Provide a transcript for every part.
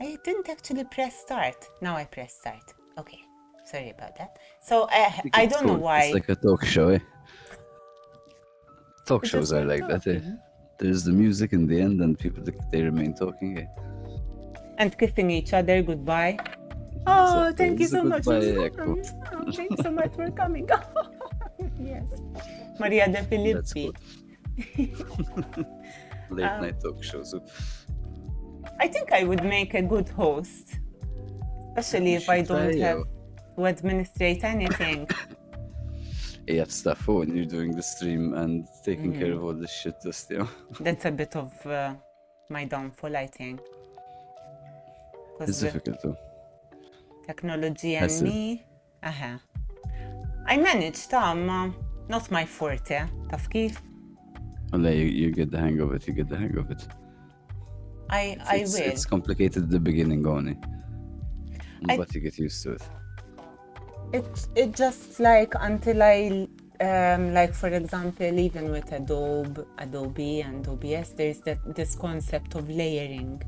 I didn't actually press start. Now I press start. Okay, sorry about that. So think I it's don't know cool. why. It's like a talk show, eh? Talk It's shows just are like like that, eh? talking. There's the music in the end and people, they remain talking, eh? And kissing each other goodbye. Esatto, Oh, thank you it's a so much. goodbye, ecco. Oh, thank you so much for coming. Yes. Maria de That's Filippi. cool. Late night talk shows. I think I would make a good host, especially if I don't have to administrate anything. You have stuff when you're doing the stream and taking care of all this shit, just, you know. That's a bit of my downfall, I think. It's Because difficult too. technology and Hassle. me, I managed, not my forte. Taf kif? Well, you get the hang of it, you get the hang of it. I will. It's complicated at the beginning only. I- But you get used to it. It just like until I like for example, even with Adobe and OBS, there's this concept of layering.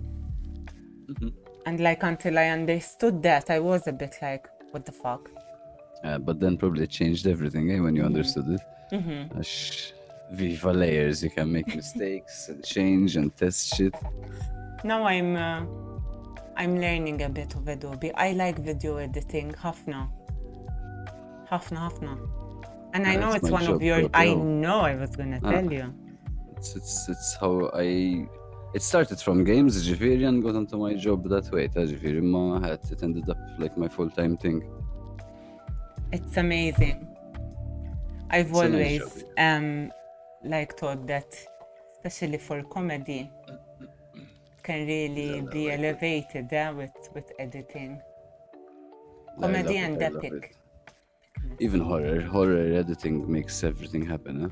And like until I understood that, I was a bit like, what the fuck? But then probably it changed everything, eh, when you understood it. Viva layers, you can make mistakes and change and test shit. Now I'm learning a bit of Adobe. I like video editing, ħafna. And I know That's it's my one of job, your. bro. I know I was gonna tell you. It's how it started from games, ġifiri, and got onto my job that way, ġifiri, it ended up like my full-time thing. It's amazing. I've It's a nice always job, like thought that, especially for comedy, it can really be elevated with editing. Comedy and I love epic. it. Even horror editing makes everything happen, huh?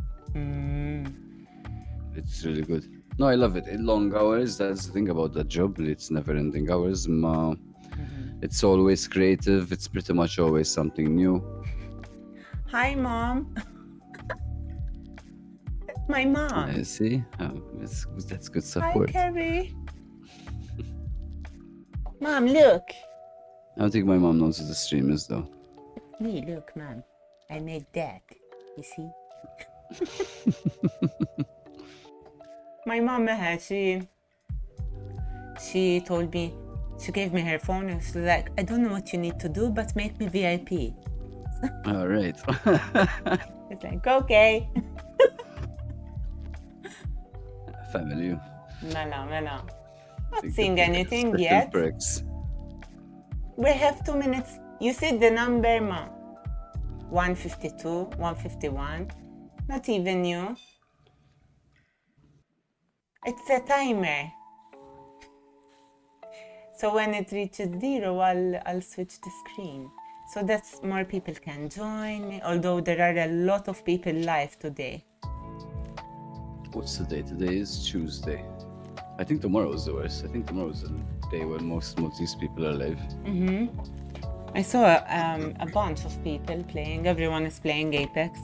It's really good. No, I love it. Long hours, that's the thing about that job. It's never-ending hours. It's always creative. It's pretty much always something new. Hi, Mom. My mom. I see. That's good Hi, support. Carrie. Mom, look. I don't think my mom knows who the stream is, though. Me, look, Mom. I made that. You see? My mom, she told me, she gave me her phone and she's like, I don't know what you need to do, but make me VIP. All right. It's like, okay. Family. Mela. Not seeing anything Special yet. Perks. We have 2 minutes. You see the number, Ma? 152, 151. Not even you. It's a timer. So when it reaches 0, I'll switch the screen. So that more people can join me, although there are a lot of people live today. What's the day? Today is Tuesday. I think tomorrow is the worst. I think tomorrow is the day when most of these people are live. I saw a bunch of people playing. Everyone is playing Apex.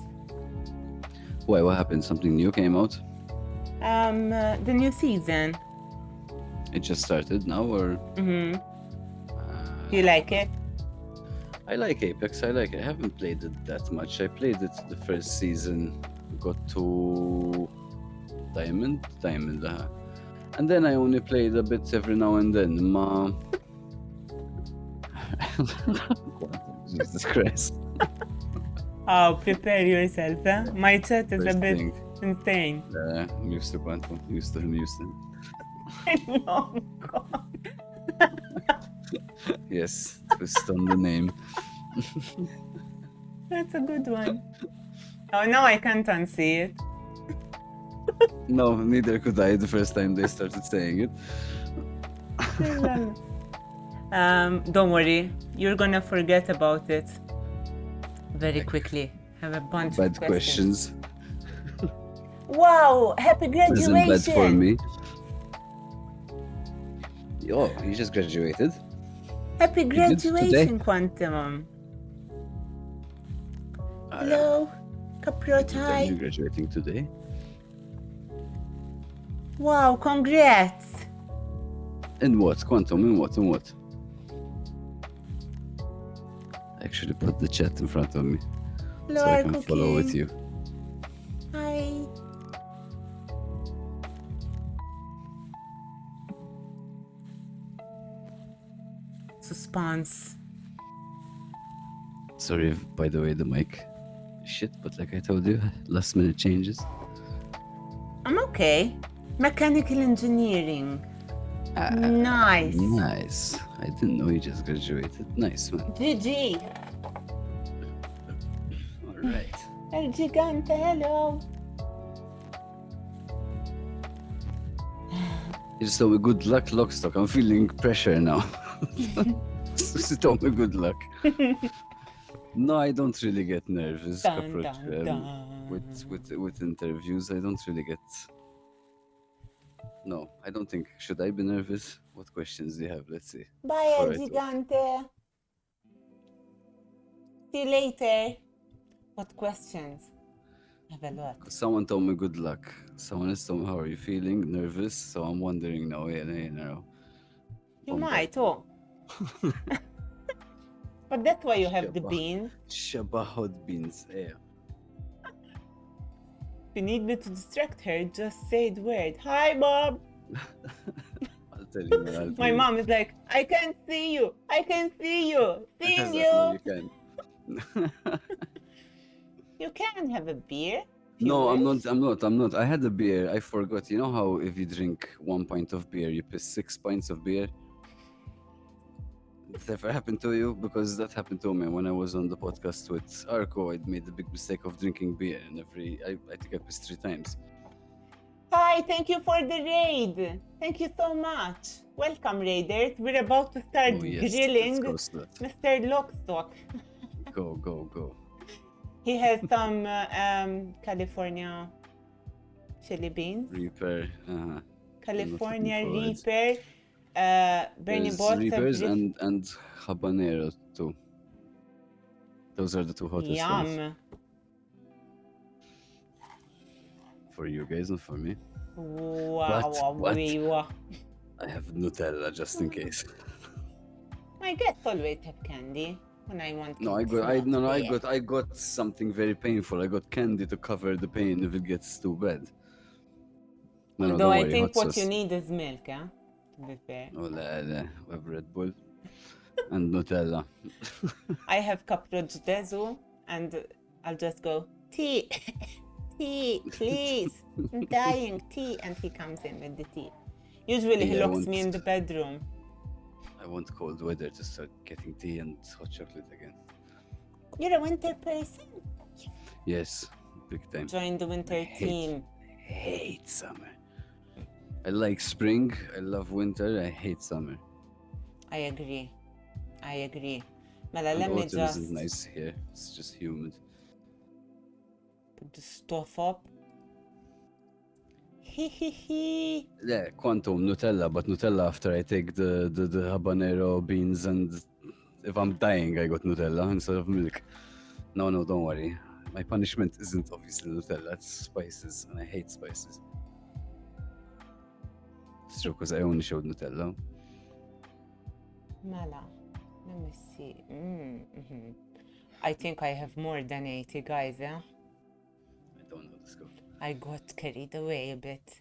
Why? What happened? Something new came out? The new season. It just started now, or? Do you like it? I like Apex. I like it. I haven't played it that much. I played it the first season, got to Diamond, and then I only played a bit every now and then. Jesus Christ. Oh, prepare yourself, eh? My chat is First a bit thing. insane. I'm used to Quantum. Used to him. Oh, God. Yes, twist on the name. That's a good one. Oh, now I can't unsee it. No, neither could I the first time they started saying it. Don't worry, you're gonna forget about it very quickly. Have a bunch Bad of questions. Wow, happy Isn't graduation! bad for me. Oh, you just graduated? Happy did today? graduation, Quantum. Hello, Caprot, hi. You're graduating today? Wow, congrats! In what? Quantum, in what? Actually put the chat in front of me so I can follow with you. Hi. Suspense. Sorry, by the way, the mic shit, but like I told you, last minute changes. I'm okay. Mechanical engineering. Nice. Nice. I didn't know you just graduated. Nice, man. GG. All right. El Gigante, hello. You just told me good luck, Lockstock. I'm feeling pressure now. She told me good luck. No, I don't really get nervous. Dun, dun, dun. With interviews, I don't really get. No, I don't think. Should I be nervous? What questions do you have? Let's see. Bye, El Gigante. See you later. What questions? Have a look. Someone told me good luck. Someone else told me how are you feeling? Nervous. So I'm wondering now. Yeah, You might, oh. But that's why you have the beans. Shabahod beans, yeah. If you need me to distract her, just say the word. Hi, Bob. I'll tell you, man. My mom is like, I can't see you. I can see you. Seeing you. No, you can. You can have a beer. No, I'm not. I had a beer. I forgot. You know how if you drink 1 pint of beer, you piss 6 pints of beer? Did that ever happen to you? Because that happened to me when I was on the podcast with Arco. I made the big mistake of drinking beer, and I think I pissed 3 times. Hi, thank you for the raid. Thank you so much. Welcome, raiders. We're about to start grilling Mr. Lockstock. Go. He has some California chili beans. Reaper. California Reaper. Bernie bought Reapers and habanero too. Those are the 2 hottest ones. For you guys, not for me. Wow, but I have Nutella just in case. My guests always have candy when I want. No, I got something very painful. I got candy to cover the pain if it gets too bad. Although I think what you need is milk, huh? To be fair. Oh, we have Red Bull and Nutella. I have Caproccio Desu, and I'll just go, tea, tea, please, I'm dying, tea, and he comes in with the tea. Usually he locks me in the bedroom. I want cold weather to start getting tea and hot chocolate again. You're a winter person? Yes, big time. Join the winter team. I hate summer. I like spring, I love winter, I hate summer. I agree. Mela, let me just... Autumn isn't nice here, it's just humid. Put the stuff up. Yeah, quantum Nutella, but Nutella after I take the habanero beans, and if I'm dying, I got Nutella instead of milk. No, don't worry. My punishment isn't obviously Nutella, it's spices, and I hate spices. It's true, because I only showed Nutella. Mala, let me see. I think I have more than 80 guys, yeah? I don't know the scope. I got carried away a bit.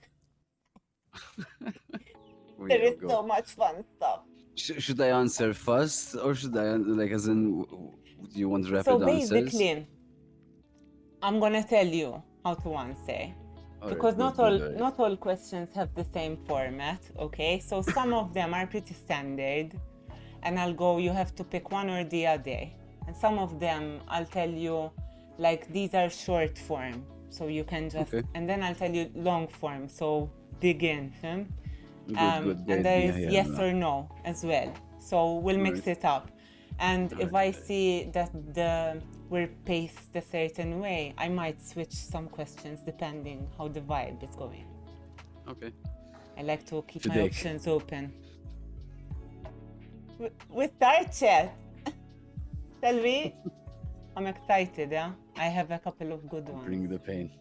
There is so much fun stuff. Should I answer fast, or should I, like, as in, do you want rapid answers? So basically, I'm gonna tell you how to answer. Because not all questions have the same format, okay? So some of them are pretty standard, and I'll go, you have to pick one or the other. And some of them, I'll tell you, like, these are short form, so you can just, and then I'll tell you long form, so dig in, Good, and there is yes or no as well. So we'll mix it up. And if I see that we're paced a certain way, I might switch some questions depending how the vibe is going. Okay. I like to keep my options open. We start chat. Shall we? I'm excited, yeah? I have a couple of good ones. Bring the pain.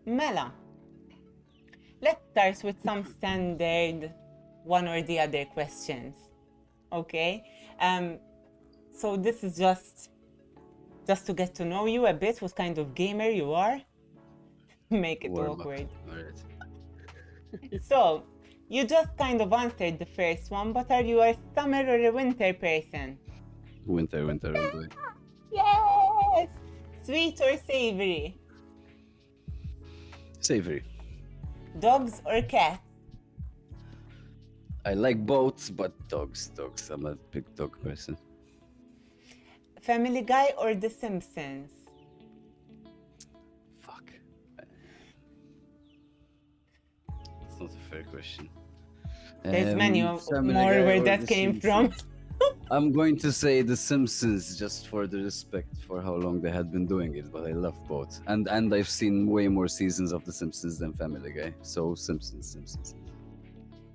Mela, Let's start with some standard one or the other questions. Okay? So this is just to get to know you a bit, what kind of gamer you are. Make it Warm up. awkward. All right. So, you just kind of answered the first one, but are you a summer or a winter person? Winter all the way. Yes! Sweet or savory? Savory. Dogs or cats? I like boats, but dogs. I'm a big dog person. Family Guy or The Simpsons? Fuck. It's not a fair question. There's many Family more Guy where or that The came Simpsons? from. I'm going to say The Simpsons just for the respect for how long they had been doing it, but I love both. And I've seen way more seasons of The Simpsons than Family Guy. So Simpsons.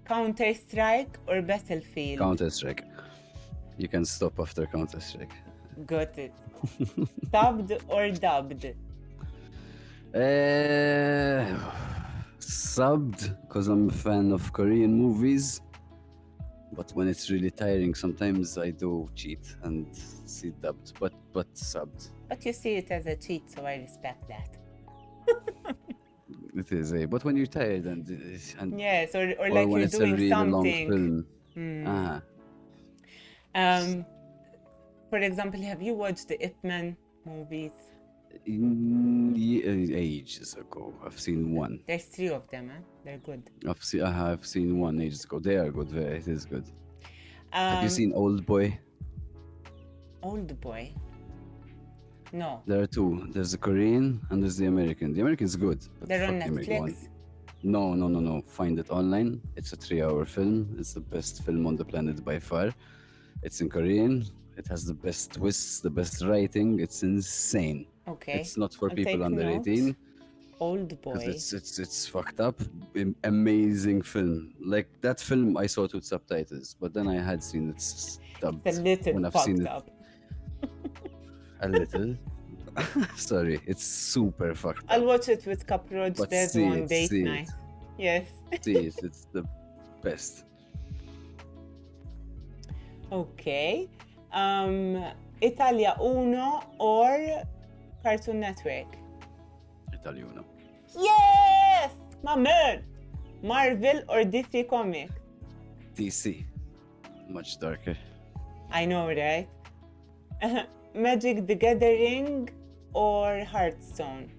Counter-Strike or Battlefield? Counter-Strike. You can stop after Counter-Strike. Got it. Subbed or dubbed? Subbed, because I'm a fan of Korean movies. But when it's really tiring, sometimes I do cheat and see dubbed, but subbed. But you see it as a cheat, so I respect that. It is, but when you're tired and Yes, or or like when you're it's a doing really something. long film. For example, have you watched the Ip Man movies? Ages ago, I've seen one. There's 3 of them, huh? They're good. I've seen one ages ago. They are good. It is good. Have you seen Old Boy? Old Boy? No. There are 2. There's the Korean and there's the American. The American's good. But They're on fuck the American one. Netflix? No. Find it online. It's a 3-hour film. It's the best film on the planet by far. It's in Korean. It has the best twists, the best writing. It's insane. Okay. It's not for I'll people take under note. 18. Old Boy. Because it's fucked up. Amazing film. Like that film I saw it with subtitles, but then I had seen it dubbed. It's a little when I've fucked seen it up. a little. Sorry, it's super fucked up. I'll watch it with Caproj But Bed see one it, date see it. night. Yes. See it, it's the best. Okay. Italia Uno or Cartoon Network? Italiano. Yes! My man! Marvel or DC Comics? DC. Much darker. I know, right? Magic the Gathering or Hearthstone?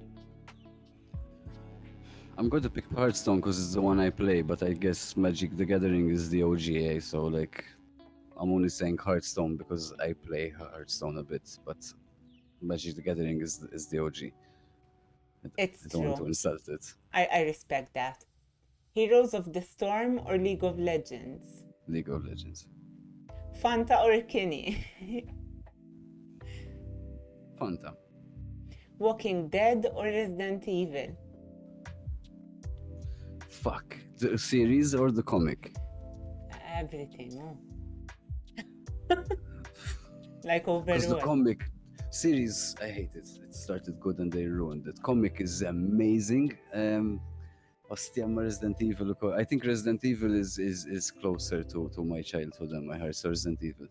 I'm going to pick Hearthstone because it's the one I play, but I guess Magic the Gathering is the OGA, so like I'm only saying Hearthstone because I play Hearthstone a bit, but Magic the Gathering is the OG. It's I don't want to true. insult it. I respect that. Heroes of the Storm or League of Legends? League of Legends. Fanta or Kinney? Fanta. Walking Dead or Resident Evil? Fuck. The series or the comic? Everything, no? Like Because the overall. comic series, I hate it. It started good and they ruined it. Comic is amazing. Ostiama Resident Evil. I think Resident Evil is closer to my childhood and my heart. So Resident Evil.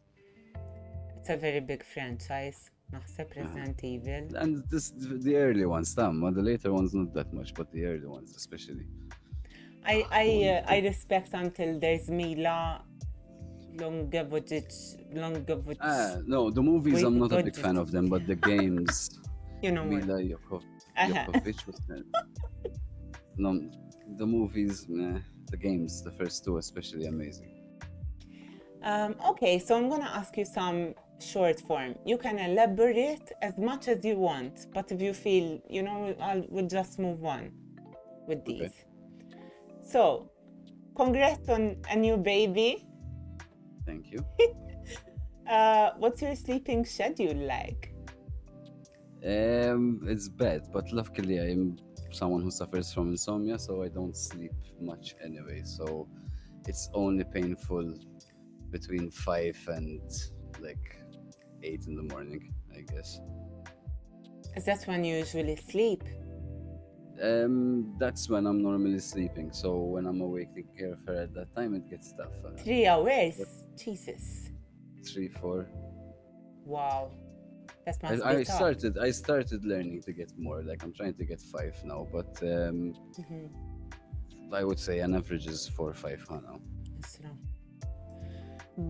It's a very big franchise. Naħseb Resident Evil. And the early ones, the later ones not that much, but the early ones especially. I respect until there's Mila Longevich. No, the movies I'm not a big Wojcicki. fan of them, but the games. You know what? Mila Jovovich was that? No, the movies, meh. The games, the first 2 especially amazing. Okay, so I'm gonna ask you some short form. You can elaborate as much as you want, but if you feel, we'll just move on with these. Okay. So, congrats on a new baby. Thank you. What's your sleeping schedule like? It's bad, but luckily I'm someone who suffers from insomnia, so I don't sleep much anyway. So it's only painful between 5 and like 8 in the morning, I guess. Is that when you usually sleep? That's when I'm normally sleeping. So when I'm awake taking care of her at that time, it gets tough. 3 hours? Jesus. 3, 4. Wow. That must be I tough. started learning to get more. Like I'm trying to get 5 now, but I would say an average is 4 or 5 now. That's wrong.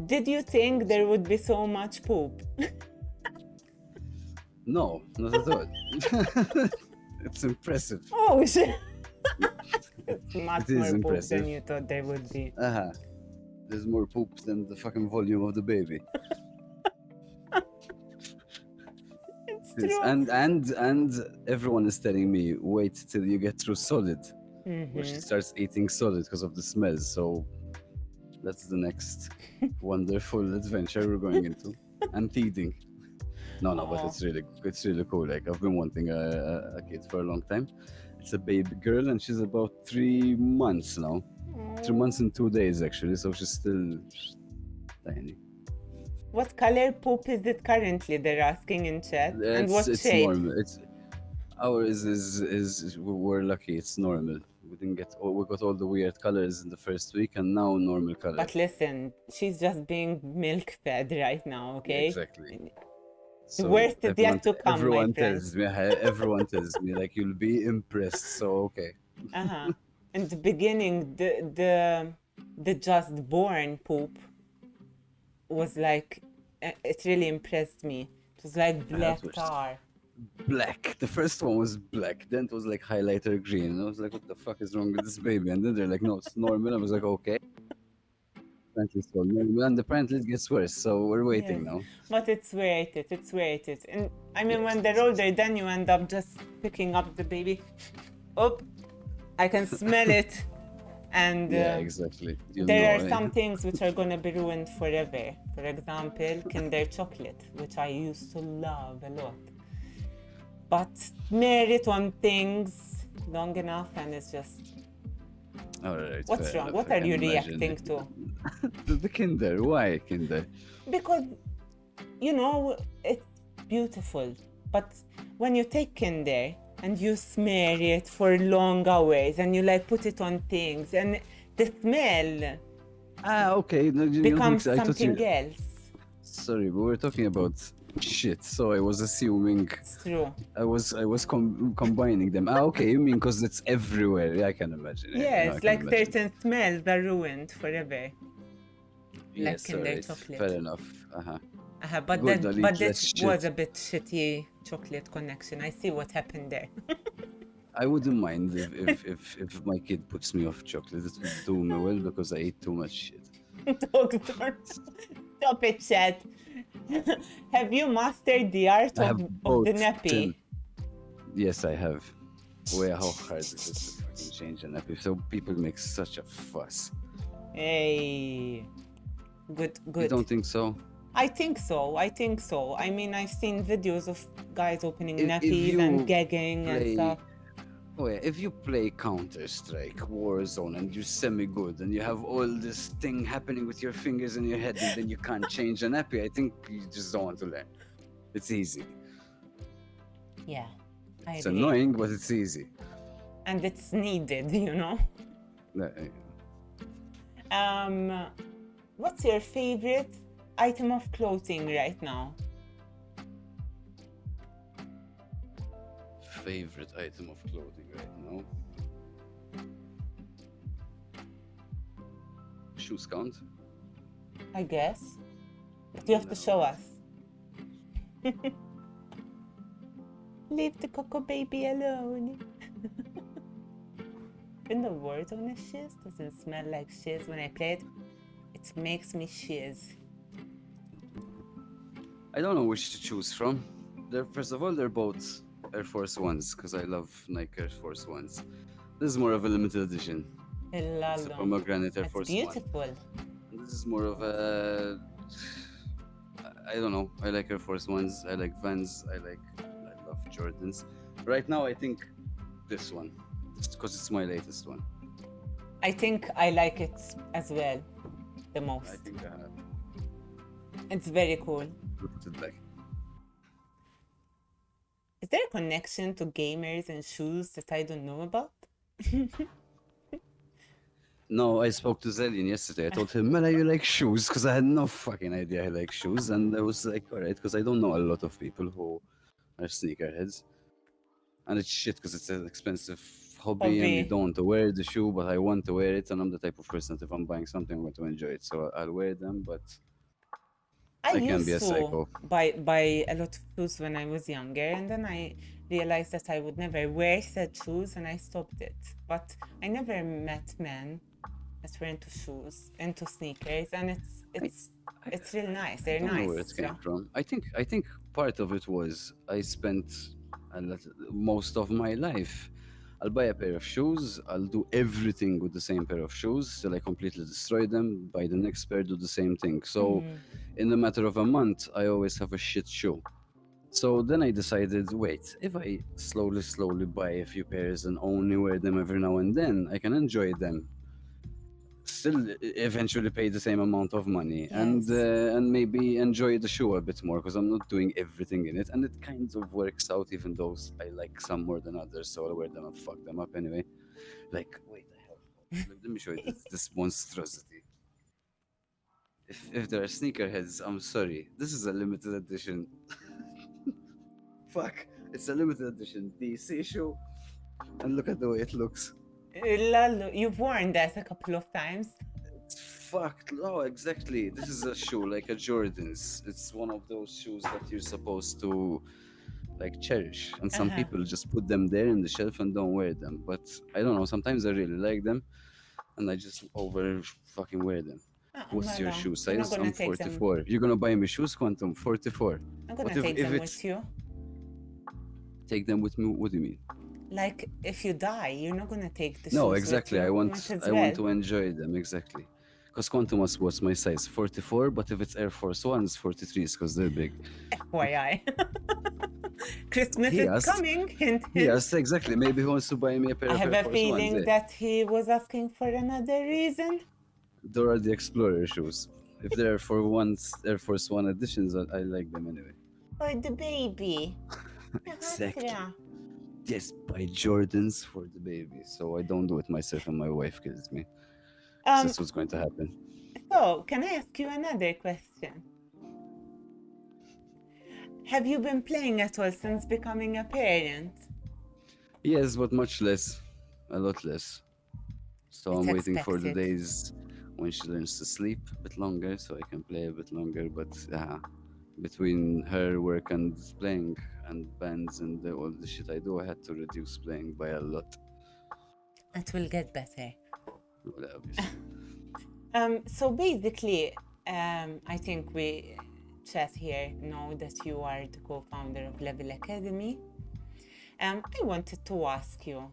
Did you think there would be so much poop? No, not at all. It's impressive. Oh shit! It's much It is more poop impressive. than you thought there would be. There's more poop than the fucking volume of the baby. It's It is. true. And everyone is telling me, wait till you get through solid, where she starts eating solid because of the smell. So that's the next wonderful adventure we're going into. And teething. No, but it's really cool. Like I've been wanting a kid for a long time. It's a baby girl, and she's about 3 months now. 3 months and 2 days actually. So she's still tiny. What color poop is it currently? They're asking in chat. And what It's shape? normal. Ours is we're lucky. It's normal. We didn't get. We got all the weird colors in the first week, and now normal color. But listen, she's just being milk fed right now, okay? Yeah, exactly. The worst is yet to come, everyone my friends. everyone tells me like you'll be impressed. So okay. In the beginning, the just born poop was like, it really impressed me. It was like black tar. Black. The first one was black. Then it was like highlighter green. And I was like, what the fuck is wrong with this baby? And then they're like, no, it's normal. I was like, okay. Apparently it's normal. And apparently it gets worse. So we're waiting now. But it's worth it. It's worth it. And I mean, when they're older, then you end up just picking up the baby. Oh, I can smell it. And yeah, exactly. there are some things which are going to be ruined forever. For example, Kinder chocolate, which I used to love a lot. But smear it on things long enough and it's just... All right. What's wrong? What are you reacting to? The Kinder. Why Kinder? Because, you know, it's beautiful. But when you take Kinder and you smear it for long hours and you like put it on things and the smell okay. becomes something else. Sorry, but we're talking about shit, so I was assuming. It's true. I was combining them. Okay, you mean because it's everywhere? Yeah, I can imagine. Yes, like certain smells are ruined forever. Like Kinder chocolate. Fair enough. But that was a bit shitty chocolate connection. I see what happened there. I wouldn't mind if my kid puts me off chocolate. It would do me well because I eat too much shit. Doctor, stop it, chat. Have you mastered the art of the nappy? Yes, I have. Wait, how hard is it to fucking change a nappy? So people make such a fuss. Hey, good. You don't think so? I think so. I mean, I've seen videos of guys opening nappies and gagging and stuff. Wait, if you play Counter-Strike, Warzone, and you're semi-good, and you have all this thing happening with your fingers in your head, and then you can't change a nappy, I think you just don't want to learn. It's easy. Yeah, it's annoying, but it's easy. And it's needed, you know? What's your favorite item of clothing right now? Favorite item of clothing right now? Shoes count? I guess. But you have to show us. Leave the Coco baby alone. Even the words on the shiz doesn't smell like shiz when I play it. It makes me shiz. I don't know which to choose from. First of all, they're both Air Force Ones because I love Nike Air Force Ones. This is more of a limited edition. It's a pomegranate Air Force One. Beautiful. This is more of a... I don't know. I like Air Force Ones. I like Vans. I love Jordans. Right now, I think this one. Because it's my latest one. I think I like it as well. The most. I think I have. It's very cool. Look at it back. Is there a connection to gamers and shoes that I don't know about? No, I spoke to Zelian yesterday. I told him, Mela, you like shoes? Because I had no fucking idea he likes shoes. And I was like, all right, because I don't know a lot of people who are sneakerheads. And it's shit because it's an expensive hobby and you don't want to wear the shoe, but I want to wear it. And I'm the type of person that if I'm buying something, I'm going to enjoy it. So I'll wear them, but I can be a psycho. buy a lot of shoes when I was younger, and then I realized that I would never wear said shoes, and I stopped it. But I never met men that were into shoes, into sneakers, and it's really nice. They're I don't nice. know where it came from. I think part of it was I spent most of my life. I'll buy a pair of shoes. I'll do everything with the same pair of shoes till I completely destroy them. Buy the next pair, do the same thing. So, in a matter of a month, I always have a shit shoe. So then I decided, wait, if I slowly buy a few pairs and only wear them every now and then, I can enjoy them. Still eventually pay the same amount of money and maybe enjoy the show a bit more because I'm not doing everything in it, and it kind of works out even though I like some more than others, so I'll wear them and fuck them up anyway. Like, wait, let me show you this monstrosity. If there are sneakerheads, I'm sorry, this is a limited edition. Fuck, it's a limited edition DC shoe, and look at the way it looks. You've worn that a couple of times. Fuck, no, exactly. This is a shoe, like a Jordan's. It's one of those shoes that you're supposed to, like, cherish. And some people just put them there in the shelf and don't wear them. But I don't know, sometimes I really like them, and I just over fucking wear them. What's your shoe size? I'm 44. You're gonna buy me shoes, Quantum? 44. I'm gonna take them with you. Take them with me? What do you mean? Like, if you die, you're not gonna take the shoes. No, exactly. With you. I want to enjoy them, exactly. Because Quantum was my size, 44, but if it's Air Force Ones, 43s, because they're big. FYI. Christmas is coming. Hint, hint. Yes, exactly. Maybe he wants to buy me a pair of Air Force Ones. I have a feeling that he was asking for another reason. There are the Explorer shoes. If they're Air Force One editions, I like them anyway. Or the baby. Exactly. Yes, buy Jordans for the baby, so I don't do it myself and my wife kills me. That's what's going to happen. So, can I ask you another question? Have you been playing at all since becoming a parent? Yes, but much less. A lot less. So I'm waiting for the days when she learns to sleep a bit longer so I can play a bit longer, but between her work and playing and bands and all the shit I do, I had to reduce playing by a lot. It will get better. Well, obviously. So basically, I think we chat here know that you are the co-founder of Level Academy. I wanted to ask you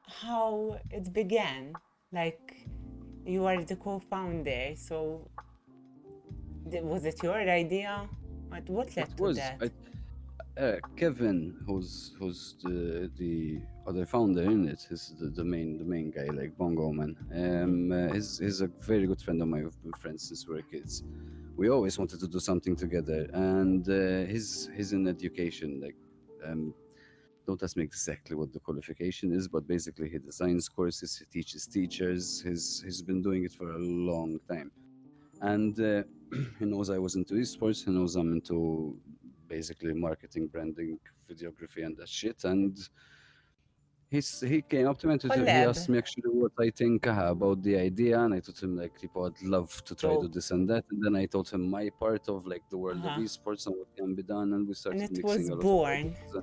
how it began. Like, you are the co-founder, so was it your idea? What led to that? Kevin, who's the other founder in it, is the main guy, like Bongo Man. He's a very good friend of mine. We've been friends since we were kids. We always wanted to do something together, and he's in education. Like, don't ask me exactly what the qualification is, but basically he designs courses, he teaches teachers. He's been doing it for a long time, and he knows I was into esports. He knows I'm into basically marketing, branding, videography, and that shit. And he came up to me and he asked me actually what I think about the idea, and I told him like, I'd love to try to do this and that. And then I told him my part of like the world of esports and what can be done, and we started mixing a lot of ideas.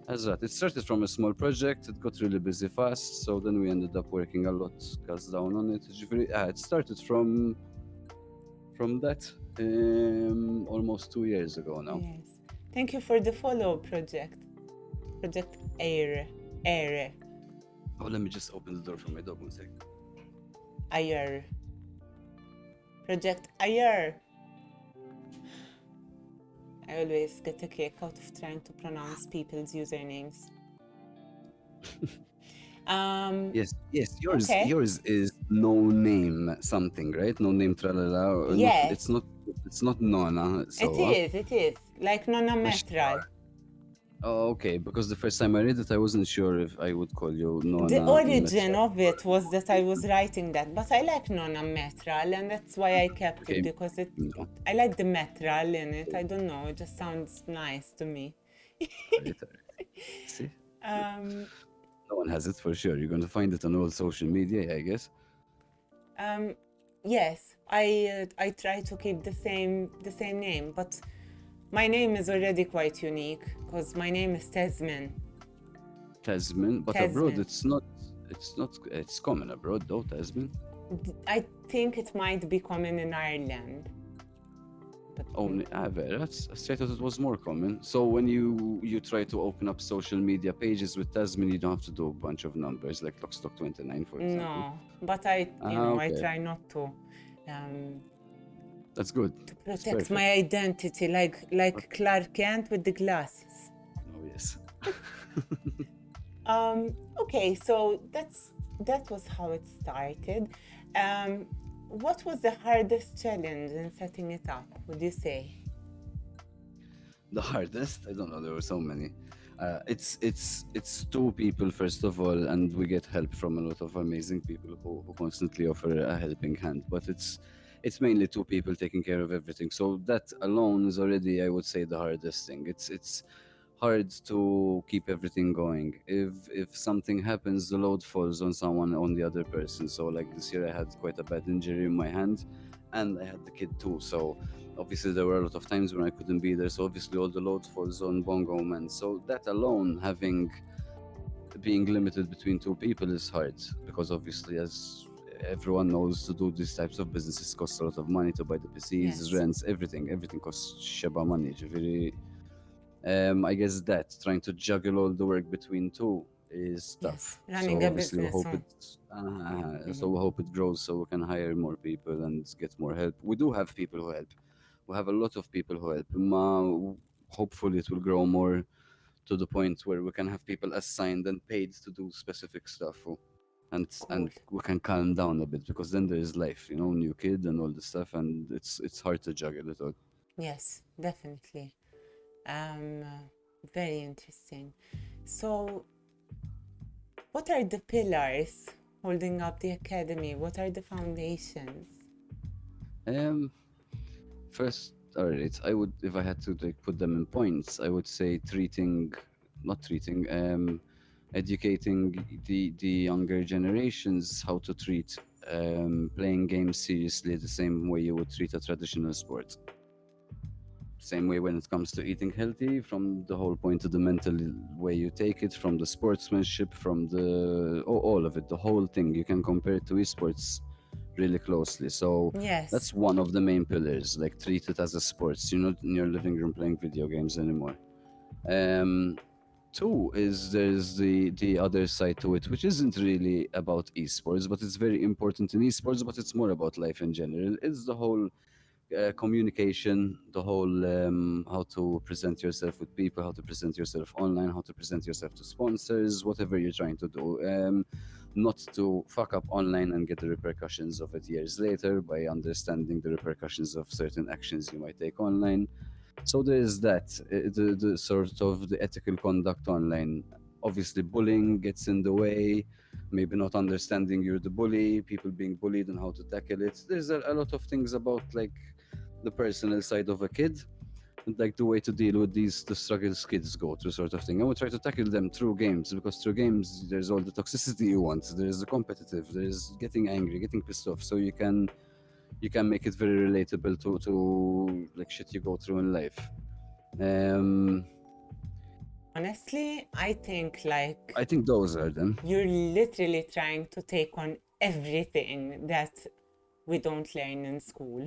As that, it started from a small project. It got really busy fast, so then we ended up working a lot, cast down on it. It started from that almost 2 years ago now. Yes. Thank you for the follow project Air. Oh, let me just open the door for my dog 1 second. Air. Project Air. I always get a kick out of trying to pronounce people's usernames. Yes. Yours is no name something, right? No name tralala. Yes. It's not Nona. So, it is like Nona Metral. Oh, okay. Because the first time I read it, I wasn't sure if I would call you The Nona origin Metra. of it was that I was writing that, but I like Nona Metral, and that's why I kept it Okay. because No. I like the metral in it. I don't know, it just sounds nice to me. Alright, alright. See? Um, No one has it for sure. You're going to find it on all social media, I guess. um, yes, I try to keep the same name, but my name is already quite unique because my name is Tesmin. Tasman, but abroad Tesmin. it's common abroad though, Tasman. I think it might be common in Ireland, but Only that's I thought it was more common. So when you try to open up social media pages with Tasman, you don't have to do a bunch of numbers like Lockstock 29, for example. no. But I, I Okay. try not um, That's good. to It's protect my perfect. identity, like Clark Kent with the glasses. Oh yes. Okay, so that was how it started. Um, what was the hardest challenge in setting it up? Would you say? The hardest? I don't know. There were so many. It's two people first of all, and we get help from a lot of amazing people who constantly offer a helping hand. But it's mainly two people taking care of everything. So that alone is already, I would say, the hardest thing. It's hard to keep everything going. If something happens, the load falls on someone, on the other person. So like this year, I had quite a bad injury in my hand, and I had the kid too. So obviously there were a lot of times when I couldn't be there. So obviously all the load falls on Bongo Man. So that alone, having being limited between two people is hard because obviously as everyone knows, to do these types of businesses costs a lot of money to buy the PCs, Yes, rents, everything costs sheba money. Very I guess that trying to juggle all the work between two is yes. tough. Running So a obviously we business hope on. so we hope it grows so we can hire more people and get more help. We do have people who help. We have a lot of people who help. Hopefully it will grow more to the point where we can have people assigned and paid to do specific stuff. And Cool. we can calm down a bit because then there is life, new kid and all this stuff, and it's hard to juggle it all. Yes, definitely. Um, uh, Very interesting. So, what are the pillars holding up the academy? What are the foundations? Um, First, all right, I would, if I had to like put them in points, I would say not treating, educating the younger generations how to treat playing games seriously the same way you would treat a traditional sport. Same way when it comes to eating healthy, from the whole point to the mental way you take it, from the sportsmanship, from all of it, the whole thing. You can compare it to esports really closely. So Yes, that's one of the main pillars. Like treat it as a sports. You're not in your living room playing video games anymore. Um, Two is there's the other side to it, which isn't really about esports, but it's very important in esports. But it's more about life in general. It's the whole communication, the whole how to present yourself with people, how to present yourself online, how to present yourself to sponsors, whatever you're trying to do. Not to fuck up online and get the repercussions of it years later by understanding the repercussions of certain actions you might take online. So there is that, the sort of the ethical conduct online. Obviously, bullying gets in the way. Maybe not understanding you're the bully, people being bullied and how to tackle it. There's a lot of things about like the personal side of a kid and like the way to deal with the struggles kids go through, sort of thing. And we try to tackle them through games because through games there's all the toxicity you want. There's the competitive. There's getting angry, getting pissed off. So you can make it very relatable to like shit you go through in life. Um, honestly, I think like I think those are them you're literally trying to take on everything that we don't learn in school,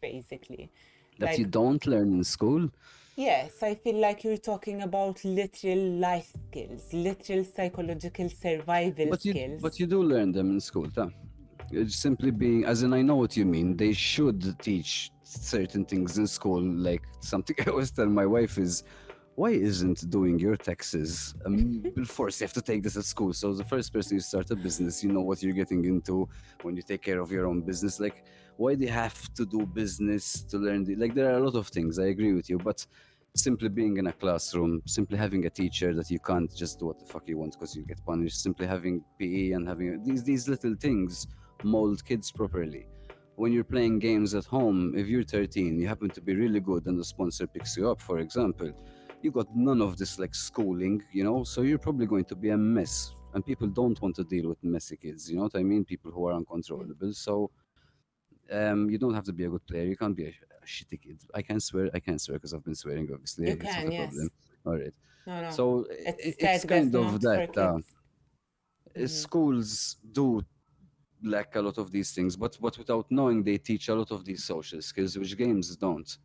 basically. that you Like, don't learn in school. yes, I feel like you're talking about literal life skills, literal psychological survival But skills. you do learn them in school, huh? It's simply being, as in, I know what you mean. They should teach certain things in school, like something I always tell my wife is, why isn't doing your taxes forced? You have to take this at school. So the first person you start a business, you know what you're getting into when you take care of your own business. Like, why do you have to do business to learn? Like, there are a lot of things. I agree with you, but simply being in a classroom, simply having a teacher that you can't just do what the fuck you want because you get punished, simply having PE and having these little things mold kids properly. When you're playing games at home, if you're 13, you happen to be really good and the sponsor picks you up, for example, you got none of this like schooling, so you're probably going to be a mess. And people don't want to deal with messy kids, you know what I mean? People who are uncontrollable. So you don't have to be a good player. You can't be a shitty kid. I can swear because I've been swearing, obviously. You It's not can, a problem. yes. All right. No, no. So It's it's tagged as kind of not for that. kids. Schools do lack a lot of these things, but without knowing, they teach a lot of these social skills, which games don't.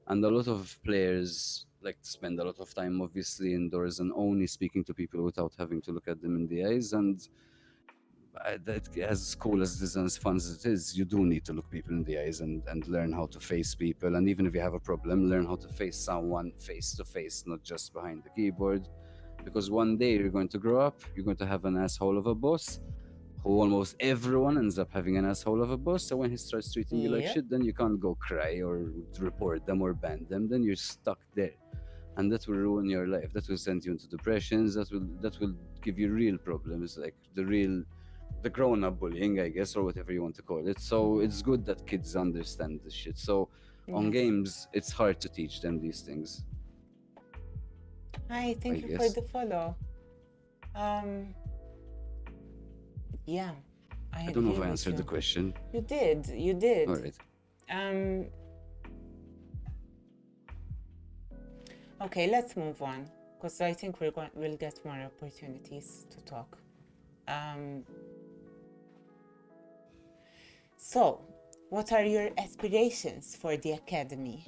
And a lot of players like to spend a lot of time, obviously, indoors and only speaking to people without having to look at them in the eyes. And as cool as it is and as fun as it is, you do need to look people in the eyes and learn how to face people. And even if you have a problem, learn how to face someone face to face, not just behind the keyboard. Because one day you're going to grow up, you're going to have an asshole of a boss who almost everyone ends up having an asshole of a boss. So when he starts treating you like Yep. shit, then you can't go cry or report them or ban them. Then you're stuck there. And that will ruin your life. That will send you into depressions. That will give you real problems, like the grown-up bullying, I guess, or whatever you want to call it. So it's good that kids understand this shit. So on Yes. games, it's hard to teach them these things. Hi, thank I you guess. for the follow. Yeah, I don't know if I answered the question. You did. All right. Okay, let's move on, because I think we'll get more opportunities to talk. So, what are your aspirations for the Academy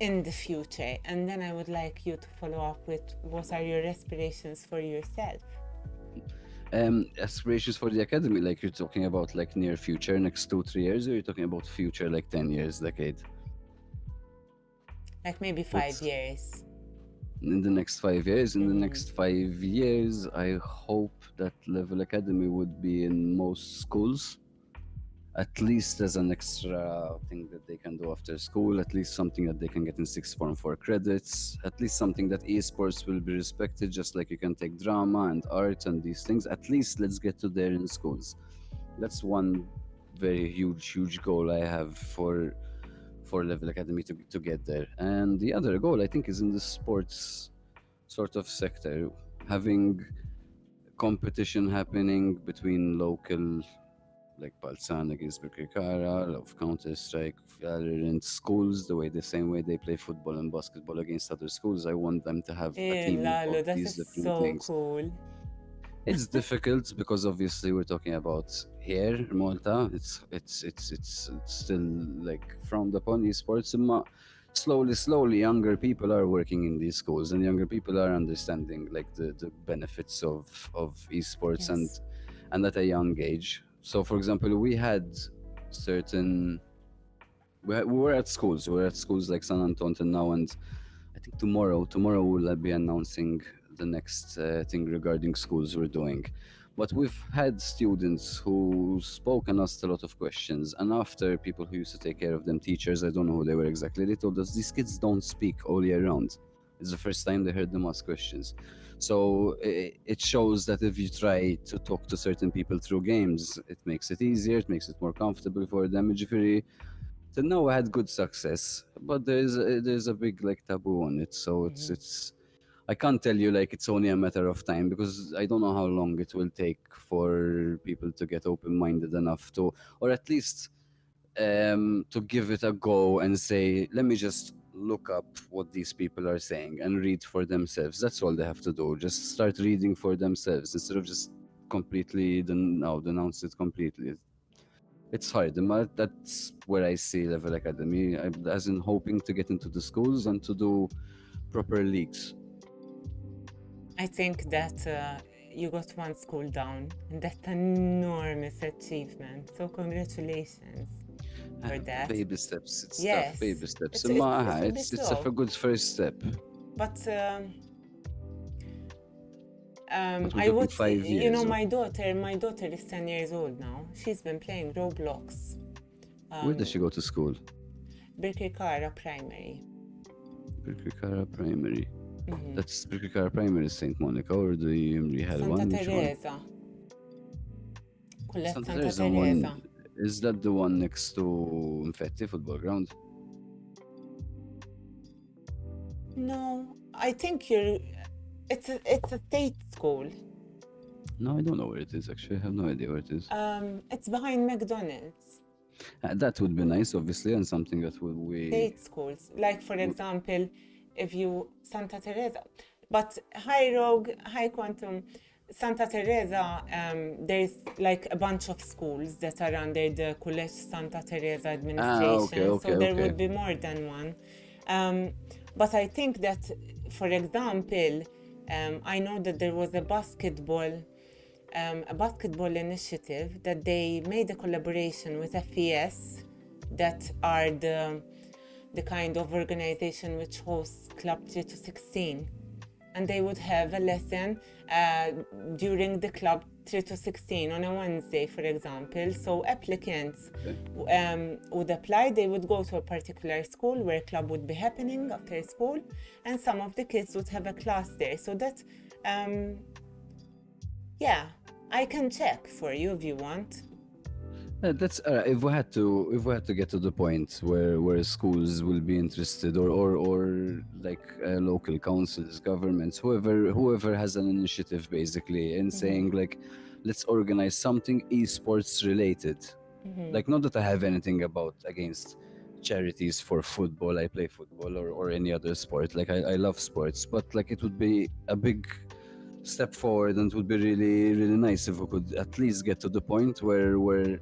in the future? And then I would like you to follow up with what are your aspirations for yourself? Aspirations for the Academy, like you're talking about like near future, next 2-3 years, or you're talking about future like 10 years, decade? Like maybe 5 years. In the next 5 years, in the next 5 years, I hope that Level Academy would be in most schools, at least as an extra thing that they can do after school, at least something that they can get in sixth form for credits, at least something that esports will be respected, just like you can take drama and art and these things. At least let's get to there in schools. That's one very huge goal I have for Level Academy to get there. And the other goal, I think, is in the sports sort of sector, having competition happening between local, like Balzan against Birkirkara, of Counter-Strike, Valorant schools, the same way they play football and basketball against other schools. I want them to have a team Lalo, of that these is different so things. cool. It's difficult because obviously we're talking about here in Malta. It's still like frowned upon esports. Slowly, younger people are working in these schools, and younger people are understanding like the benefits of esports Yes. and at a young age. So, for example, we had certain. We were at schools. We were at schools like San Antonio now, and I think tomorrow we'll be announcing the next thing regarding schools we're doing. But we've had students who spoke and asked a lot of questions, and after people who used to take care of them, teachers, I don't know who they were exactly, they told us these kids don't speak all year round. It's the first time they heard them ask questions. So it shows that if you try to talk to certain people through games, it makes it easier, it makes it more comfortable for them. So no, I had good success, but there's a big like taboo on it. So it's I can't tell you like it's only a matter of time, because I don't know how long it will take for people to get open-minded enough to, or at least to give it a go and say, let me just look up what these people are saying and read for themselves. That's all they have to do. Just start reading for themselves instead of just completely denounce it completely. It's hard. That's where I see Level Academy, as in hoping to get into the schools and to do proper leagues. I think that you got one school down, and that's an enormous achievement. So congratulations for that. Baby steps. It's Yes. tough. Baby steps. It's It's a good first step. But But we're I talking would, 5 years. you know, my daughter is 10 years old now. She's been playing Roblox. Where does she go to school? Birkirkara Primary. Birkirkara Primary. That's Birkirkara Primary is St. Monica, or the Imrihal Santa one? Which one? Teresa. Kullet Santa Santa Teresa Teresa. one. Is that the one next to Infetti football ground? No, I think it's a state school. No, I don't know where it is actually. I have no idea where it is. It's behind McDonald's. That would be nice, obviously, and something that would we. State schools, like for example, if you Santa Teresa, but High Rogue, High Quantum, Santa Teresa, there's like a bunch of schools that are under the College Santa Teresa administration, so there would be more than one. But I think that, for example, I know that there was a basketball initiative that they made a collaboration with FES, that are the kind of organization which hosts Club 3 to 16. And they would have a lesson during the Club 3 to 16 on a Wednesday, for example. So applicants would apply, they would go to a particular school where club would be happening after school, and some of the kids would have a class there. So that, yeah, I can check for you if you want. That's if we had to get to the point where schools will be interested, or like local councils, governments, whoever has an initiative basically in saying like, let's organize something esports related. Like, not that I have anything against charities for football. I play football or any other sport. Like I love sports, but like it would be a big step forward, and it would be really, really nice if we could at least get to the point where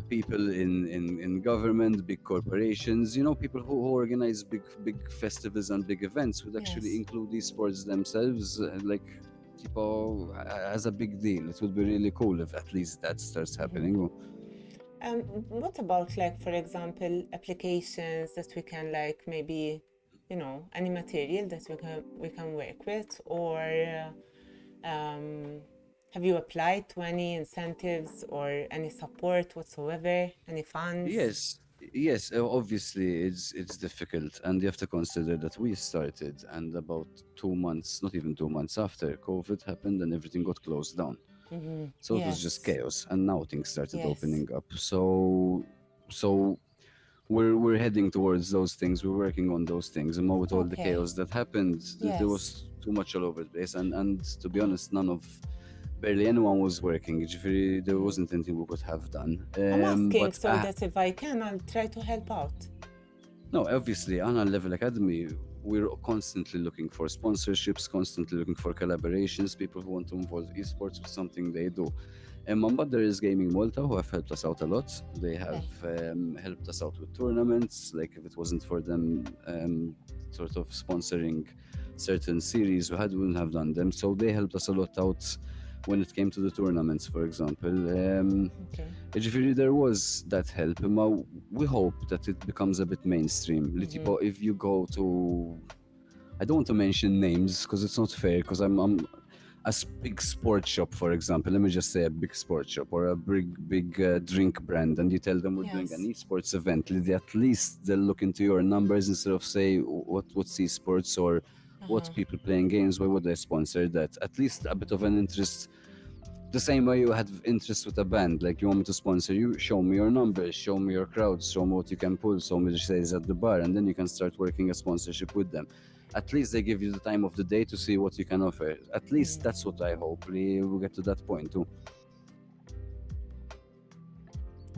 people in government, big corporations, people who organize big festivals and big events would actually include these sports themselves, like people as a big deal. It would be really cool if at least that starts happening. What about, like, for example, applications that we can, like, maybe, any material that we can work with, or have you applied to any incentives or any support whatsoever, any funds? Yes, obviously it's difficult, and you have to consider that we started, and about 2 months, not even 2 months after, COVID happened and everything got closed down. So it was just chaos, and now things started opening up. So we're heading towards those things. We're working on those things, and with all the chaos that happened, there was too much all over the place, and to be honest, barely anyone was working. There wasn't anything we could have done. I'm asking so that if I can, I'll try to help out. No, obviously, on our Level Academy, we're constantly looking for sponsorships, constantly looking for collaborations, people who want to involve esports with something they do. But there is Gaming Malta, who have helped us out a lot. They have helped us out with tournaments. Like, if it wasn't for them sort of sponsoring certain series we wouldn't have done them. So they helped us a lot out when it came to the tournaments, for example. There was that help. We hope that it becomes a bit mainstream. If you go to, I don't want to mention names because it's not fair, because I'm a big sports shop, for example. Let me just say a big sports shop or a big drink brand, and you tell them we're doing an esports event. At least they'll look into your numbers instead of say what's esports or what's people playing games. Why would I sponsor that? At least a bit of an interest. The same way you had interest with a band, like you want me to sponsor you, show me your numbers, show me your crowds, show me what you can pull, show me the sales at the bar, and then you can start working a sponsorship with them. At least they give you the time of the day to see what you can offer. At least that's what I hope. We'll get to that point too.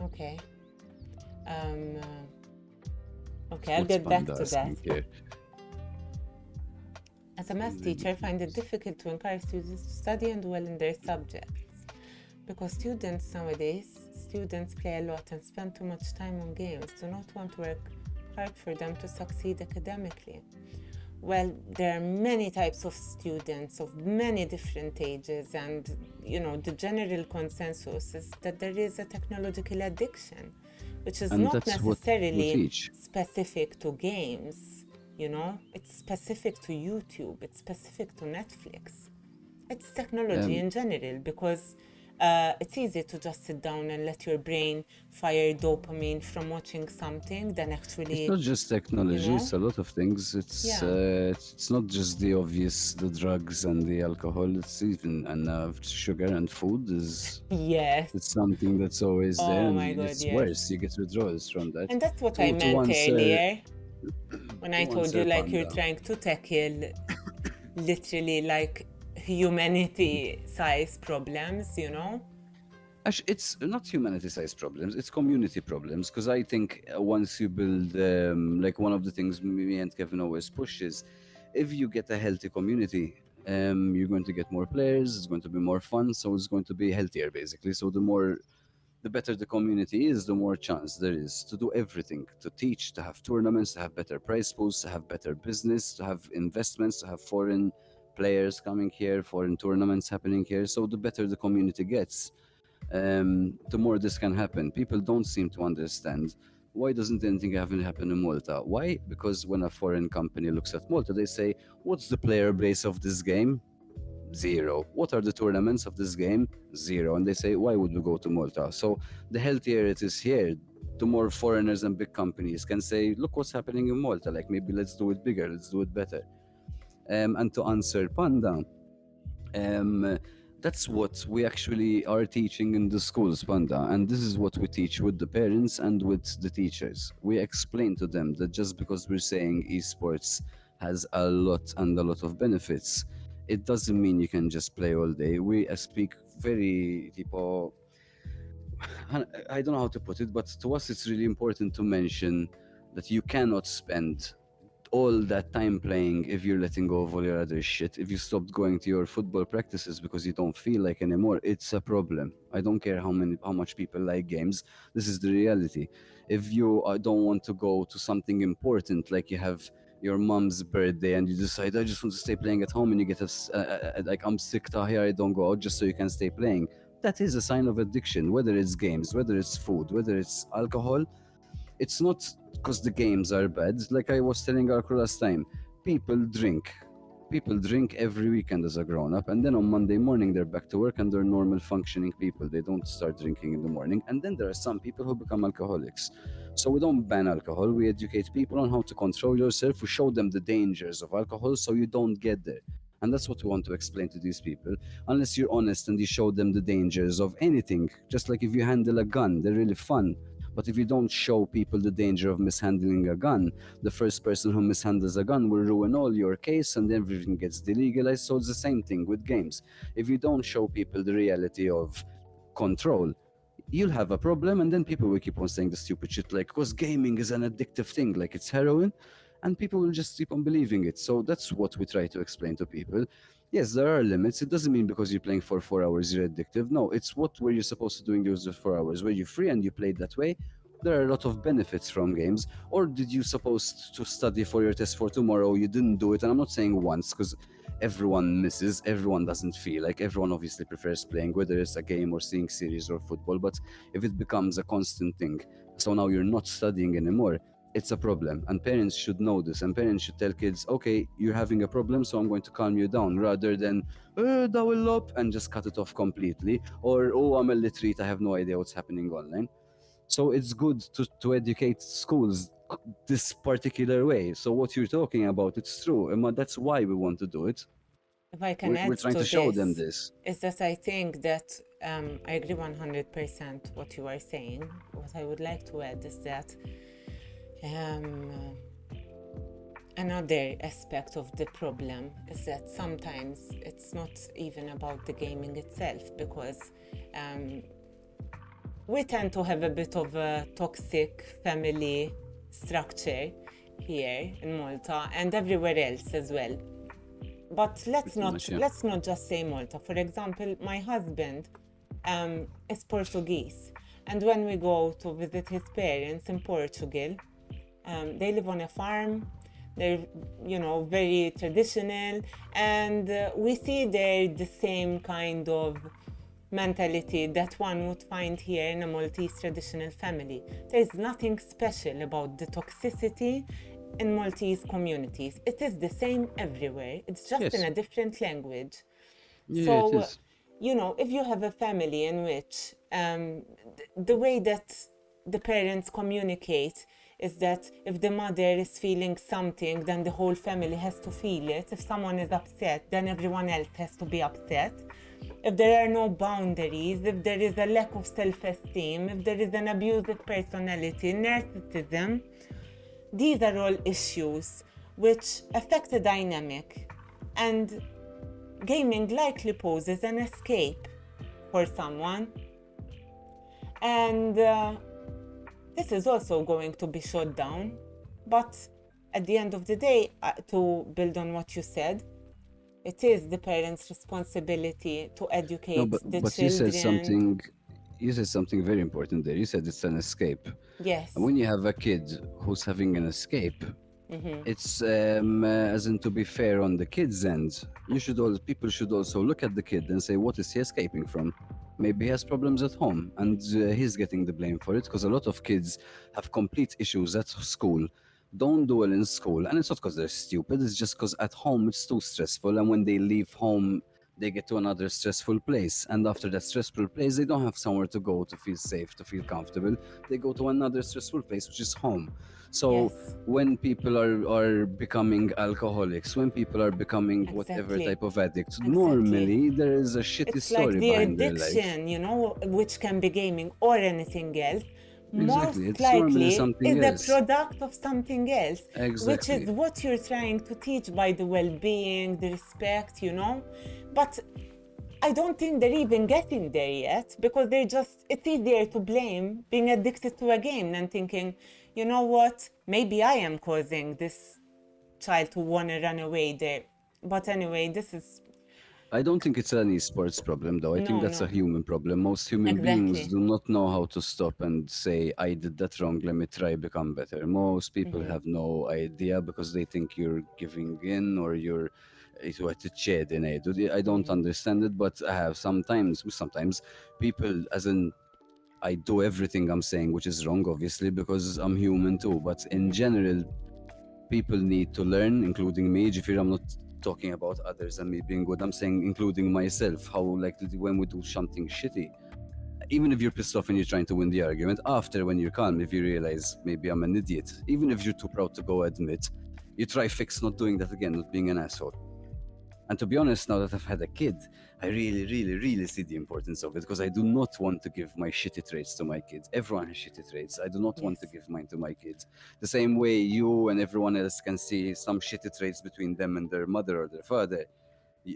Okay. I'll get back to that. Here? As a math teacher, I find it difficult to encourage students to study and do well in their subjects, because students nowadays play a lot and spend too much time on games, do not want to work hard for them to succeed academically. Well, there are many types of students of many different ages, and the general consensus is that there is a technological addiction, which is not necessarily specific to games. It's specific to YouTube, it's specific to Netflix. It's technology in general, because it's easy to just sit down and let your brain fire dopamine from watching something than It's actually, not just technology, it's a lot of things. Yeah. It's not just the obvious, the drugs and the alcohol. It's even sugar and food is Yes. it's something that's always there, Oh and my God, it's yes. worse. You get withdrawals from that. And that's what I To meant answer earlier when I to told you answer like you're Panda, trying to tackle literally like humanity size problems, actually, it's not humanity-sized problems; it's community problems. Because I think once you build, like one of the things me and Kevin always push is, if you get a healthy community, you're going to get more players. It's going to be more fun, so it's going to be healthier, basically. So the better the community is, the more chance there is to do everything, to teach, to have tournaments, to have better prize pools, to have better business, to have investments, to have foreign players coming here, foreign tournaments happening here. So the better the community gets, the more this can happen. People don't seem to understand. Why doesn't anything happen in Malta? Why? Because when a foreign company looks at Malta, they say, what's the player base of this game? Zero. What are the tournaments of this game? Zero. And they say, why would we go to Malta? So the healthier it is here, the more foreigners and big companies can say, look what's happening in Malta. Like maybe let's do it bigger, let's do it better. And to answer Panda, um, that's what we actually are teaching in the schools, Panda. And this is what we teach with the parents and with the teachers. We explain to them that just because we're saying esports has a lot and a lot of benefits, it doesn't mean you can just play all day. We speak very, tipo, I don't know how to put it, but to us it's really important to mention that you cannot spend all that time playing if you're letting go of all your other shit. If you stopped going to your football practices because you don't feel like anymore, it's a problem. I don't care how much people like games. This is the reality. If you don't want to go to something important, like you have your mom's birthday and you decide I just want to stay playing at home, and you get like I'm sick to here, I don't go out just so you can stay playing. That is a sign of addiction, whether it's games, whether it's food, whether it's alcohol. It's not because the games are bad. Like I was telling Arko last time, people drink. People drink every weekend as a grown up, and then on Monday morning they're back to work and they're normal functioning people. They don't start drinking in the morning. And then there are some people who become alcoholics. So we don't ban alcohol, we educate people on how to control yourself. We show them the dangers of alcohol so you don't get there. And that's what we want to explain to these people. Unless you're honest and you show them the dangers of anything, just like if you handle a gun, they're really fun. But if you don't show people the danger of mishandling a gun, the first person who mishandles a gun will ruin all your case and everything gets delegalized. So it's the same thing with games. If you don't show people the reality of control, you'll have a problem, and then people will keep on saying the stupid shit like, because gaming is an addictive thing, like it's heroin, and people will just keep on believing it. So that's what we try to explain to people. Yes, there are limits. It doesn't mean because you're playing for 4 hours you're addictive. No, it's what were you supposed to do in those 4 hours? Were you free and you played that way? There are a lot of benefits from games. Or did you supposed to study for your test for tomorrow? You didn't do it, and I'm not saying once because everyone misses. Everyone doesn't feel like. Everyone obviously prefers playing, whether it's a game or seeing series or football. But if it becomes a constant thing, so now you're not studying anymore, it's a problem, and parents should know this, and parents should tell kids, okay, you're having a problem, so I'm going to calm you down, rather than that will up and just cut it off completely, or oh, I'm illiterate, I have no idea what's happening online. So it's good to educate schools this particular way. So what you're talking about, it's true, and that's why we want to do it. If I can We're add trying to to show them this, this. is that I think that I agree 100% what you are saying. What I would like to add is that another aspect of the problem is that sometimes it's not even about the gaming itself, because we tend to have a bit of a toxic family structure here in Malta and everywhere else as well. But let's not just say Malta. For example, my husband is Portuguese, and when we go to visit his parents in Portugal, they live on a farm. They're, very traditional, and we see there the same kind of mentality that one would find here in a Maltese traditional family. There's nothing special about the toxicity in Maltese communities. It is the same everywhere. It's just in a different language. Yeah, it So is. you know, if you have a family in which the way that the parents communicate is that if the mother is feeling something, then the whole family has to feel it. If someone is upset, then everyone else has to be upset. If there are no boundaries, if there is a lack of self-esteem, if there is an abusive personality, narcissism, these are all issues which affect the dynamic. And gaming likely poses an escape for someone. And this is also going to be shut down. But at the end of the day, to build on what you said, it is the parents' responsibility to educate No, the but children. you said something very important there. You said it's an escape. Yes. And when you have a kid who's having an escape, it's as in, to be fair on the kid's end, people should also look at the kid and say, what is he escaping from? Maybe he has problems at home and he's getting the blame for it, because a lot of kids have complete issues at school, don't do well in school, and it's not because they're stupid, it's just because at home it's too stressful, and when they leave home they get to another stressful place, and after that stressful place they don't have somewhere to go to feel safe, to feel comfortable. They go to another stressful place, which is home. So Yes. when people are becoming alcoholics, when people are becoming whatever Exactly. type of addicts, Exactly. normally there is a shitty It's like story the behind their life. addiction, you know, which can be gaming or anything else. Exactly, Most it's normally likely something is a else. product of something else, which is Exactly. what you're trying to teach by the well-being, the respect, you know. But I don't think they're even getting there yet, because it's easier to blame being addicted to a game than thinking, you know what, maybe I am causing this child to want to run away there. But anyway, this is, I don't think it's an esports problem, though. I think no, that's a no, human problem. Most human beings exactly. do not know how to stop and say, I did that wrong, let me try become better. Most people have no idea because they think you're giving in or you're I don't understand it, but I have sometimes people, as in, I do everything I'm saying, which is wrong, obviously, because I'm human too. But in general, people need to learn, including me. Ġifiri, I'm not talking about others and me being good. I'm saying including myself, how like when we do something shitty, even if you're pissed off and you're trying to win the argument, after when you're calm, if you realize maybe I'm an idiot, even if you're too proud to go admit, you try fix not doing that again, not being an asshole. And to be honest, now that I've had a kid, I really, really, really see the importance of it, because I do not want to give my shitty traits to my kids. Everyone has shitty traits. I do not want to Yes. give mine to my kids. The same way you and everyone else can see some shitty traits between them and their mother or their father.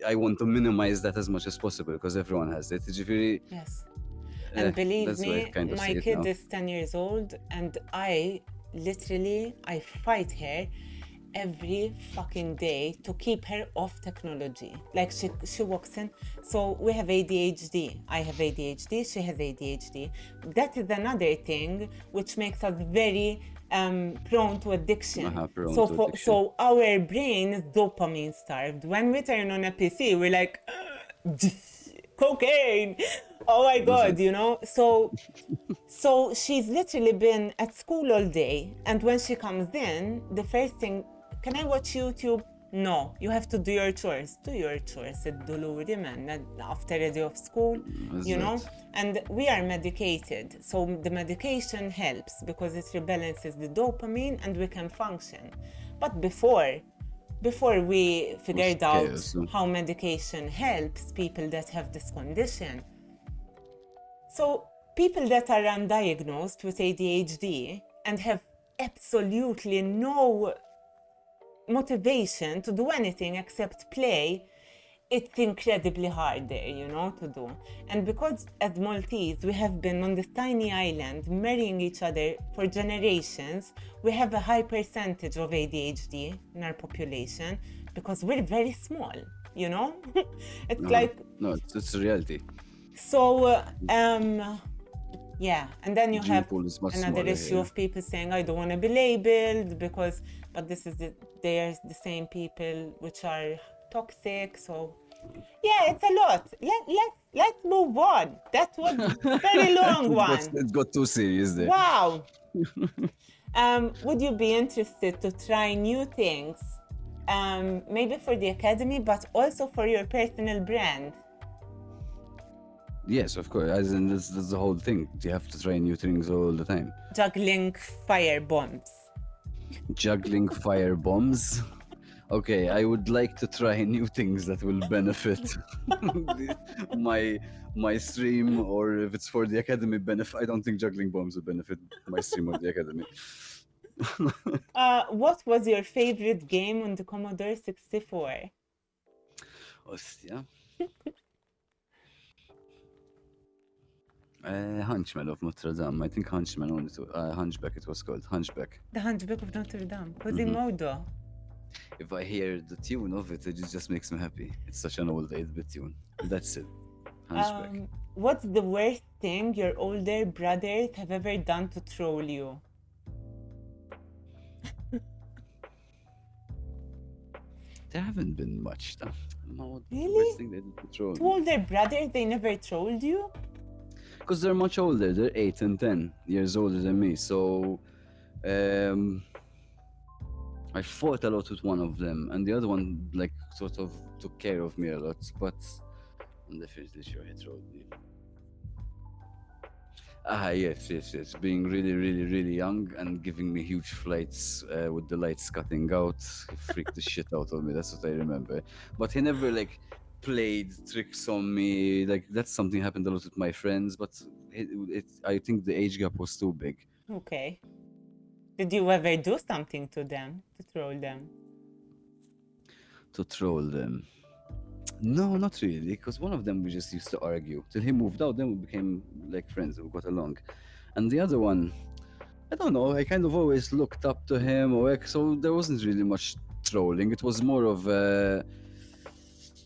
I want to minimize that as much as possible, because everyone has it. Yes. And believe That's why I me, kind of my see it kid now. is 10 years old, and I fight her every fucking day to keep her off technology. Like she walks in. So we have ADHD. I have ADHD, she has ADHD. That is another thing which makes us very prone to addiction. Prone to addiction. So our brain is dopamine starved. When we turn on a PC, we're like, cocaine. Oh my God, you know? So she's literally been at school all day, and when she comes in, the first thing, can I watch YouTube? No, you have to do your chores. Do your chores, id-doluri man, after a day of school, you know? And we are medicated, so the medication helps because it rebalances the dopamine and we can function. But before we figured out how medication helps people that have this condition, so people that are undiagnosed with ADHD and have absolutely no motivation to do anything except play, it's incredibly hard there, you know, to do. And because as Maltese, we have been on this tiny island marrying each other for generations, we have a high percentage of ADHD in our population because we're very small, you know? It's like... No, it's a reality. So, yeah, and then you have another issue of people saying, I don't want to be labeled because, but they're the same people which are toxic, so yeah, it's a lot. Let's move on. That was a very long one. It got too serious there. Wow. Would you be interested to try new things? Maybe for the academy, but also for your personal brand? Yes, of course. As in, that's the whole thing. You have to try new things all the time. Juggling fire bombs. Juggling fire bombs. Okay, I would like to try new things that will benefit my my stream, or if it's for the academy benefit. I don't think juggling bombs will benefit my stream or the academy. What was your favorite game on the Commodore 64? Ostia. Hunchman of Notre Dame. I think Hunchman only. Hunchback. It was called Hunchback. The Hunchback of Notre Dame. Quasimodo. If I hear the tune of it, it just makes me happy. It's such an old 8-bit tune. That's it. Hunchback. What's the worst thing your older brothers have ever done to troll you? There haven't been much stuff. Really? Worst thing they did to troll Two me. older brothers, they never trolled you? Because they're much older. They're 8 and 10 years older than me. So I fought a lot with one of them, and the other one like sort of took care of me a lot. But I'm definitely sure he trolled me. Yes. Being really young and giving me huge flights with the lights cutting out. He freaked the shit out of me. That's what I remember. But he never like played tricks on me. Like that's something happened a lot with my friends. But I think the age gap was too big. Okay. Did you ever do something to them, to troll them? To troll them. No, not really, because one of them we just used to argue till he moved out. Then we became like friends. We got along, and the other one, I don't know. I kind of always looked up to him, so there wasn't really much trolling. It was more of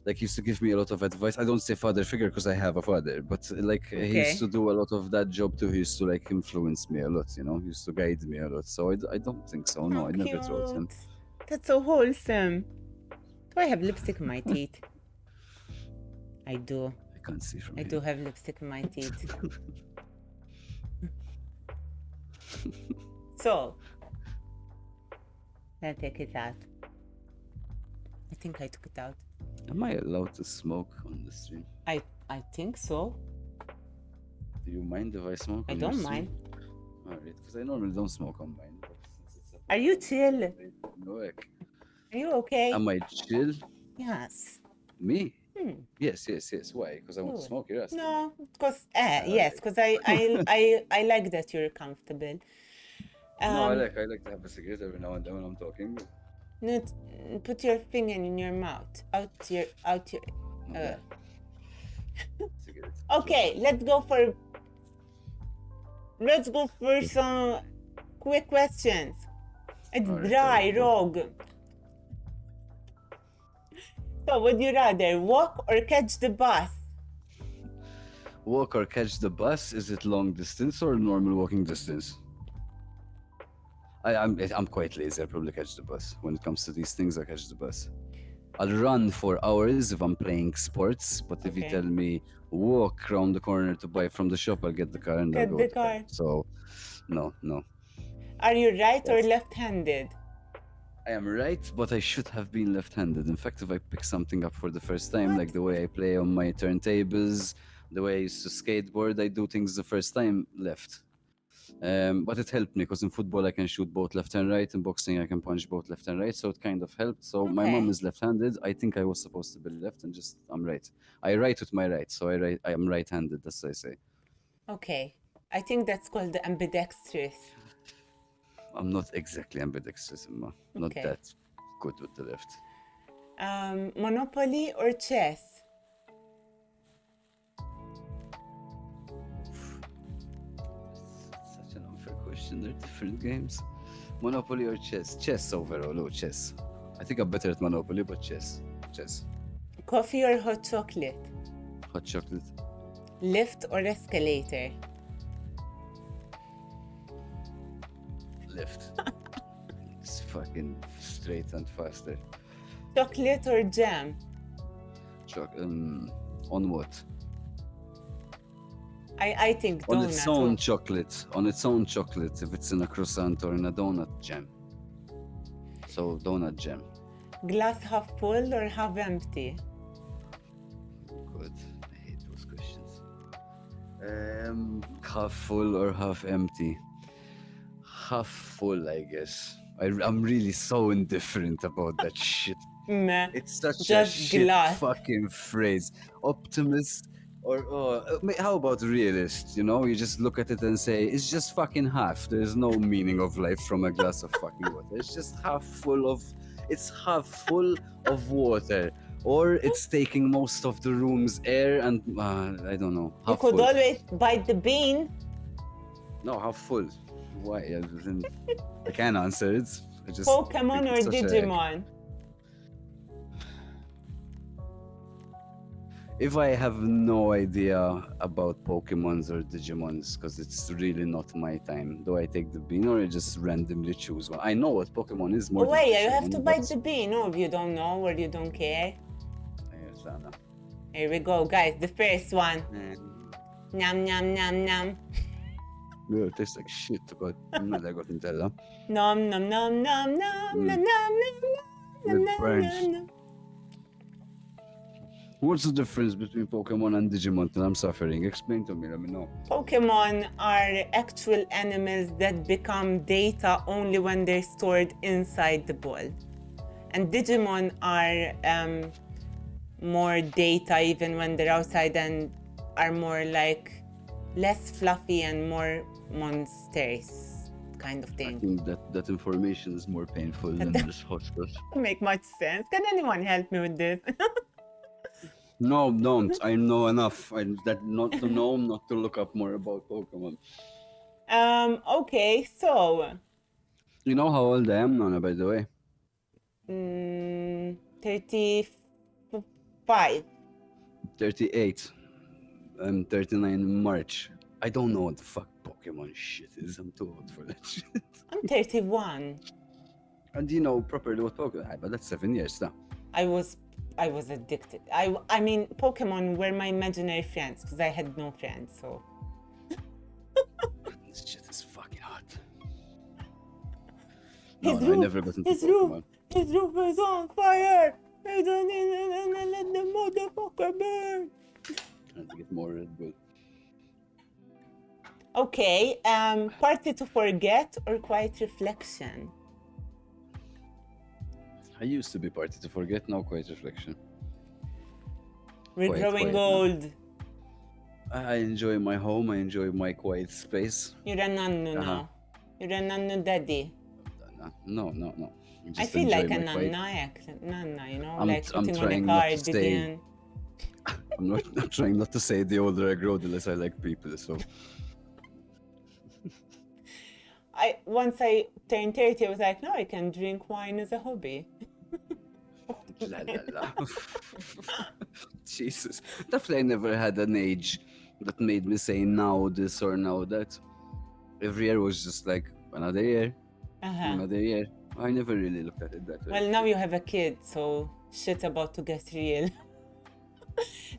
like he used to give me a lot of advice. I don't say father figure because I have a father, but like he used to do a lot of that job too. He used to like influence me a lot. He used to guide me a lot. So I don't think so. No, I never trolled him. That's so wholesome. Do I have lipstick in my teeth? I do. I can't see from I here. do have lipstick in my teeth. So, let's take it out. I think I took it out. Am I allowed to smoke on the stream? I think so. Do you mind if I smoke? I don't mind. Alright, because I normally don't smoke on mine. But since it's Are you chill? no, Are you okay? Am I chill? Yes. Me? Yes. Why? Because I want to smoke. You're asking. No, because yes, because I like that you're comfortable. No, I like to have a cigarette every now and then when I'm talking. Not put your finger in your mouth. Out your. Cigarette. Okay, let's go for some quick questions. It's dry, Rogue. So, would you rather walk or catch the bus? Walk or catch the bus? Is it long distance or normal walking distance? I'm quite lazy. I'll probably catch the bus. When it comes to these things, I catch the bus. I'll run for hours if I'm playing sports, but if you tell me walk around the corner to buy from the shop, I'll get the car and I'll go. Get the car. So, no. Are you right or left-handed? I am right, but I should have been left-handed. In fact, if I pick something up for the first time, like the way I play on my turntables, the way I used to skateboard, I do things the first time left. But it helped me because in football I can shoot both left and right. In boxing I can punch both left and right, so it kind of helped. So my mom is left-handed. I think I was supposed to be left, and just I'm right. I write with my right, so I am right-handed. That's what I say. Okay, I think that's called the ambidextrous. I'm not exactly ambidextrous, not that good with the left. Monopoly or chess? Such an unfair question. They're different games. Monopoly or chess? Chess overall. Oh, chess. I think I'm better at Monopoly, but chess. Coffee or hot chocolate? Hot chocolate. Lift or escalator? Lift. It's fucking straight and faster. Chocolate or jam? On what? I think donut. On its own chocolate. On its own chocolate. If it's in a croissant or in a donut, jam. So donut jam. Glass half full or half empty? Good. I hate those questions. Half full or half empty? Half full, I guess. I'm really so indifferent about that shit. Meh. It's such a Just shit glass. fucking phrase. Optimist or how about realist? You know, you just look at it and say it's just fucking half. There's no meaning of life from a glass of fucking water. It's just half full of. It's half full of water, or it's taking most of the room's air and I don't know. You Half could full. always bite the bean. No, half full. Why? I can't answer it. I just Pokemon think or it's such a- Digimon? If I have no idea about Pokemons or Digimons, because it's really not my time, do I take the bean or I just randomly choose one? I know what Pokemon is more Oh than wait, Digimon. you have to but- bite the bean. No, if you don't know or you don't care. Yes, I know. Here we go, guys. The first one. And- Nom nom nom nom. Yeah, it tastes like shit, but I'm not that got Nutella. Nom nom nom nom nom nom nom nom It nom burns. nom nom. What's the difference between Pokemon and Digimon? And I'm suffering. Explain to me, let me know. Pokemon are actual animals that become data only when they're stored inside the ball. And Digimon are more data even when they're outside and are more like less fluffy and more monsters kind of I thing. think that information is more painful than this hot stuff. Doesn't make much sense. Can anyone help me with this? No, don't. I know enough. That not to know, not to look up more about Pokemon. Okay, so You know how old I am, Nana, by the way? 35. 38. I'm 39 in March. I don't know what the fuck Pokemon shit is. I'm too old for that shit. I'm 31. And you know properly what Pokemon, but that's 7 years now. I was addicted. I mean, Pokemon were my imaginary friends because I had no friends. So This shit is fucking hot. His I roof- never got into his roof- Pokemon. his roof is on fire. I don't let the motherfucker burn. Trying to get more Red Bull. Okay, party to forget or quiet reflection? I used to be party to forget, now quiet reflection. We're Quiet, growing quiet now. old. I enjoy my home, I enjoy my quiet space. You're a nannu now. You're a nannu daddy. No. I Just feel like enjoy a my quiet- nanna, actually. Nanna, you know, I'm like trying putting on a not to say- cardigan. I'm trying not to say the older I grow, the less I like people, so... Once I turned 30, I was like, no, I can drink wine as a hobby. La la la. Jesus. Definitely I never had an age that made me say now this or now that. Every year was just like another year, another year. I never really looked at it that way. Well, now you have a kid, so shit about to get real.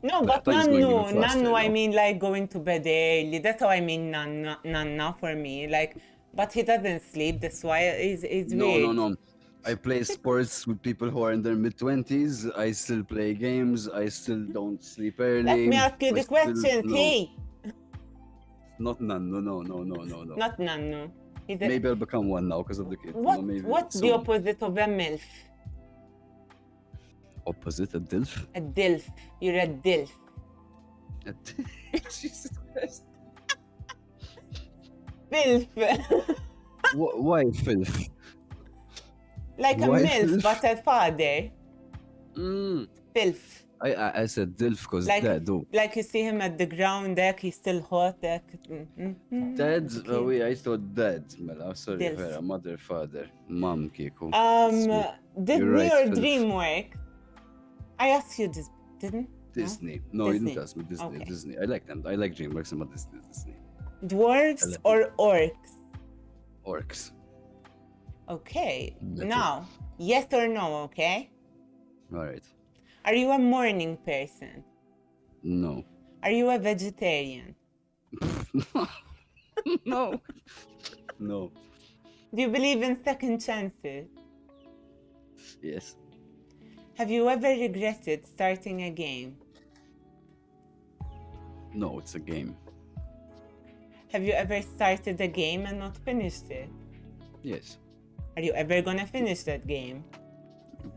No, but time's going even nannu, faster nannu, I now. mean like going to bed early. That's how I mean nanna for me. Like, but he doesn't sleep. That's why it's weird. No. I play sports with people who are in their mid-20s. I still play games. I still don't sleep early. Let me ask you I the still- questions. no. Hey, Not none. No. not nannu. He's a, Maybe I'll become one now because of the kid. Maybe what's the soon. opposite of a milf? Opposite a DILF? A dilf. You're a dilf. Jesus Christ. Filth. Why filth? Like a Why milf, filth? but a father. Filth. I said DILF because Like, dead. Oh. like you see him at the ground deck, he's still hot deck. Dead? Oh, wait, I thought dead. Mela, sorry, DILF. Vera. Mother, father, mom, Kiku. Disney right, or filth. DreamWorks? I asked you this, didn't? Disney. No, you Disney. didn't ask me. Disney. Okay. Disney. I like them. I like DreamWorks, but Disney. Dwarves or orcs? Orcs. Okay. Better. Now, yes or no, okay? Alright. Are you a morning person? No. Are you a vegetarian? No. No. Do you believe in second chances? Yes. Have you ever regretted starting a game? No, it's a game. Have you ever started a game and not finished it? Yes. Are you ever gonna finish that game?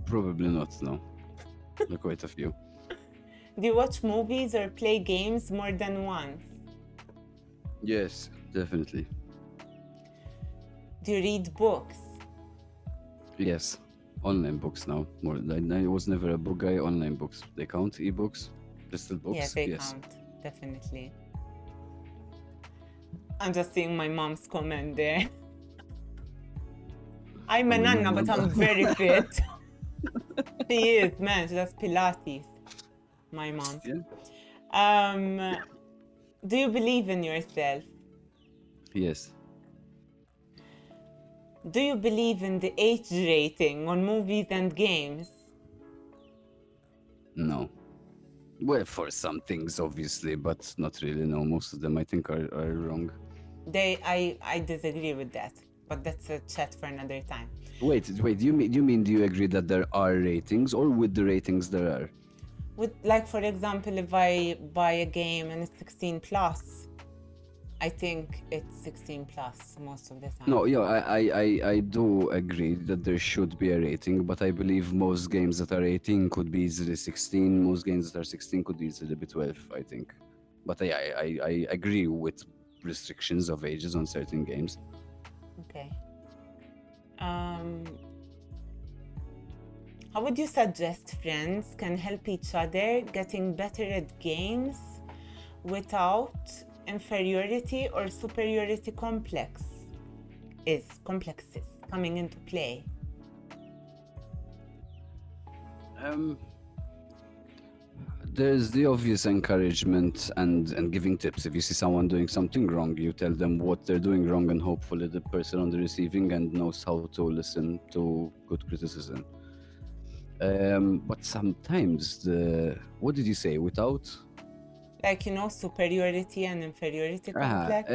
Probably not, no. There are quite a few. Do you watch movies or play games more than once? Yes, definitely. Do you read books? Yes. Online books now. More. I was never a book guy. Online books. They count? E-books? Crystal books? Yeah, they Yes. count, definitely. I'm just seeing my mom's comment there. I'm a nana, but I'm very fit. She is, man. She does Pilates. My mom. Yeah. Do you believe in yourself? Yes. Do you believe in the age rating on movies and games? No. Well, for some things, obviously, but not really. No, most of them I think are wrong. I disagree with that, but that's a chat for another time. Wait. Do you mean do you agree that there are ratings, or with the ratings there are? With, like, for example, if I buy a game and it's 16 plus, I think it's 16 plus most of the time. No, yeah, I do agree that there should be a rating, but I believe most games that are 18 could be easily 16. Most games that are 16 could easily be 12, I think. But I agree with restrictions of ages on certain games. Okay. How would you suggest friends can help each other getting better at games without inferiority or superiority complexes coming into play? There's the obvious encouragement and giving tips. If you see someone doing something wrong, you tell them what they're doing wrong, and hopefully the person on the receiving end knows how to listen to good criticism. But sometimes what did you say? Without? Like, superiority and inferiority complex?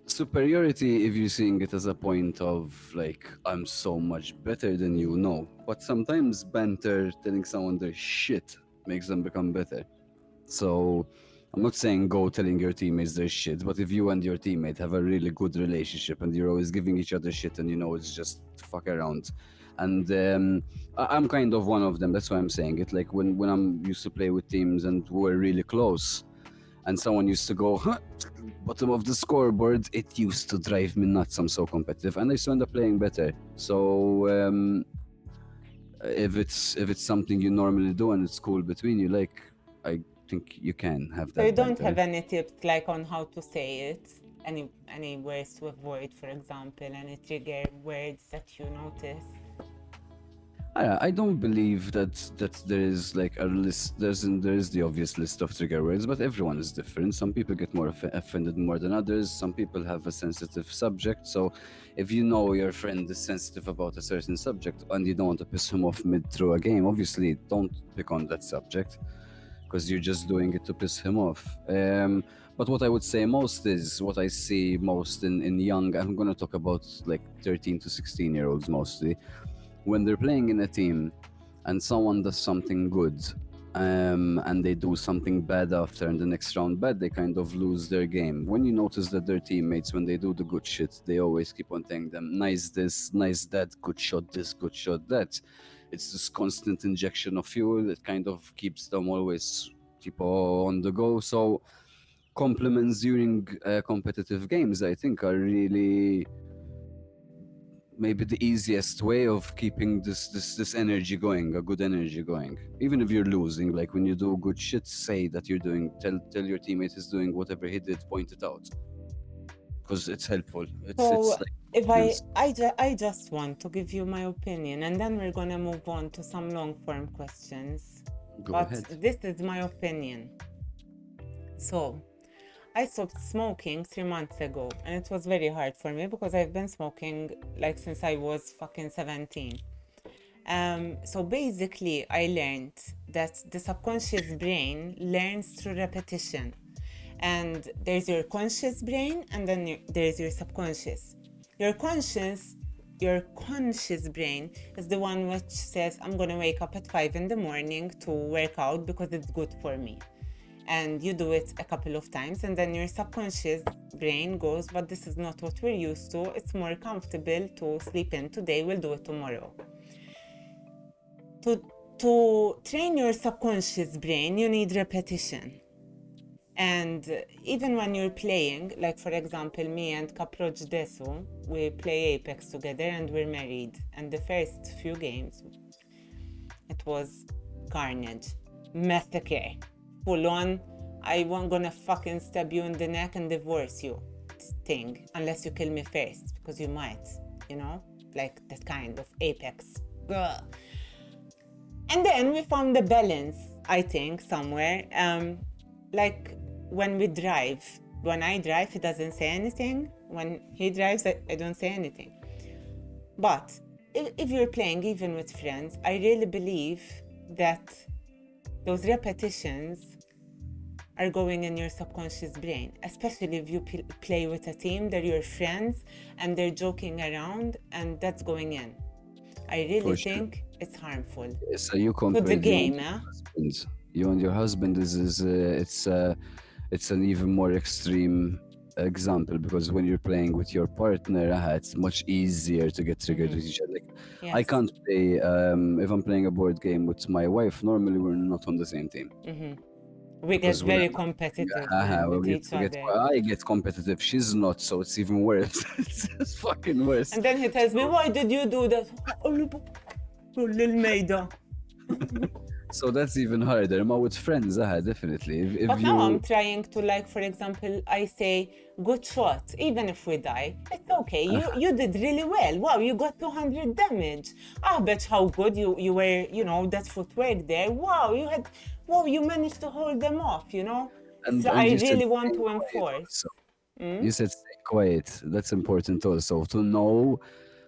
Superiority, if you're seeing it as a point of like, I'm so much better than you, no. But sometimes banter, telling someone their shit, makes them become better. So I'm not saying go telling your teammates their shit, but if you and your teammate have a really good relationship and you're always giving each other shit and it's just fuck around. And I'm kind of one of them, that's why I'm saying it. Like when I'm used to play with teams and we're really close, and someone used to go, bottom of the scoreboard, it used to drive me nuts. I'm so competitive, and I still end up playing better. So if it's something you normally do and it's cool between you, like, I think you can have that. So you don't banter. have any tips like on how to say it? Any words to avoid, for example, any trigger words that you notice? I don't believe that there is like a list. There is the obvious list of trigger words, but everyone is different. Some people get more offended more than others. Some people have a sensitive subject. So if you know your friend is sensitive about a certain subject and you don't want to piss him off mid through a game, obviously don't pick on that subject, because you're just doing it to piss him off. But what I would say most is what I see most in young, I'm going to talk about like 13 to 16-year-olds mostly, when they're playing in a team and someone does something good and they do something bad after, and the next round bad, they kind of lose their game. When you notice that their teammates, when they do the good shit, they always keep on telling them, nice this, nice that, good shot this, good shot that. It's this constant injection of fuel. It kind of keeps them always on the go. So compliments during competitive games, I think, are really maybe the easiest way of keeping this energy going, a good energy going. Even if you're losing, like when you do good shit, say that you're doing, tell your teammate is doing whatever he did, point it out, because it's helpful. So It's like if I just want to give you my opinion, and then we're gonna move on to some long form questions. Go but ahead. This is my opinion. So I stopped smoking 3 months ago, and it was very hard for me because I've been smoking like since I was fucking 17. So basically, I learned that the subconscious brain learns through repetition. And there's your conscious brain, and then there's your subconscious. Your conscious brain is the one which says, I'm gonna wake up at 5 in the morning to work out because it's good for me. and you do it a couple of times, and then your subconscious brain goes, but this is not what we're used to. It's more comfortable to sleep in today, we'll do it tomorrow. To train your subconscious brain, you need repetition. And even when you're playing, like for example, me and Kaproj Desu, we play Apex together and we're married. And the first few games, it was carnage, massacre, full on, I won't gonna fucking stab you in the neck and divorce you thing, unless you kill me first, because you might, you know, like that kind of Apex. Ugh. And then we found the balance, I think, somewhere. Like when we drive, when I drive, he doesn't say anything. When he drives, I don't say anything. But if you're playing even with friends, I really believe that those repetitions are going in your subconscious brain, especially if you play with a team, they're your friends and they're joking around, and that's going in. I really think it's harmful. So you compare the game, you and your husband it's an even more extreme example, because when you're playing with your partner, it's much easier to get triggered with each other. Like, Yes. I can't play if I'm playing a board game with my wife. Normally, we're not on the same team. We get very competitive with each other. I get competitive. She's not, so it's even worse. It's fucking worse. And then he tells me, "Why did you do that?" So that's even harder. With friends, definitely. But now I'm trying to, like, for example, I say, "Good shot," even if we die, it's okay. You did really well. Wow, you got 200 damage. Ah, bet how good you were. You know, that footwork there. Wow, you managed to hold them off. You know. And I really want to enforce. You said stay quiet. That's important also, to know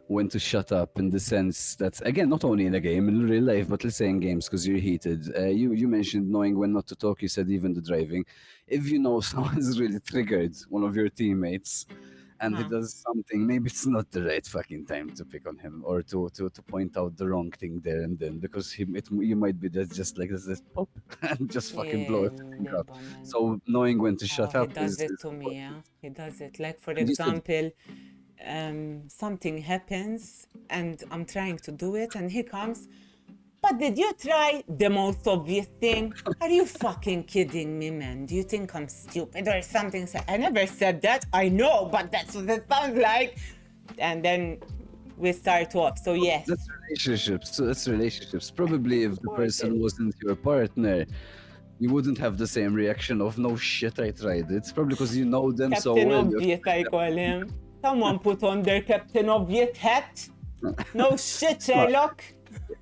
when to shut up, in the sense that, again, not only in a game, in real life, but let's say in games, because you're heated. You mentioned knowing when not to talk. You said even the driving. If you know someone's really triggered, one of your teammates, and he does something, maybe it's not the right fucking time to pick on him, or to point out the wrong thing there and then, because you might be just like this pop and just fucking blow everything up. So knowing when to shut up. He does it to me, yeah. He does it. Like, for example, something happens and I'm trying to do it and he comes, "But did you try the most obvious thing?" Are you fucking kidding me, man? Do you think I'm stupid or something? I never said that. I know, but that's what it sounds like. And then we start off. So yes. That's relationships. Probably if the person wasn't your partner, you wouldn't have the same reaction of, "No shit, I tried it." It's probably because you know them so well. Captain Obvious, I call him. Someone put on their Captain Obvious hat. No shit, Sherlock.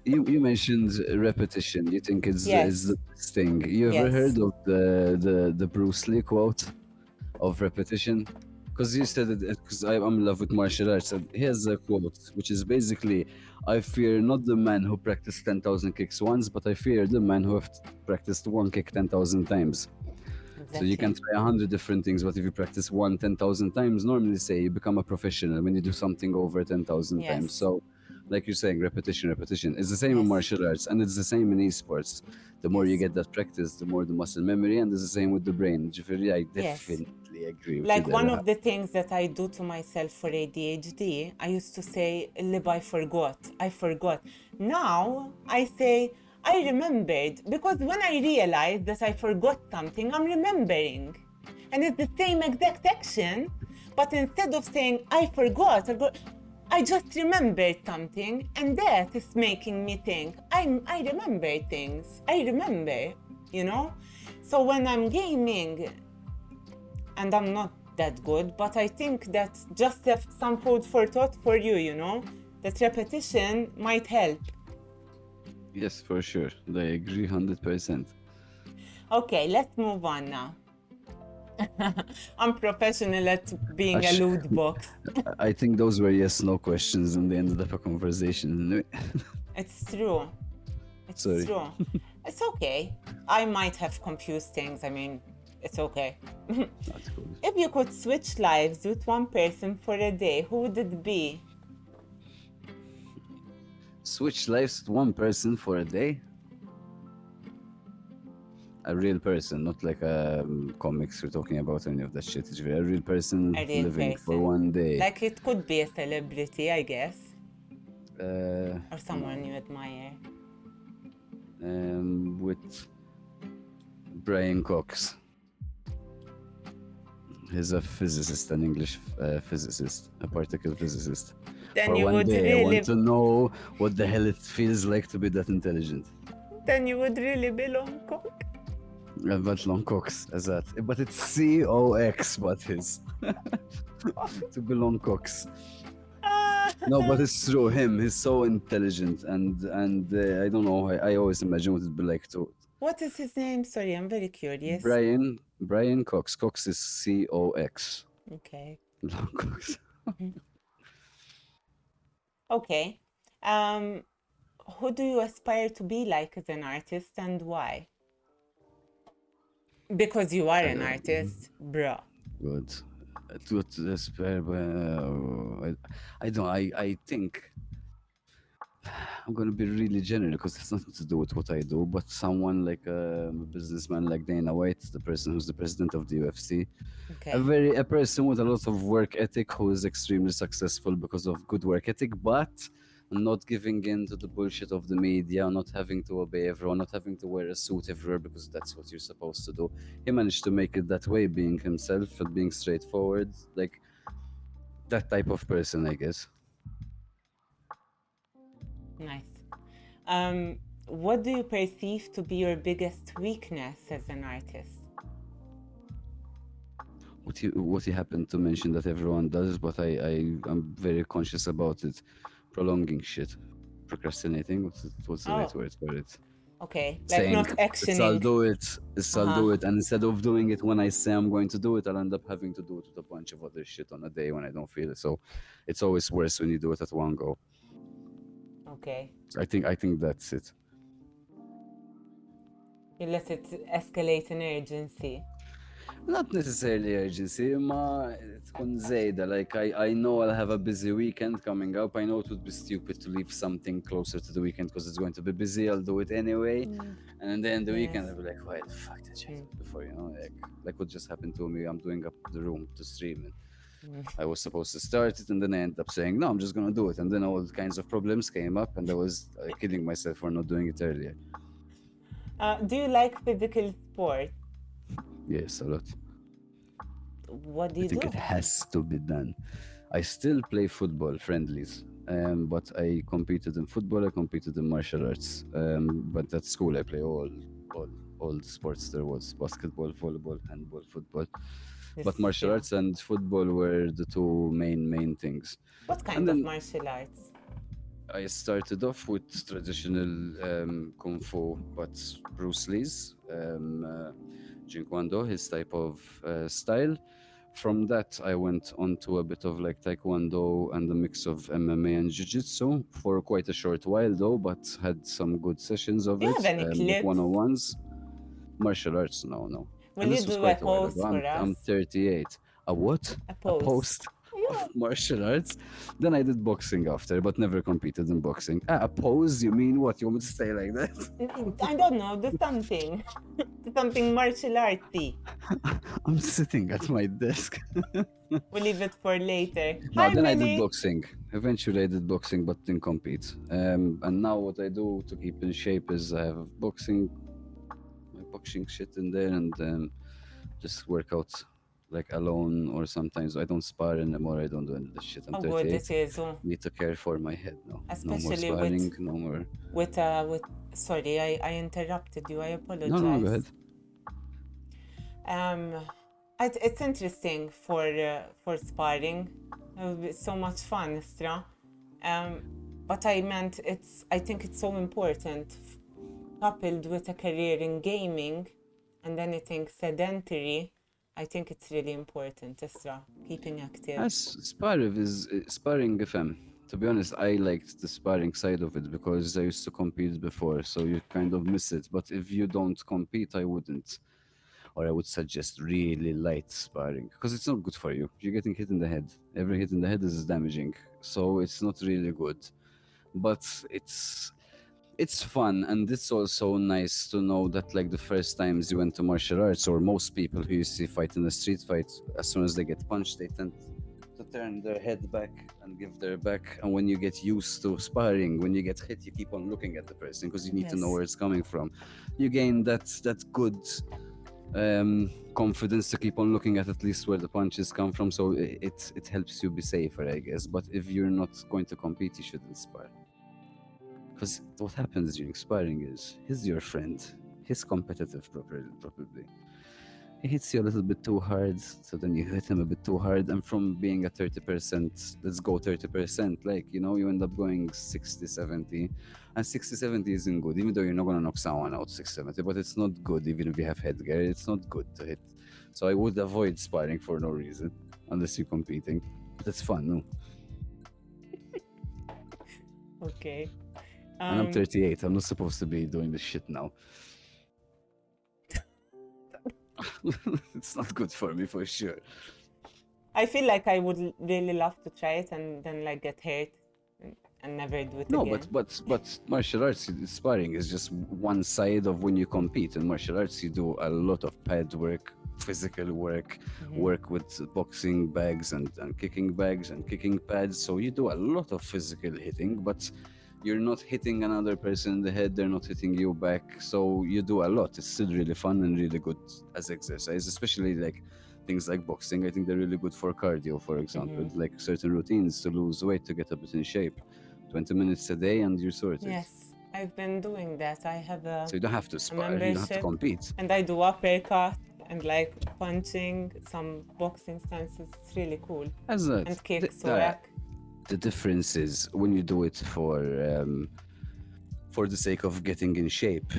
You mentioned repetition. You think it's the best thing. You ever heard of the Bruce Lee quote of repetition? Because you said it, because I'm in love with martial arts. And here's a quote, which is basically, "I fear not the man who practiced 10,000 kicks once, but I fear the man who have practiced one kick 10,000 times." Exactly. So you can try 100 different things, but if you practice 10,000 times, normally say you become a professional when you do something over 10,000 times. So, like you're saying, repetition. It's the same in martial arts, and it's the same in esports. The more you get that practice, the more the muscle memory, and it's the same with the brain. I definitely agree with you. Like, one of the things that I do to myself for ADHD, I used to say, "Lib, I forgot." Now I say, "I remembered," because when I realized that I forgot something, I'm remembering. And it's the same exact action, but instead of saying, "I forgot," I just remembered something, and that is making me think, I remember things. I remember, you know? So when I'm gaming, and I'm not that good, but I think that just have some food for thought for you, you know? That repetition might help. Yes, for sure. I agree 100%. Okay, let's move on now. I'm professional at being a loot box. I think those were yes/no questions, and they ended up a conversation. It's true. Sorry. True. It's okay. I might have confused things. I mean, it's okay. That's cool. If you could switch lives with one person for a day, who would it be? Switch lives with one person for a day? a real person, not like comics we're talking about or any of that shit. It's a real person A real living for person. one day. Like it could be a celebrity, I guess, or someone No. you admire. With Brian Cox. He's a physicist, an English physicist, a particle physicist. Then For you one would day, I want really, to know what the hell it feels like to be that intelligent. then you would really belong, Cock. But long Cox, as that. But it's COX, but his. To belong Cox. No, but it's true. He's so intelligent, and I don't know. I always imagine what it'd be like to What is his name? Sorry, I'm very curious. Brian Cox. Cox is COX. Okay. Long Cox. Okay. Um, who do you aspire to be like as an artist and why? Because you are an artist, bruh. Good. To spare, I don't. I think I'm gonna be really general because it's nothing to do with what I do. But someone like a businessman like Dana White, the person who's the president of the UFC, Okay. a person with a lot of work ethic who is extremely successful because of good work ethic, but not giving in to the bullshit of the media, not having to obey everyone, not having to wear a suit everywhere because that's what you're supposed to do. He managed to make it that way, being himself and being straightforward, like that type of person, I guess. Nice. What do you perceive to be your biggest weakness as an artist? What you happen to mention that everyone does, but I'm very conscious about it. Prolonging shit, procrastinating. What's the right Oh, word for it? okay. Like Saying not it's I'll actioning. do it, I'll Uh-huh. do it, and instead of doing it when I say I'm going to do it, I'll end up having to do it with a bunch of other shit on a day when I don't feel it. So it's always worse when you do it at one go. Okay. I think that's it. You let it escalate in urgency. Not necessarily urgency, ma tkun zejda. Like I know I'll have a busy weekend coming up. I know it would be stupid to leave something closer to the weekend because it's going to be busy. I'll do it anyway. And then the weekend I'll Yes. be like, why the fuck did you do it before? Like what just happened to me. I'm doing up the room to stream it. I was supposed to start it and then I ended up saying, no, I'm just going to do it. And then all kinds of problems came up and I was killing myself for not doing it earlier. Do you like physical sport? Yes, a lot. What do I you think it do? has to be done. I still play football friendlies, but I competed in football. I competed in martial arts. But at school, I play all the sports there was: basketball, volleyball, handball, football. But This, martial yeah. arts and football were the two main things. What And kind of then martial arts? I started off with traditional kung fu, but Bruce Lee's, Jeet Kune Do, his type of style. From that, I went on to a bit of like Taekwondo and a mix of MMA and Jiu-Jitsu for quite a short while, though, but had some good sessions of Do you it, have any like clips? one-on-ones. Martial arts, no. Will And you this was do a quite a while ago. pose for I'm us? 38. A what? A A pose. post of Yeah. martial arts? Then I did boxing after, but never competed in boxing. A pose? You mean what? You want me to stay like that? I don't know. Do something. Do something martial artsy. I'm sitting at my desk. We'll leave it for later. No, Hi, then I did Minnie. boxing. Eventually, I did boxing, but didn't compete. And now what I do to keep in shape is I have my boxing shit in there, and just work out like alone, or sometimes I don't spar anymore. I don't do any of this shit. I'm Oh, good 38. it is. Oh, Need to care for my head now. No more especially sparring. No more. with. Sorry, I interrupted you. I No, go ahead. apologize. Um, it's interesting for sparring. It would be so much fun, Istra. But I meant I think it's so important, coupled with a career in gaming, and anything sedentary. I think it's really important, Istra, keeping active. As sparring FM. To be honest, I liked the sparring side of it because I used to compete before, so you kind of miss it. But if you don't compete, I wouldn't. Or I would suggest really light sparring because it's not good for you. You're getting hit in the head. Every hit in the head is damaging, so it's not really good. But it's fun, and it's also nice to know that like the first times you went to martial arts, or most people who you see fight in a street fight, as soon as they get punched, they tend to turn their head back and give their back. And when you get used to sparring, when you get hit, you keep on looking at the person because you need to know Yes. where it's coming from. You gain that good confidence to keep on looking at least where the punches come from, so it helps you be safer, I guess. But if you're not going to compete, you shouldn't spar, because what happens during sparring is he's your friend, he's competitive probably. He hits you a little bit too hard, so then you hit him a bit too hard, and from being at 30%, let's go 30%, like, you know, you end up going 60, 70, and 60, 70 isn't good, even though you're not going to knock someone out 60, 70, but it's not good, even if you have headgear, it's not good to hit. So I would avoid sparring for no reason, unless you're competing, but it's fun, no? Okay. And I'm 38, I'm not supposed to be doing this shit now. It's not good for me, for sure. I feel like I would really love to try it and then like get hurt and never do it No, again. but martial arts sparring is just one side of when you compete. In martial arts, you do a lot of pad work, physical work, work with boxing bags and kicking bags and kicking pads. So you do a lot of physical hitting, but you're not hitting another person in the head, they're not hitting you back. So you do a lot. It's still really fun and really good as exercise, especially like things like boxing. I think they're really good for cardio, for example, like certain routines to lose weight, to get a bit in shape. 20 minutes a day and you're sorted. Yes, I've been doing that. I have a So you don't have to spar, you don't have to membership, compete. and I do uppercut and like punching, some boxing stances. It's really cool. As that, And kicks, whack. the difference is when you do it for the sake of getting in shape,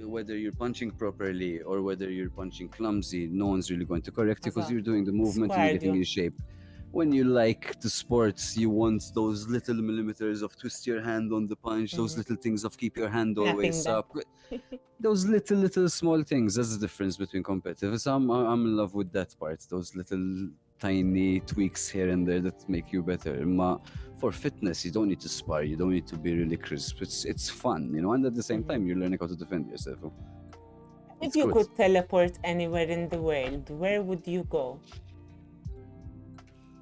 whether you're punching properly or whether you're punching clumsy, no one's really going to correct you because you're doing the movement and you're getting in shape. When you like the sports, you want those little millimeters of twist your hand on the punch, those little things of keep your hand always up. Those little small things, that's the difference between competitive. So I'm in love with that part, those little tiny tweaks here and there that make you better. For fitness, you don't need to spar, you don't need to be really crisp. It's fun, you know, and at the same time, you're learning how to defend yourself. If you could teleport anywhere in the world, where would you go?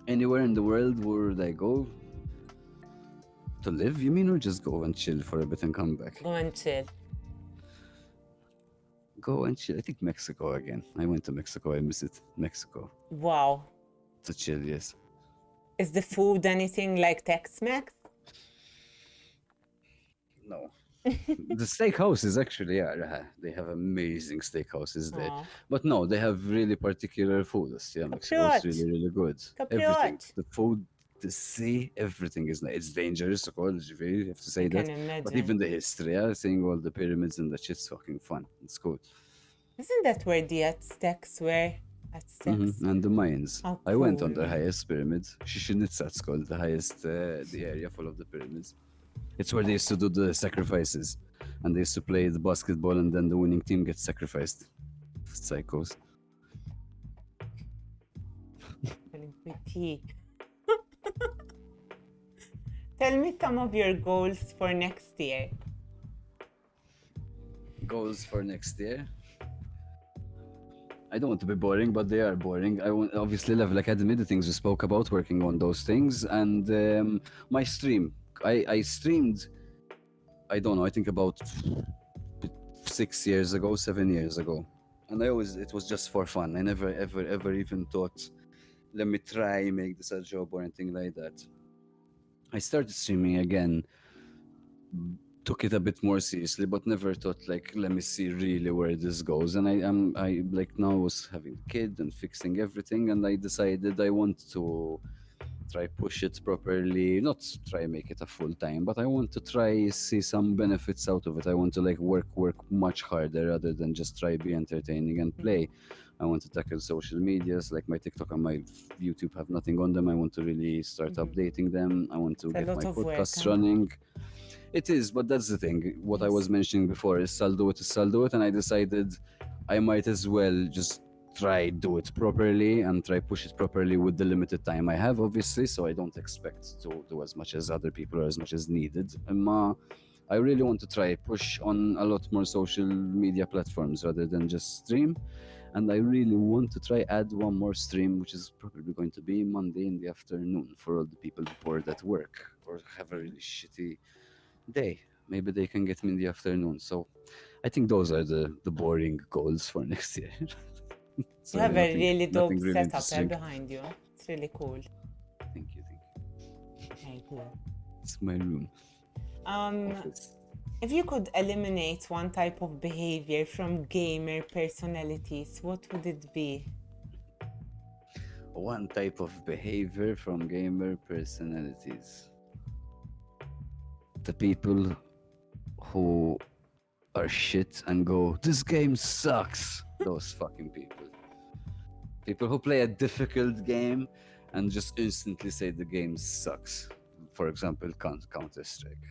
Anywhere in the world, where would I go? To live, you mean, or just go and chill for a bit and come back? Go and chill. Go and chill. I think Mexico again. I went to Mexico, I miss it. Mexico. Wow. To chill, yes. Is the food anything like Tex-Mex? No. The steakhouses actually are. They have amazing steakhouses there. But no, they have really particular foods. Yeah, Mexico's really, really good. Everything. The food, the sea, everything is nice. It's dangerous, of course, you have to say that. Imagine. But even the history, yeah, seeing all the pyramids and that shit's fucking fun. It's cool. Isn't that where the Aztecs were? And the Mayans. Cool. I went on the highest pyramid. Chichen Itza, it's called the highest, the area full of the pyramids. It's where they used to do the sacrifices, and they used to play the basketball, and then the winning team gets sacrificed. Psychos. Tell me some of your goals for next year. Goals for next year? I don't want to be boring, but they are boring. I want, obviously, Level Academy, the things we spoke about, working on those things, and my stream. I streamed, I don't know, I think about 6 years ago, 7 years ago. And it was just for fun. I never, ever even thought, let me try make this a job or anything like that. I started streaming again, took it a bit more seriously, but never thought like, let me see really where this goes. And I like now was having a kid and fixing everything, and I decided I want to try push it properly, not try make it a full time, but I want to try see some benefits out of it. I want to like work much harder rather than just try be entertaining and play. I want to tackle social medias, like my TikTok and my YouTube have nothing on them. I want to really start updating them. I want to get my podcasts running. It is, but that's the thing. What I was mentioning before is I'll do it, and I decided I might as well just try do it properly and try push it properly with the limited time I have, obviously, so I don't expect to do as much as other people or as much as needed. I really want to try push on a lot more social media platforms rather than just stream. And I really want to try add one more stream, which is probably going to be Monday in the afternoon for all the people bored at work or have a really shitty day. Maybe they can get me in the afternoon. So I think those are the boring goals for next year. You Sorry, have a nothing really dope really setup interesting. behind you. It's really cool. Thank you. Thank you. It's my room. Um, Office. if you could eliminate one type of behavior from gamer personalities, what would it be? One type of behavior from gamer personalities. The people who are shit and go, this game sucks. Those fucking people. People who play a difficult game and just instantly say the game sucks. For example, Counter-Strike.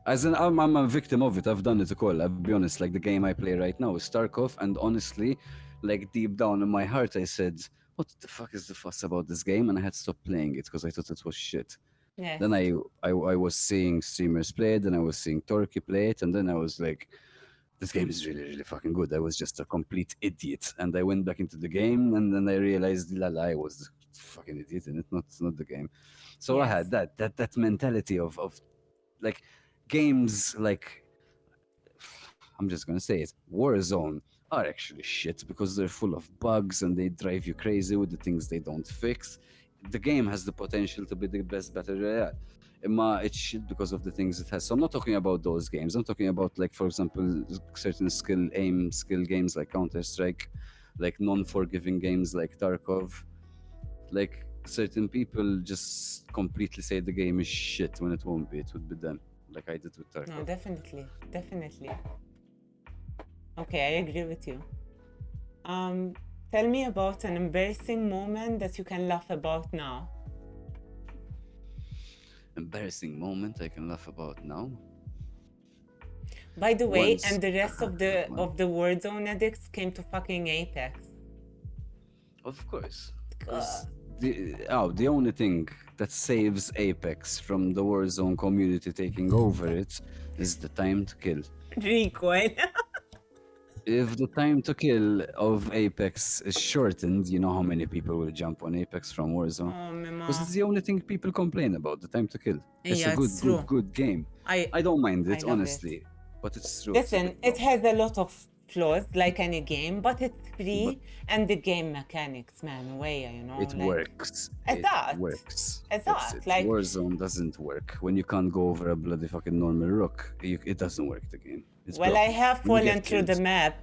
As an, I'm a victim of it. I've done it all. I'll be honest. Like the game I play right now is Tarkov, and honestly, like deep down in my heart, I said, "What the fuck is the fuss about this game?" And I had to stop playing it because I thought it was shit. Yes. Then I was seeing streamers play it, and I was seeing Turkey play it, and then I was like, "This game is really, really fucking good." I was just a complete idiot, and I went back into the game, and then I realized, la, I was the fucking idiot in it, not the game. So I Yes. had that mentality of like games like I'm just gonna say it, Warzone are actually shit because they're full of bugs and they drive you crazy with the things they don't fix. The game has the potential to be the best battle royale. It's shit because of the things it has. So I'm not talking about those games. I'm talking about, like, for example, certain skill games like Counter-Strike, like non-forgiving games like Tarkov. Like certain people just completely say the game is shit when it won't be. It would be them, like I did with Tarkov. No, definitely. Okay, I agree with you. Tell me about an embarrassing moment that you can laugh about now. Embarrassing moment I can laugh about now. By the way, Once, and the rest of the Warzone addicts came to fucking Apex. of course, the only thing that saves Apex from the Warzone community taking over it is the time to kill. Recoil. If the time to kill of Apex is shortened, you know how many people will jump on Apex from Warzone? Because it's the only thing people complain about, the time to kill. It's Yeah, a it's true. good game. I don't mind it, honestly. But it's true. Listen, it has a lot of flaws, like any game, but it's free, and the game mechanics, man, way, it like, works. It works. That's it. Like, Warzone doesn't work. When you can't go over a bloody fucking normal rock, it doesn't work, the game. It's well, broken. I have When you fallen get through the killed. map,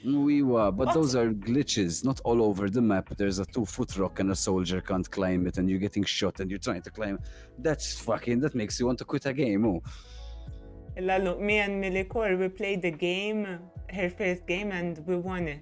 We were, but What? those are glitches. Not all over the map. There's a 2-foot rock and a soldier can't climb it, and you're getting shot and you're trying to climb. That makes you want to quit a game. Oh, Lalo, me and Milikor, we played the game, her first game, and we won it.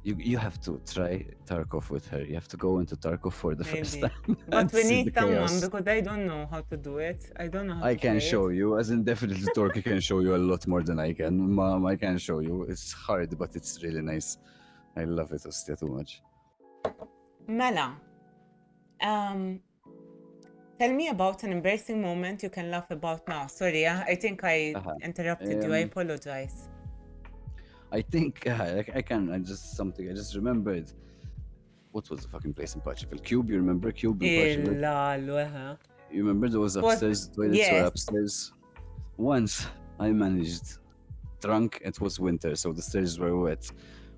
you have to try Tarkov with her. You have to go into Tarkov for the first Maybe. time. But and we see need the someone chaos. because I don't know how to do it. I don't know how I to can play show it. you, as in definitely Torque can show you a lot more than I can. Mom, I can show you. It's hard, but it's really nice. I love it, Ostia, too much. Mela, tell me about an embarrassing moment you can laugh about now. Sorry, I think I interrupted you. I apologize. I think I can. I just remembered. What was the fucking place in Pacheville? Cube, you remember Cube in Pacheville? Lalo, You remember there was upstairs, the toilets were yes. upstairs? Once I managed, drunk, it was winter, so the stairs were wet.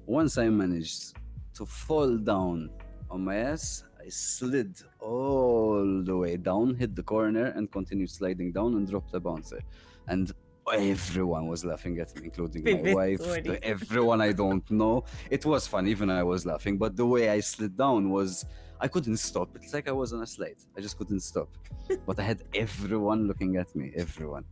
Once I managed to fall down on my ass, I slid all the way down, hit the corner, and continued sliding down and dropped a bouncer. And everyone was laughing at me, including my Favorite wife, story. everyone I don't know. It was fun, even I was laughing, but the way I slid down was, I couldn't stop. It's like I was on a slide. I just couldn't stop. But I had everyone looking at me, everyone.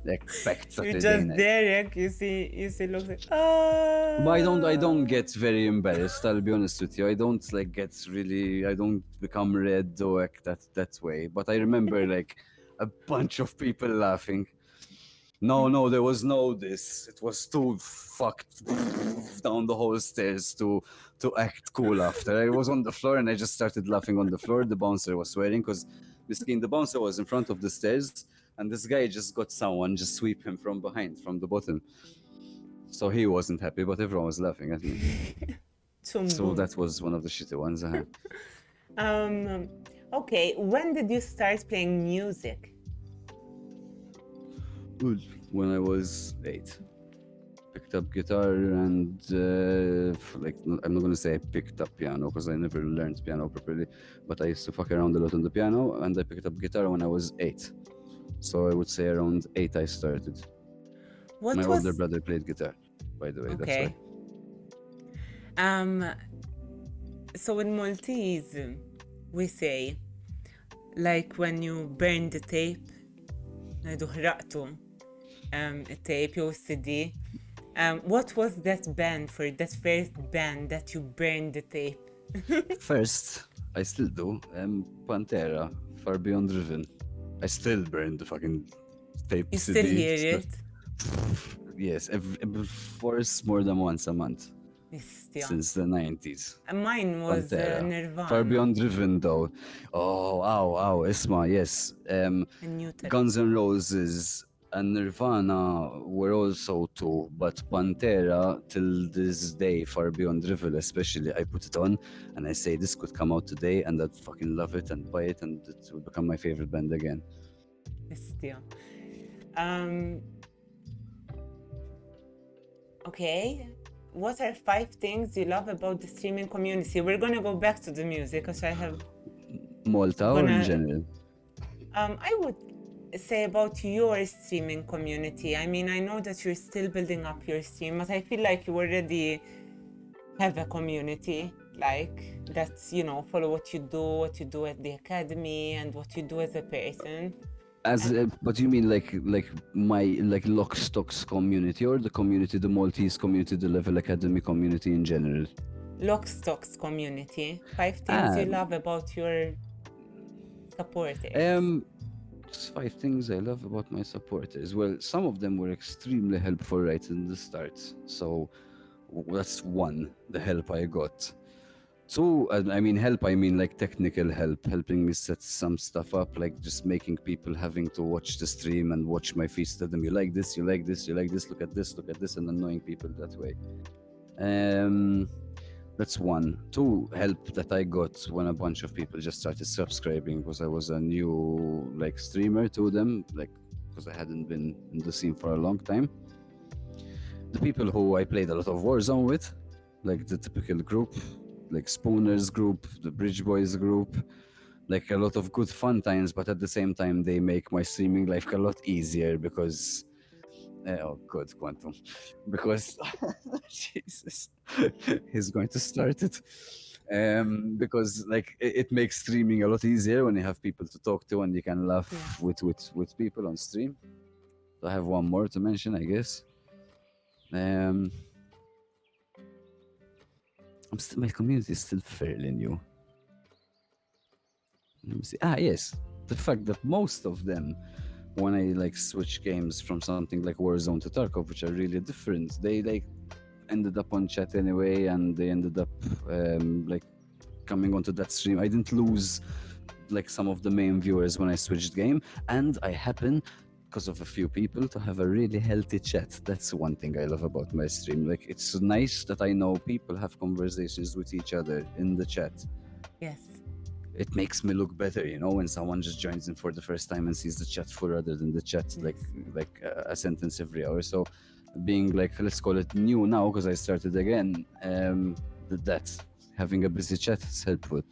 Like packed Saturday You just night. Derek, you see, look like, ah. But I don't get very embarrassed. I'll be honest with you. I don't I don't become red or act that way. But I remember like a bunch of people laughing. No, there was no this. It was too fucked down the whole stairs to act cool after. I was on the floor and I just started laughing on the floor. The bouncer was swearing because the bouncer was in front of the stairs and this guy just got someone just sweep him from behind, from the bottom. So he wasn't happy, but everyone was laughing at me. So that was one of the shitty ones. Okay, when did you start playing music? When I was 8. Picked up guitar and I'm not gonna say I picked up piano because I never learned piano properly, but I used to fuck around a lot on the piano and I picked up guitar when I was 8. So I would say around 8 I started. My older brother played guitar, by the way. Okay. That's why. So in Maltese, we say, like when you burn the tape, ngħidu ħraqtu tape jew CD. What was that band for that first band that you burned the tape? First, I still do. Pantera, Far Beyond Driven. I still burn the fucking tape. You CD. still hear it? Yes, for more than once a month. Since the 90s. And mine was Nirvana. Far Beyond Driven though. Oh, wow, Isma, yes. Guns N' Roses and Nirvana were also too, but Pantera till this day, Far Beyond Driven especially, I put it on and I say this could come out today and I'd fucking love it and buy it and it will become my favorite band again. Okay. What are 5 things you love about the streaming community? We're going to go back to the music because I have... Malta or in general? I would say about your streaming community. I mean, I know that you're still building up your stream, but I feel like you already have a community, like that's, follow what you do at the academy and what you do as a person. But you mean like my Lockstock's community or the community, the Maltese community, the Level Academy community in general? Lockstock's community. 5 things you love about your supporters. 5 things I love about my supporters. Well, some of them were extremely helpful right in the start. So that's 1, the help I got. 2, I mean like technical help, helping me set some stuff up, like just making people having to watch the stream and watch my feeds, tell them you like this, look at this, and annoying people that way. That's 1. 2, help that I got when a bunch of people just started subscribing because I was a new streamer to them, because I hadn't been in the scene for a long time. The people who I played a lot of Warzone with, like the typical group, like Spooner's group, the Bridge Boys group, like a lot of good fun times, but at the same time they make my streaming life a lot easier because Quantum, because Jesus, he's going to start it. Because it makes streaming a lot easier when you have people to talk to and you can laugh with people on stream. So I have 1 more to mention, I guess. My community is still fairly new. Let me see. Yes, the fact that most of them, when I switch games from something like Warzone to Tarkov, which are really different, they ended up on chat anyway, and they ended up coming onto that stream. I didn't lose some of the main viewers when I switched game, and I happen, because of a few people, to have a really healthy chat. That's one thing I love about my stream. It's nice that I know people have conversations with each other in the chat. Yes. It makes me look better, when someone just joins in for the first time and sees the chat full rather than the chat like a sentence every hour. So being let's call it new now because I started again, that having a busy chat is helpful.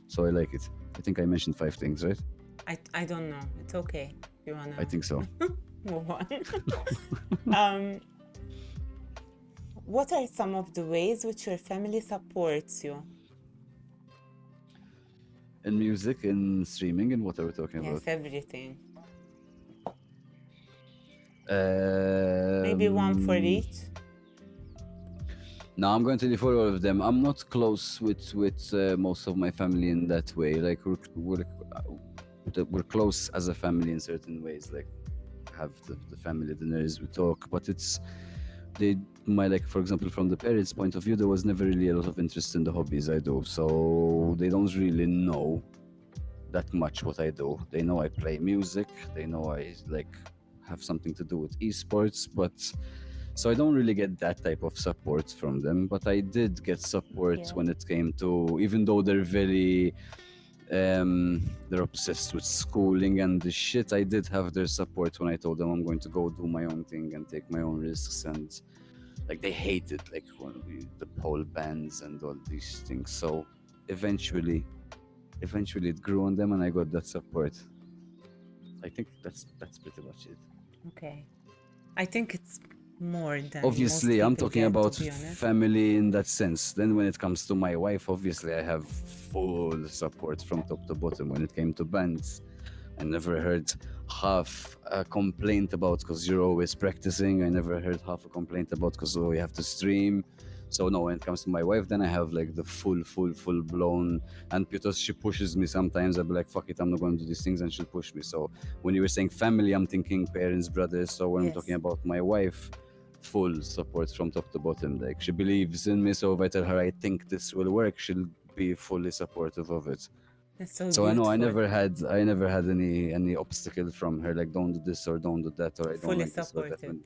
So I like it. I think I mentioned 5 things, right? I don't know. It's okay. You wanna... I think so. Move on. What are some of the ways which your family supports you? In music, in streaming, and what are we talking about? Yes, everything. Maybe 1 for each. No, I'm going to defer all of them. I'm not close with most of my family in that way. We're close as a family in certain ways. have the family dinners, we talk, but it's they my like for example from the parents' point of view, there was never really a lot of interest in the hobbies I do, so they don't really know that much what I do. They know I play music, they know I like have something to do with esports, but so I don't really get that type of support from them. But I did get support Yeah. when it came to, even though they're very they're obsessed with schooling and the shit, I did have their support when I told them I'm going to go do my own thing and take my own risks, and like they hated like the pole bands and all these things. So eventually it grew on them and I got that support. I think that's pretty much it. Okay. I think it's more than most Obviously I'm people talking get, to about be honest. family in that sense. Then when it comes to my wife, obviously I have full support from top to bottom. When it came to bands, I never heard half a complaint about because you're always practicing. I never heard half a complaint about because you have to stream. So no, when it comes to my wife, then I have like the full blown. And because she pushes me sometimes, I'll be like, fuck it, I'm not going to do these things, and she'll push me. So when you were saying family, I'm thinking parents, brothers. So when I'm Yes. talking about my wife, full support from top to bottom. Like she believes in me, so if I tell her I think this will work, she'll be fully supportive of it. That's so So I know beautiful. I never had any obstacle from her, like don't do this or don't do that or I don't Fully like this or that. supported.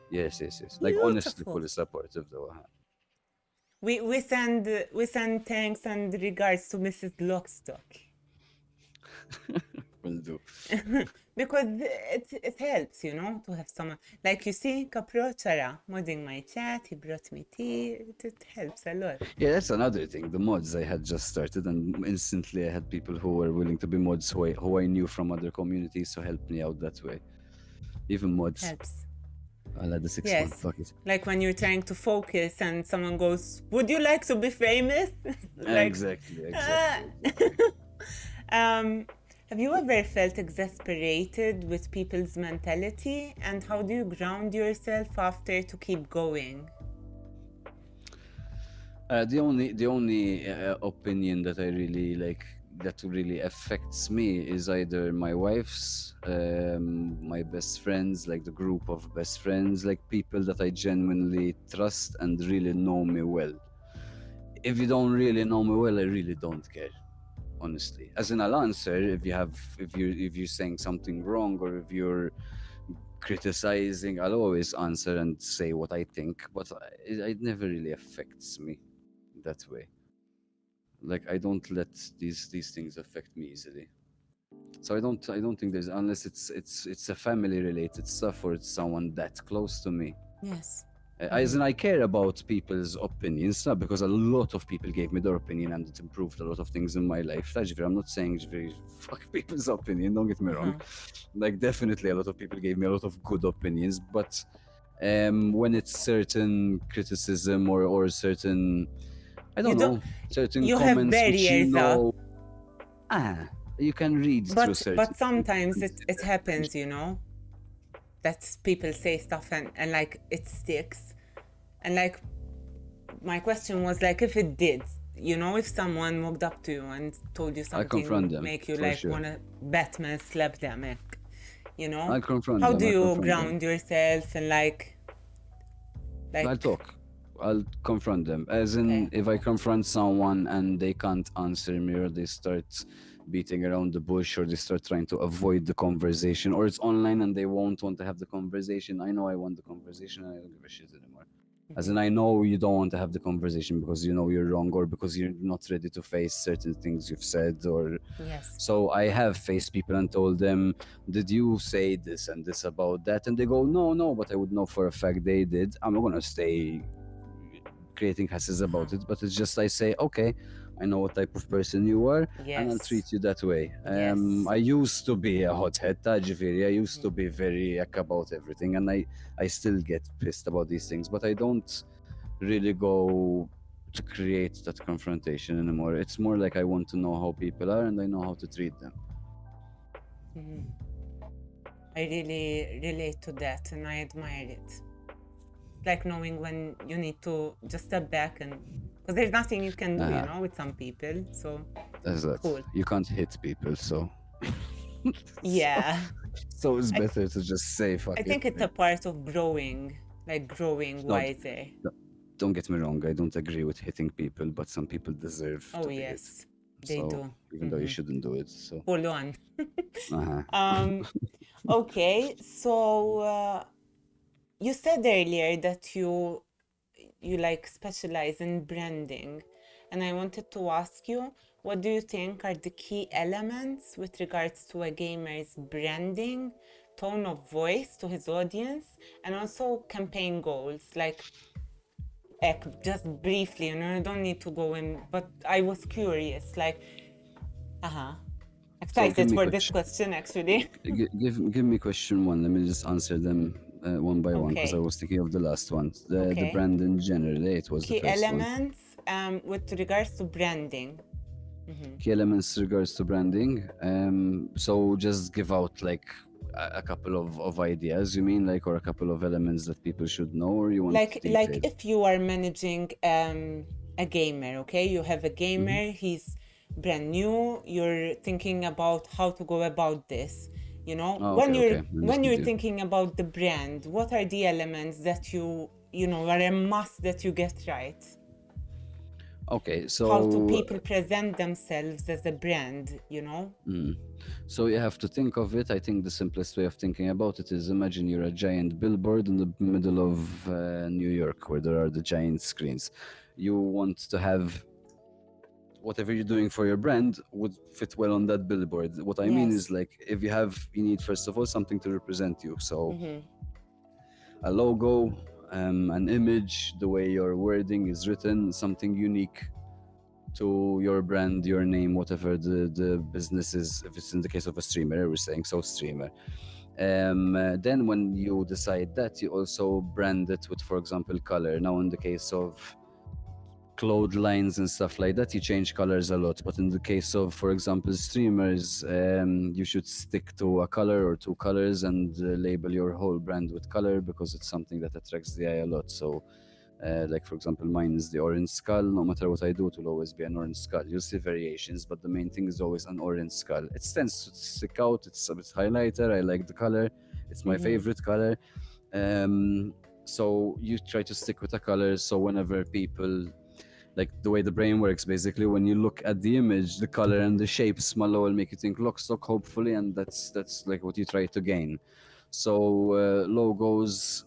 Yes. Like honestly, Beautiful. fully supportive though. We send thanks and regards to Mrs. Lockstock. Will do. Because it helps, you know, to have someone. Like you see, Caprocciara modding my chat, he brought me tea. It helps a lot. Yeah, that's another thing. The mods I had just started, and instantly I had people who were willing to be mods who I knew from other communities, so helped me out that way. Even mods. Helps. I'll add the sixth one. Yes. Fuck it. Like when you're trying to focus and someone goes, "Would you like to be famous?" Like, Exactly. have you ever felt exasperated with people's mentality, and how do you ground yourself after to keep going? The only opinion that I really like that really affects me is either my wife's, my best friends, like the group of best friends, like people that I genuinely trust and really know me well. If you don't really know me well, I really don't care, honestly. As in, I'll answer if you're saying something wrong or if you're criticizing. I'll always answer and say what I think, but it never really affects me that way. Like I don't let these things affect me easily. So I don't think there's, unless it's a family related stuff or it's someone that close to me. Yes. As in, I care about people's opinions, not because a lot of people gave me their opinion and it improved a lot of things in my life. I'm not saying fuck people's opinion, don't get me wrong. Like definitely a lot of people gave me a lot of good opinions, but when it's certain criticism or certain, I don't know, certain you have comments which you barriers know, you can read through certain. but sometimes it happens, you know, that people say stuff and like it sticks. And like my question was like, if it did, you know, if someone walked up to you and told you something, confront them, make you for like sure. wanna Batman slap them, you know, I'll confront how them, do I'll you confront ground yourself and like I'll talk. I'll confront them. As in, if I confront someone and they can't answer me or they start beating around the bush or they start trying to avoid the conversation or it's online and they won't want to have the conversation, I know I want the conversation and I don't give a shit anymore. As in, I know you don't want to have the conversation because you know you're wrong or because you're not ready to face certain things you've said or... Yes. So I have faced people and told them, did you say this and this about that? And they go, no, but I would know for a fact they did. I'm not going to stay creating hasses about it, but it's just I say, okay, I know what type of person you are, and I'll treat you that way. I used to be a hothead, Tajifiri. I used to be very about everything, and I still get pissed about these things, but I don't really go to create that confrontation anymore. It's more like I want to know how people are, and I know how to treat them. I really relate to that, and I admire it. Like knowing when you need to just step back, and because there's nothing you can do, you know, with some people. So that's that. cool. You can't hit people, so yeah. So it's I, better to just say fuck I it. think it's a part of growing, like growing No, wiser. don't get me wrong. I don't agree with hitting people, but some people deserve Oh to be hit. yes, they So do. even though you shouldn't do it, so Full on. uh-huh. Okay, so you said earlier that you like specialize in branding, and I wanted to ask you, what do you think are the key elements with regards to a gamer's branding, tone of voice to his audience, and also campaign goals? Like, just briefly, you don't need to go in, but I was curious, like, uh-huh, So give excited me for this question. question actually. Give me question one. Let me just answer them one by one because I Okay, was thinking of the last one. The okay. brand in general. It was the Key first one. elements with regards to branding. Key elements regards to branding. So just give out like a couple of ideas. You mean like or a couple of elements that people should know, or you want Like detail? if you are managing a gamer, okay? You have a gamer, he's brand new, you're thinking about how to go about this. Oh, When okay, you're okay, when understood you're you. thinking about the brand, what are the elements that are a must that you get right? Okay, How do so people present themselves as a brand? so you have to think of it. I think the simplest way of thinking about it is imagine you're a giant billboard in the middle of New York where there are the giant screens. You want to have whatever you're doing for your brand would fit well on that billboard. What I mean is Yes. like if you need first of all something to represent you. So a logo, an image, the way your wording is written, something unique to your brand, your name, whatever the business is. If it's in the case of a streamer, we're saying so streamer. Then when you decide that, you also brand it with, for example, color. Now, in the case of cloth lines and stuff like that, you change colors a lot. But in the case of, for example, streamers, you should stick to a color or two colors and label your whole brand with color because it's something that attracts the eye a lot. So like for example, mine is the orange skull. No matter what I do, it will always be an orange skull. You'll see variations, but the main thing is always an orange skull. It tends to stick out. It's a bit highlighter. I like the color. It's my favorite color. So you try to stick with a color. So whenever people like the way the brain works, basically, when you look at the image, the color and the shape small will make you think Lockstock, hopefully, and that's like what you try to gain. So logos,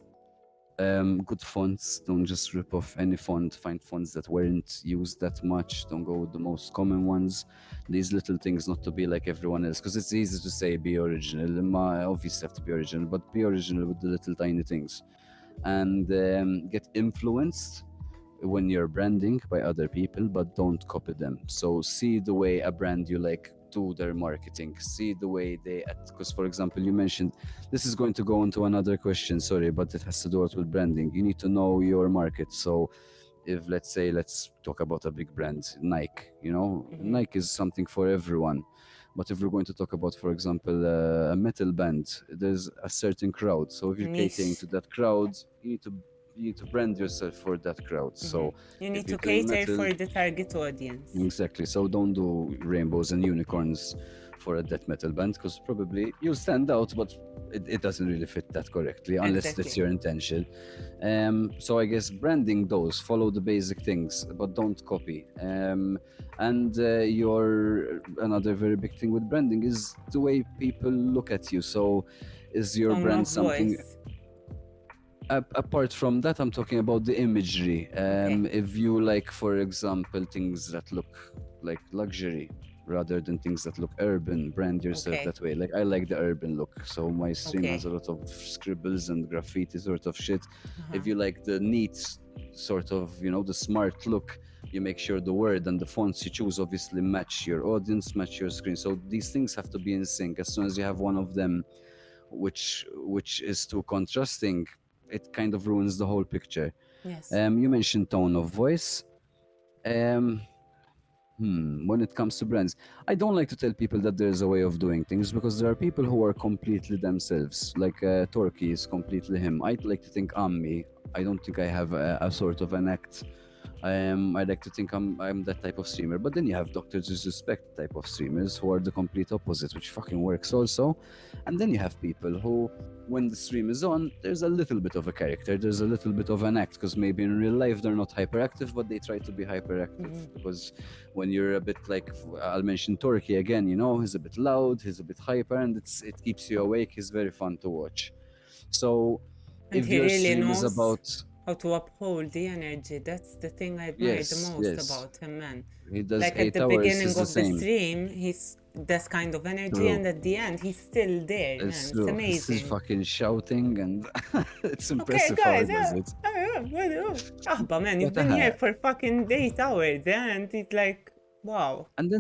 good fonts. Don't just rip off any font. Find fonts that weren't used that much. Don't go with the most common ones. These little things, not to be like everyone else, because it's easy to say be original. Obviously have to be original, but be original with the little tiny things, and get influenced when you're branding by other people, but don't copy them. So see the way a brand you like do their marketing, see the way they, because for example, you mentioned, this is going to go into another question, sorry, but it has to do with branding. You need to know your market. So if let's talk about a big brand, Nike, Nike is something for everyone. But if we're going to talk about, for example, a metal band, there's a certain crowd. So if you're catering Niche. to that crowd, you need to brand yourself for that crowd. So You if need you're to doing cater metal, for the target audience. exactly. So don't do rainbows and unicorns for a death metal band because probably you'll stand out, but it doesn't really fit that correctly unless that's Exactly. your intention. So I guess branding those, follow the basic things, but don't copy. And your another very big thing with branding is the way people look at you. So is your Tone brand of something voice. apart from that? I'm talking about the imagery. Okay. If you like, for example, things that look like luxury rather than things that look urban, brand yourself Okay. that way. Like I like the urban look, so my stream has Okay. a lot of scribbles and graffiti sort of shit. If you like the neat sort of, the smart look, you make sure the word and the fonts you choose obviously match your audience, match your screen. So these things have to be in sync. As soon as you have one of them which is too contrasting, it kind of ruins the whole picture. Yes. You mentioned tone of voice. Um, when it comes to brands, I don't like to tell people that there's a way of doing things because there are people who are completely themselves. Like Torquay is completely him. I'd like to think I'm me. I don't think I have a sort of an act I like to think I'm that type of streamer. But then you have Doctor Disrespect type of streamers who are the complete opposite, which fucking works also. And then you have people who, when the stream is on, there's a little bit of a character, there's a little bit of an act, because maybe in real life they're not hyperactive, but they try to be hyperactive. Because when you're a bit like, I'll mention Turkey again, you know, he's a bit loud, he's a bit hyper, and it keeps you awake. He's very fun to watch. So And if he your really stream is knows about, how to uphold the energy. That's the thing I admire the yes, most yes, about him, man. he does Like at the 8 hours, beginning he's the of the same. stream, he's this kind of energy, True. and at the end, he's still there, It's man. It's true. He's still amazing. fucking shouting, and it's Okay, impressive how he guys, does it. but man, you've What been here a for fucking 8 hours, yeah? And it's like, wow. and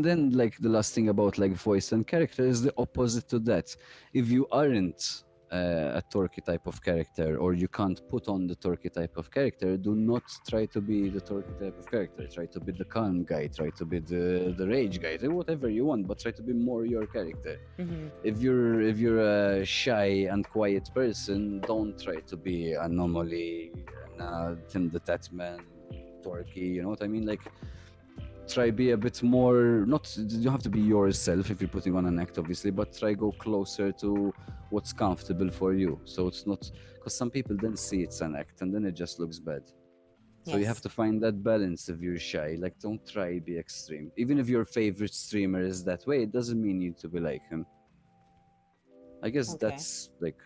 then like the last thing about like voice and character is the opposite to that. If you aren't a Turkey type of character, or you can't put on the Turkey type of character, do not try to be the Turkey type of character. Try to be the calm guy, try to be the rage guy, do whatever you want, but try to be more your character. If you're a shy and quiet person, don't try to be a Normally, Tim the Tatman, Turkey, you know what I mean? Like, try be a bit more, not, you don't have to be yourself if you're putting on an act, obviously, but try go closer to what's comfortable for you. So it's not, because some people then see it's an act and then it just looks bad. So you have Yes. to find that balance. If you're shy, like, don't try be extreme. Even if your favorite streamer is that way, it doesn't mean you need to be like him. I guess Okay. that's like,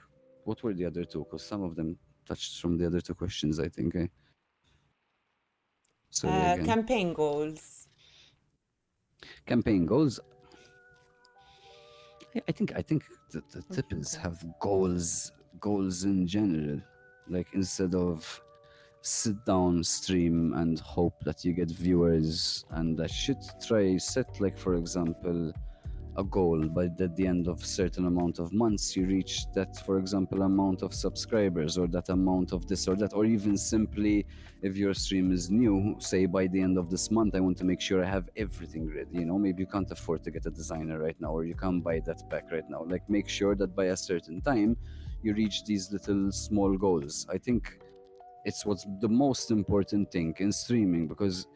what were the other two? Because some of them touched from the other two questions, I think. Sorry again. Campaign goals. Campaign goals. I think the tip is have goals in general. Like, instead of sit down, stream, and hope that you get viewers and that shit, try set, like, for example, a goal. But at the end of certain amount of months, you reach that, for example, amount of subscribers, or that amount of this or that. Or even simply, if your stream is new, say by the end of this month, I want to make sure I have everything ready. You know, maybe you can't afford to get a designer right now, or you can't buy that pack right now. Like, make sure that by a certain time you reach these little small goals. I think it's what's the most important thing in streaming, because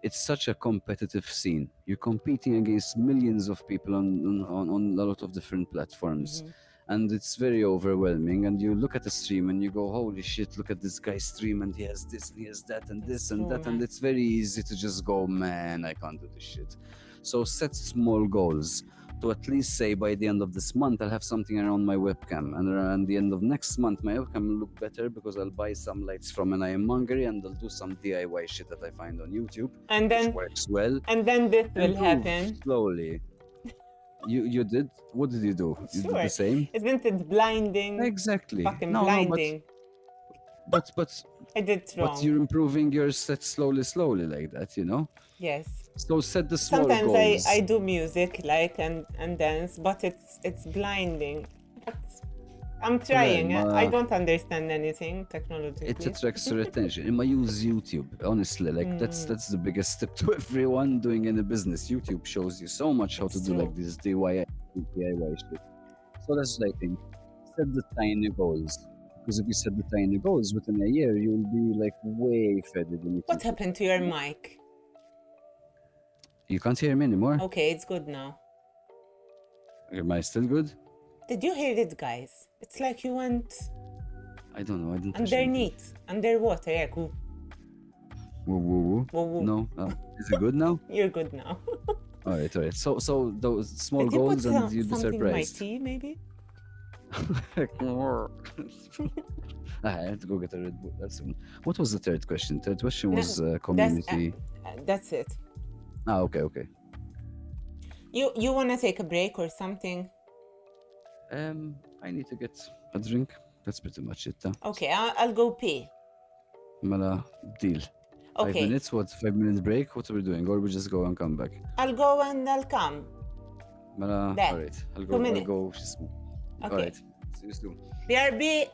it's such a competitive scene. You're competing against millions of people on a lot of different platforms. And it's very overwhelming. And you look at the stream and you go, holy shit, look at this guy's stream, and he has this and he has that and That's this and true, that. And man. it's very easy to just go, man, I can't do this shit. So set small goals to at least say, by the end of this month, I'll have something around my webcam. And around the end of next month, my webcam will look better because I'll buy some lights from an ironmongery, and I'll do some DIY shit that I find on YouTube, And which then works well. this will Improve happen. slowly. You did? What did you do? You did the Sure. same? Isn't it blinding? Exactly. Fucking No, but blinding. but but I did it but wrong. you're improving your set slowly like that, you know? Yes. So set the small Sometimes I goals. do music like and dance, but it's blinding. But I'm Well, trying. I don't understand anything it technologically. attracts your attention. I use YouTube, honestly. Like, that's the biggest tip to everyone doing any business. YouTube shows you so much how to It's do like true. this DIY shit. So that's what I think. Set the tiny goals. Because if you set the tiny goals within a year, you'll be like way further than you What think. happened to your mic? You can't hear me anymore? Okay, it's good now. Am I still good? Did you hear it, guys? It's like you went I don't know. I didn't touch anything. underwater. Yeah, cool. Woo, woo, woo. Woo, woo. No? Is it good now? You're good now. All right. So those small Did you put goals, and you'd be something in my surprised. tea, maybe? I have to go get a Red Bull. What was the third question? Third question No, was that's community. that's it. Okay. You wanna take a break or something? I need to get a drink. That's pretty much it. Okay, I'll go pee. Mala, deal. 5 Okay, minutes? What? 5 minutes break? What are we doing? Or we just go and come back? I'll go and I'll come. Mala, There. all right. I'll 2 minutes. go. All Okay. right. See you soon. BRB.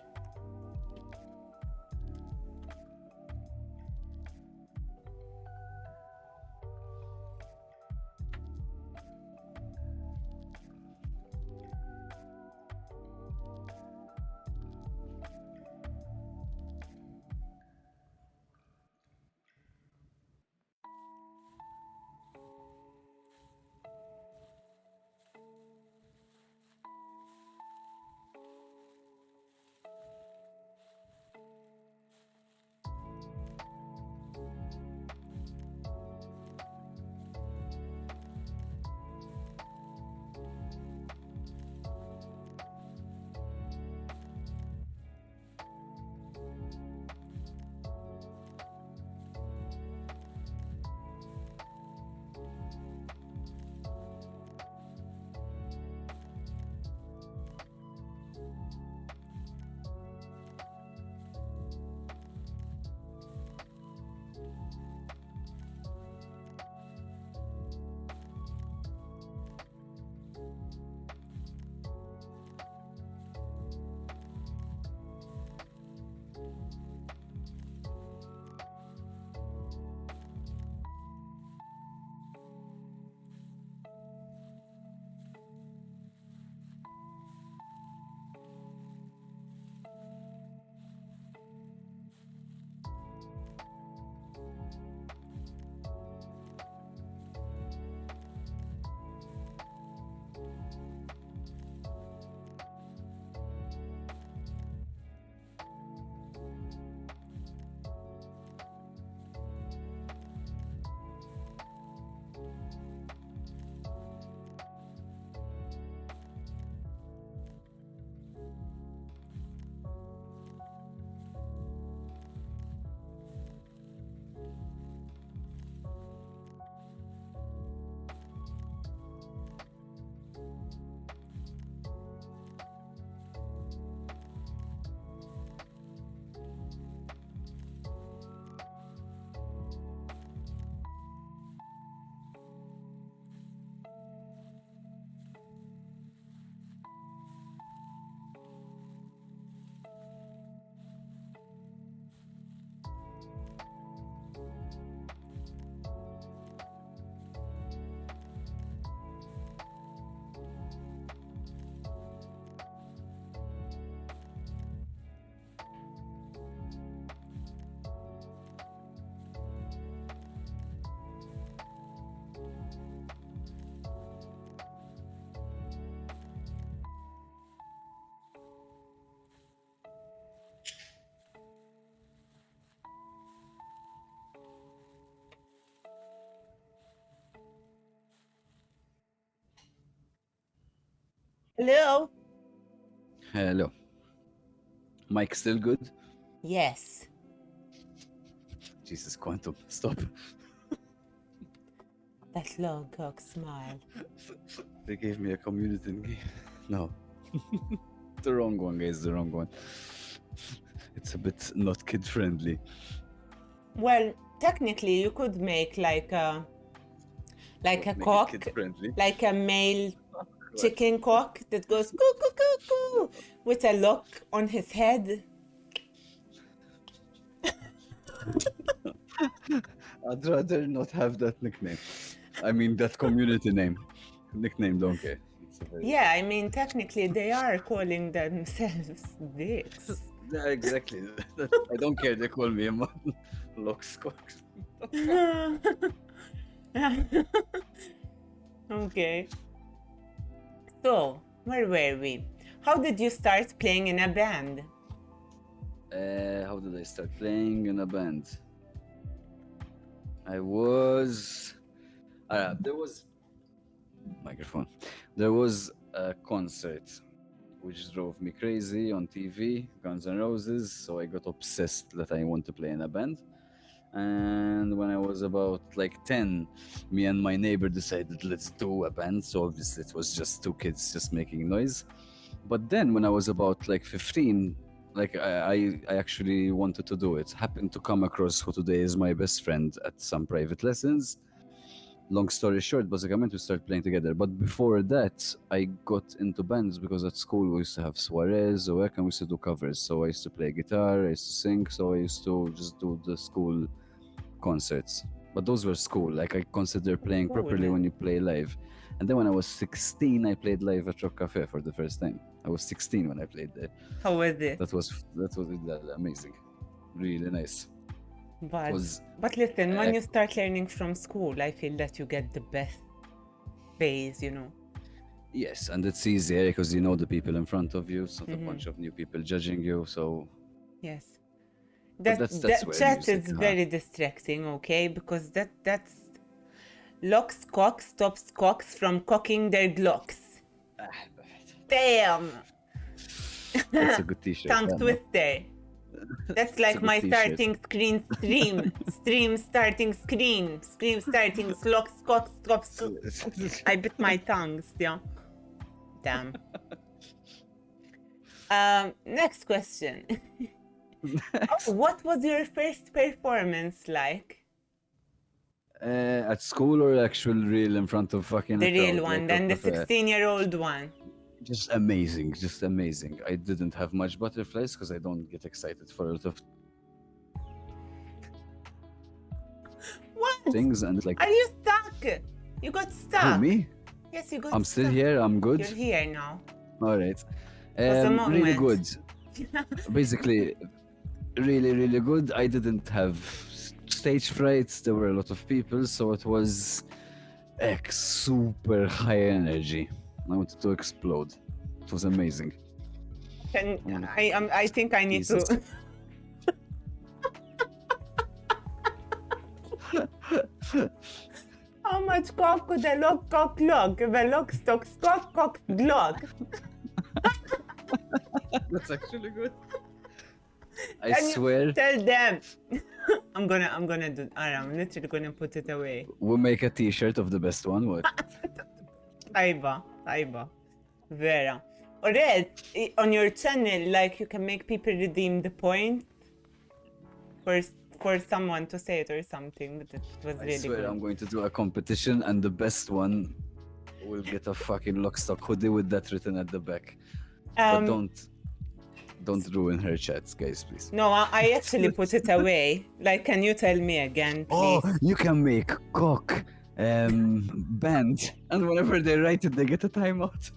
Hello? Hello. Mic still good? Yes. Jesus, Quantum, stop. That Lockstock smile. They gave me a community game. No. The wrong one, guys, the wrong one. It's a bit not kid-friendly. Well, technically, you could make like a Make it cock, kid-friendly. like a male chicken cock that goes coo coo coo coo with a lock on his head. I'd rather not have that nickname. I mean, that community name. Nickname, don't care. It's a very... Yeah, I mean, technically, they are calling themselves dicks. Yeah, exactly. I don't care. They call me a Lockstock. Okay. So, where were we? How did you start playing in a band? How did I start playing in a band? I was... there was... Microphone. There was a concert which drove me crazy on TV, Guns N' Roses, so I got obsessed that I want to play in a band. And when I was about like 10, me and my neighbor decided let's do a band. So obviously it was just two kids just making noise. But then when I was about like 15, like I actually wanted to do it. Happened to come across who today is my best friend at some private lessons. Long story short, was like I meant to start playing together. But before that, I got into bands because at school we used to have soirees or and we used to do covers. So I used to play guitar, I used to sing, so I used to just do the school concerts. But those were school. Like I consider playing properly when you play live. And then when I was 16, I played live at Rock Cafe for the first time. I was 16 when I played there. How was it? That was amazing. Really nice. But listen, when you start learning from school, I feel that you get the best phase, you know. Yes, and it's easier because you know the people in front of you. It's not a bunch of new people judging you. So yes, that chat is very distracting. Okay, because that's locks cock stops cocks from cocking their glocks. Damn. That's a good t-shirt. Tongue twister. That's like my starting screen stream. Stream starting screen. Stream starting lock cock stops. I bit my tongue still. Damn. Next question. What was your first performance like? At school or actual real in front of fucking the real one, like then the 16-year-old one. Just amazing, just amazing. I didn't have much butterflies because I don't get excited for a lot of things, and like. Are you stuck? You got stuck. Who, me? Yes, you got. I'm still here. I'm good. You're here now. All right. Really good. Basically, really, really good. I didn't have stage frights. There were a lot of people, so it was super high energy. I wanted to explode. It was amazing. I think I need to. How much cock could a lock cock lock? If a lock stocks cock glock. That's actually good. I swear. Tell them. I'm gonna do. I'm literally gonna put it away. We'll make a T-shirt of the best one. What? Aiba. Vera. Or else, on your channel, like, you can make people redeem the point for someone to say it or something, but it was really good. I swear I'm going to do a competition and the best one will get a fucking Lockstock hoodie with that written at the back. But don't ruin her chats, guys, please. No, I actually put it away. Like, can you tell me again, please? Oh, you can make cock band, and whenever they write it, they get a timeout.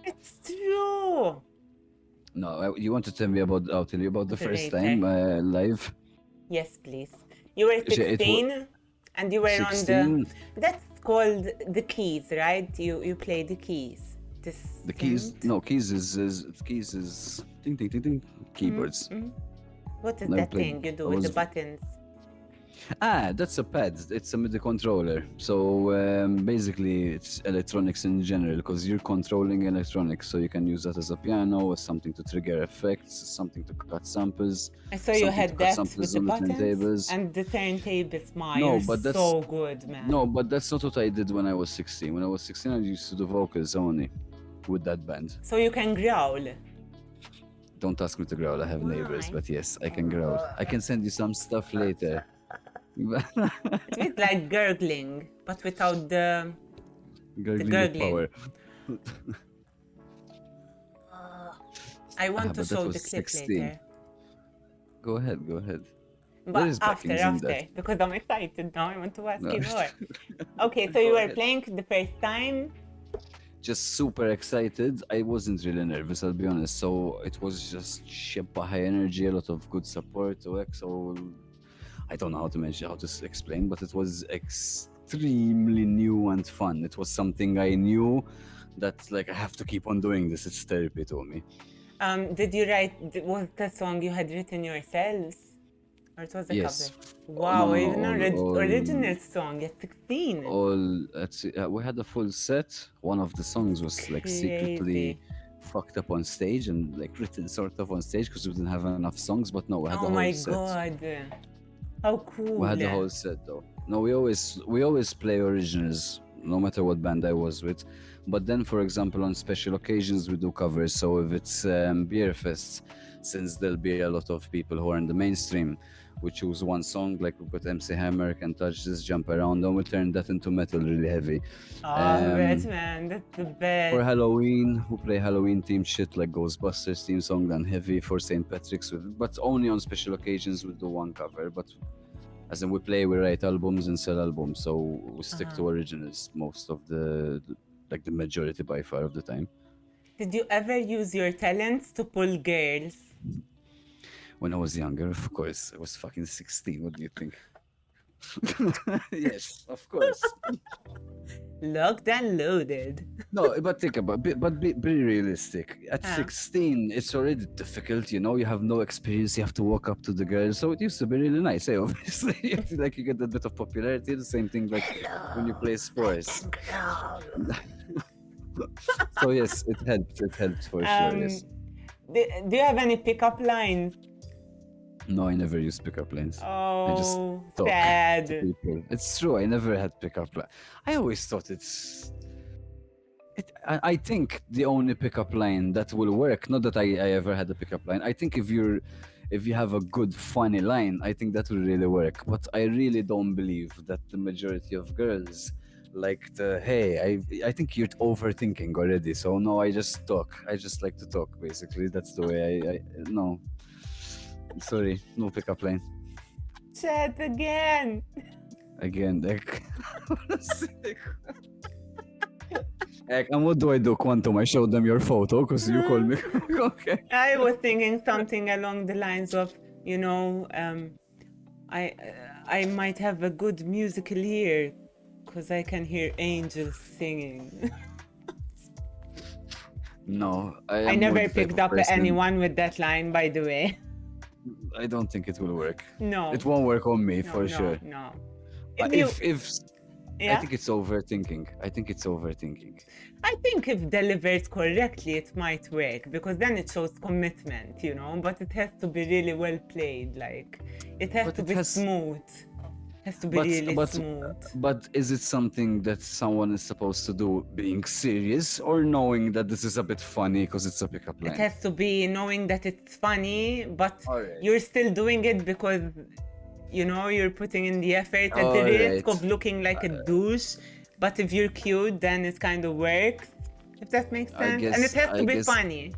It's true. No, you want to tell me about? I'll tell you about the first time live. Yes, please. You were 16, and you were 16. On the. That's called the keys, right? You play the keys. The keys? No, keys is ding ding ding ding keyboards. What is that thing you do with the buttons? That's a pad. It's a MIDI controller. So basically, it's electronics in general because you're controlling electronics. So you can use that as a piano, as something to trigger effects, something to cut samples, I saw you something to had cut that with samples the on the buttons turntables. and the turntables. Ma, No, you're but so good, man. no, but that's not what I did when I was 16. When I was 16, I used to do vocals only with that band. So you can growl. Don't ask me to growl. I have neighbors, but yes, I can growl. I can send you some stuff later. It feels like gurgling, but without the Gurgling with gurgling. power. I want to but that show was the clip 16. later. Go ahead, go ahead. Where But is Becky? He's in that. because I'm excited now. I want to ask No. you more. Okay, so you Go were ahead. playing the first time. Just super excited. I wasn't really nervous, I'll be honest. So it was just high energy, a lot of good support to X. So I don't know how to explain, but it was extremely new and fun. It was something I knew that like I have to keep on doing this. It's therapy to me. Did you write? Was the song you had written yourselves, or it was a Yes. cover? Wow, No, even all, original song at 16. we had a full set. One of the songs was like secretly Crazy. fucked up on stage and like written sort of on stage because we didn't have enough songs. But no, we had Oh the whole my set. god, how cool! We had the whole set though. No, we always play originals, no matter what band I was with. But then, for example, on special occasions we do covers. So if it's beer fests, since there'll be a lot of people who are in the mainstream, we choose one song, like we put MC Hammer, Can Touch This, Jump Around, and we turn that into metal really heavy. Oh, right, man, that's the best. For Halloween, we play Halloween themed shit like Ghostbusters theme song and heavy for St. Patrick's, but only on special occasions we do one cover. But as in we write albums and sell albums, so we stick to originals most of the majority by far of the time. Did you ever use your talents to pull girls? When I was younger, of course. I was fucking 16. What do you think? Yes, of course. Locked and loaded. No, but think about it, but be realistic. At 16, it's already difficult, you know, you have no experience, you have to walk up to the girls. So it used to be really nice, eh? Obviously. Like you get that bit of popularity, the same thing like when you play sports. So yes, it helped for sure, yes. Do you have any pickup lines? No, I never used pickup lines. Oh, I just talk sad. to people. It's true, I never had pickup line. I always thought I think the only pickup line that will work, not that I ever had a pickup line, I think if you have a good funny line, I think that will really work. But I really don't believe that the majority of girls like I think you're overthinking already. So no, I just talk. I just like to talk, basically. That's the way I no. Sorry, no pickup line. Chat again. Again, like and what do I do, Quantum? I showed them your photo because you called me. Okay. I was thinking something along the lines of, you know, I might have a good musical ear because I can hear angels singing. No, I never picked up anyone with that line, by the way. I don't think it will work. No. It won't work on me for sure. No. I think it's overthinking. I think if delivered correctly, it might work because then it shows commitment, you know. But it has to be really well played. Like it has to be smooth. Has to be really smooth. But is it something that someone is supposed to do being serious or knowing that this is a bit funny because it's a pickup line? It has to be knowing that it's funny, but you're still doing it because, you know, you're putting in the effort at the risk of looking like a douche. But if you're cute, then it kind of works, if that makes sense. And it has to be funny.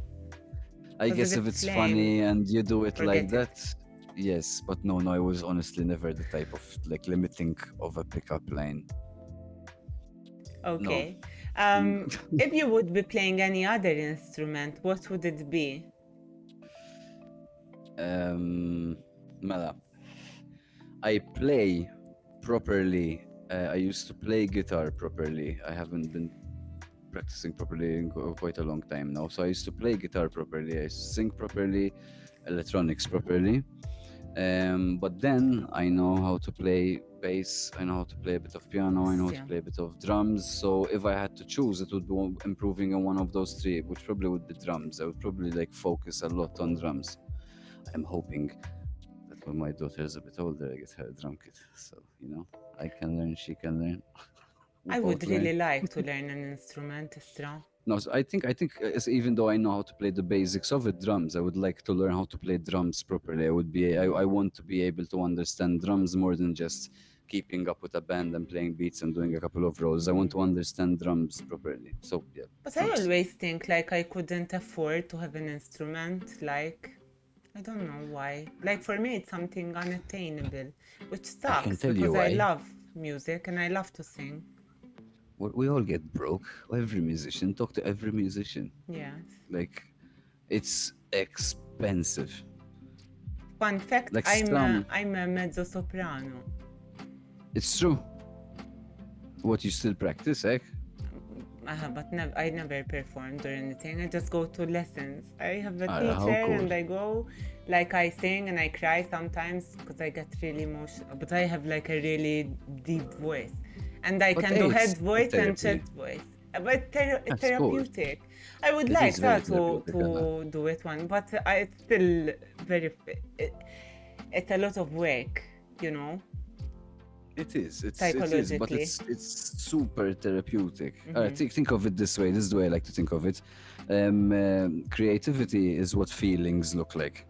I guess if it's funny and you do it like that, yes. But no, I was honestly never the type of like limiting of a pickup line. Okay. No. If you would be playing any other instrument, what would it be? Mala. I play properly. I used to play guitar properly. I haven't been practicing properly in quite a long time now. So I used to play guitar properly. I used to sing properly, electronics properly. But then I know how to play bass, I know how to play a bit of piano, I know how to Yeah. play a bit of drums. So if I had to choose, it would be improving on one of those three, which probably would be drums. I would probably like focus a lot on drums. I'm hoping that when my daughter is a bit older, I get her a drum kit. So, I can learn, she can learn. We I would both learn. really like to learn an instrument, Isra. No, so I think even though I know how to play the basics of it, drums, I would like to learn how to play drums properly. I want to be able to understand drums more than just keeping up with a band and playing beats and doing a couple of rolls. I want to understand drums properly. So yeah, But I drums. always think like I couldn't afford to have an instrument. Like, I don't know why. Like, for me, it's something unattainable, which I can sucks tell you because I why. love music and I love to sing. We all get broke. Every musician. Talk to every musician. Yes. Like, it's expensive. Fun fact, Like some, I'm a mezzo soprano. it's true. What you still practice, eh? But I never performed or anything. I just go to lessons. I have a teacher How cool. and I go, like I sing and I cry sometimes because I get really emotional. But I have like a really deep voice, and I But can hey, do it's head good voice and therapy. chest voice. But it's That's cool. therapeutic. I would It like is very that therapeutic, Anna. to do it one, but it's still very. It's a lot of work, you know, It is. It is. But psychologically. it's super therapeutic. Mm-hmm. Think of it this way. This is the way I like to think of it. Creativity is what feelings look like,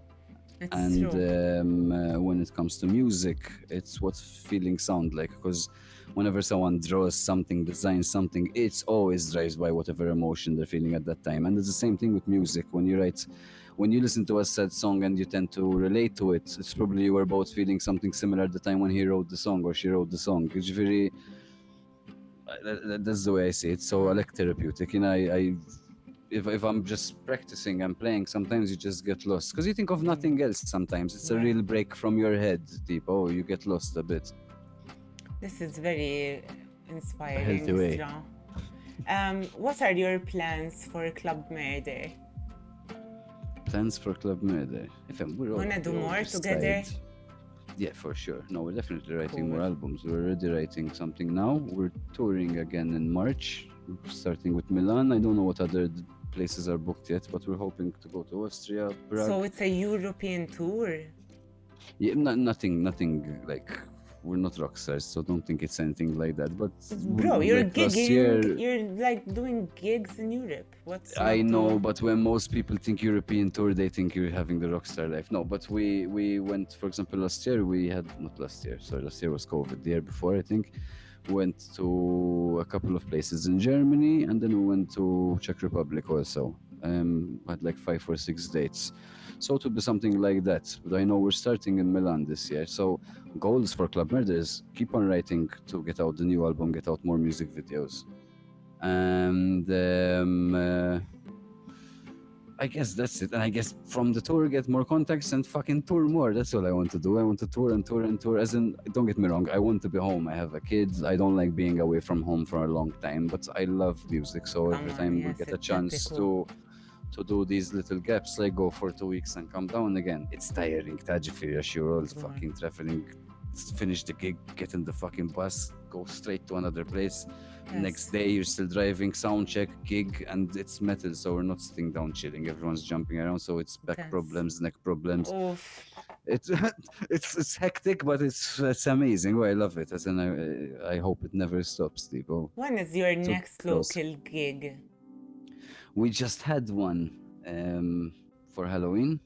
It's and true. when it comes to music, it's what feelings sound like. Because whenever someone draws something, designs something, it's always drives by whatever emotion they're feeling at that time. And it's the same thing with music. When you listen to a sad song and you tend to relate to it, it's probably you were both feeling something similar at the time when he wrote the song or she wrote the song. It's very, that's the way I see it. So I like therapeutic, and if I'm just practicing and playing, sometimes you just get lost because you think of nothing else. Sometimes it's a Yeah. real break from your head, deep. Oh, you get lost a bit. This is very A inspiring, healthy way. Isra. What are your plans for ClubMurder? Plans for ClubMurder. If Wanna do we all more decide. together? Yeah, for sure. No, we're definitely writing more Cool. albums. We're already writing something now. We're touring again in March, starting with Milan. I don't know what other places are booked yet, but we're hoping to go to Austria, So Prague. it's a European tour. Yeah, nothing like we're not rock stars, so don't think it's anything like that. But Bro, you're like last gigging, year, you're like doing gigs in Europe. What's I not know, to. but when most people think European tour, they think you're having the rockstar life. No, but we went, for example, last year we had not last year. Sorry, last year was COVID. The year before, I think, went to a couple of places in Germany, and then we went to Czech Republic also. Had like 5 or 6 dates. So it would be something like that. But I know we're starting in Milan this year. So goals for ClubMurder is keep on writing to get out the new album, get out more music videos, and I guess that's it. And I guess from the tour, get more contacts and fucking tour more. That's all I want to do. I want to tour and tour and tour. As in, don't get me wrong, I want to be home. I have a kid. I don't like being away from home for a long time, but I love music. So Come every on, time we yes, get a it's chance typical. to do these little gaps, like go for 2 weeks and come down again. It's tiring. You're all fucking traveling. Finish the gig, get in the fucking bus, go straight to another place. Next day you're still driving, sound check, gig, and it's metal, so we're not sitting down chilling. Everyone's jumping around, so it's back Yes. problems, neck problems. Oof. It's it's hectic, but it's amazing. Oh, I love it. As in, I hope it never stops, Tipo. When is your So next close. local gig? We just had one for Halloween.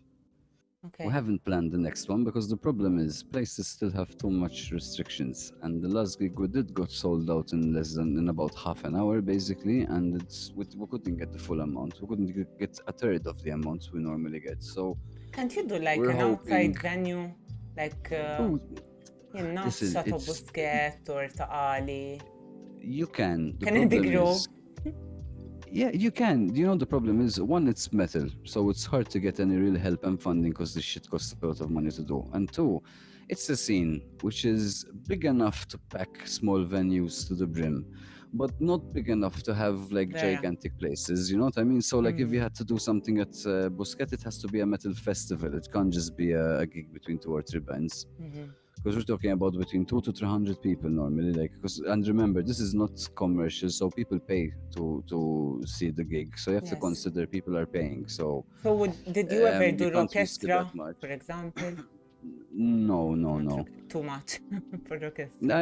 Okay. We haven't planned the next one because the problem is places still have too much restrictions, and the last gig we did got sold out in about half an hour basically, and we couldn't get the full amount. We couldn't get a third of the amount we normally get. So Can't you do like we're an hoping. outside venue? Like, Oh, you know, listen, Chateau it's Busquet or Taali? you can. The Kennedy problem Grove? is. Yeah, you can. You know, the problem is one, it's metal, so it's hard to get any real help and funding because this shit costs a lot of money to do. And two, it's a scene which is big enough to pack small venues to the brim, but not big enough to have like Yeah. gigantic places. You know what I mean? So like if you had to do something at Busquet, it has to be a metal festival. It can't just be a gig between 2 or 3 bands. Because we're talking about between 2 to 300 people normally. Like, and remember, this is not commercial, so people pay to see the gig. So you have to Yes. consider people are paying. So Did you ever do you can't risk it orchestra, that much. for example? No. Too much for orchestra.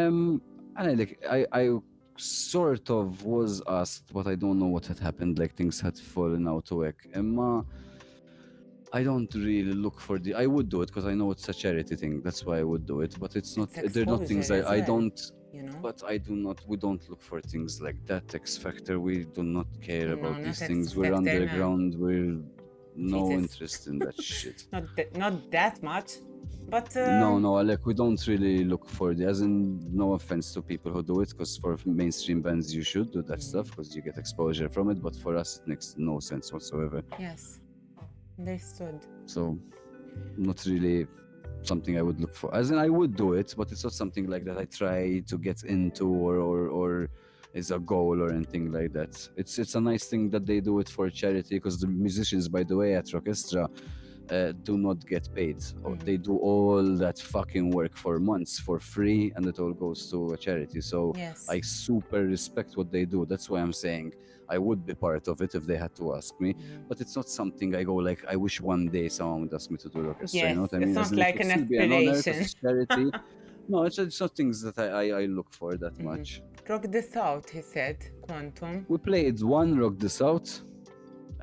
And I sort of was asked, but I don't know what had happened. Like things had fallen out of whack. Emma, I don't really look for the. I would do it because I know it's a charity thing. That's why I would do it. But it's not. It's They're not things exposure as I well, don't. you know? But I do not. We don't look for things like that. X Factor. We do not care No, about not these X things. We're Factor, man. underground. We're no Jesus. interest in that shit. Not that much, but No, like we don't really look for the. As in, no offense to people who do it, because for mainstream bands you should do that stuff because you get exposure from it. But for us, it makes no sense whatsoever. Yes, understood. So, not really something I would look for. As in, I would do it, but it's not something like that I try to get into or is a goal or anything like that. It's a nice thing that they do it for charity because the musicians, by the way, at Rockestra do not get paid. They do all that fucking work for months for free, and it all goes to a charity. So Yes. I super respect what they do. That's why I'm saying I would be part of it if they had to ask me. But it's not something I go like, I wish one day someone would ask me to do orchestra. Yes, You know what I mean? it's As not in, like it would an still be an honor 'cause aspiration. it's charity. No, it's not things that I look for that much. Rock this out, he said, Quantum. We played one Rock This Out.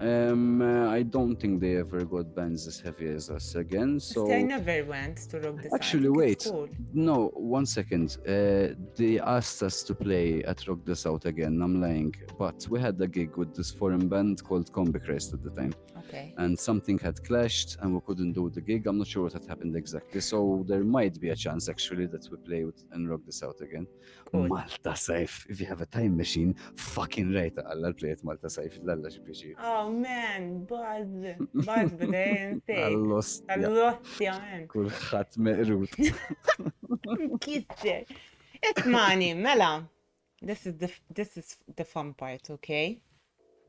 I don't think they ever got bands as heavy as us again. So I never went to Rock this actually, out. wait. Cool. No, 1 second. They asked us to play at Rock This Out again. I'm lying, but we had a gig with this foreign band called Combi Christ at the time. Okay. And something had clashed, and we couldn't do the gig. I'm not sure what had happened exactly. So there might be a chance actually that we play and Rock This Out again. Cool. Malta Saif. If you have a time machine, fucking right. I'll play it Malta Saif. Lalla xi pjaċir. Oh man, Buzz بدأ Għall-ost. Għall-ostja, man. Kulħadd meqrut. Kisser. Ismani, mela. This is the fun part, okay?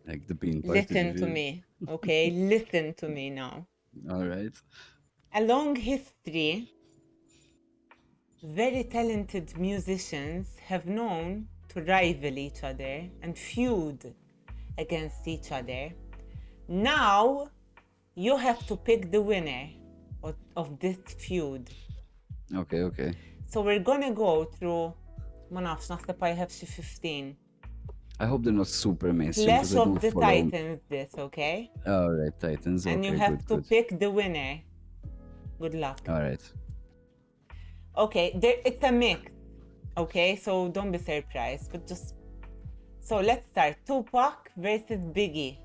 Like the bean part. Listen to me, okay? Listen to me now. All right. A long history, very talented musicians have known to rival each other and feud against each other. Now, you have to pick the winner of this feud. Okay. So we're gonna go through, ma nafx, naħseb I have 15. I hope they're not super mainstream. Clash 'cause I of don't the follow. Titans this, okay? All right, Titans. And okay, you have good, to good. pick the winner. Good luck. All right. Okay, it's a mix, okay? So don't be surprised, but just... So let's start. Tupac versus Biggie.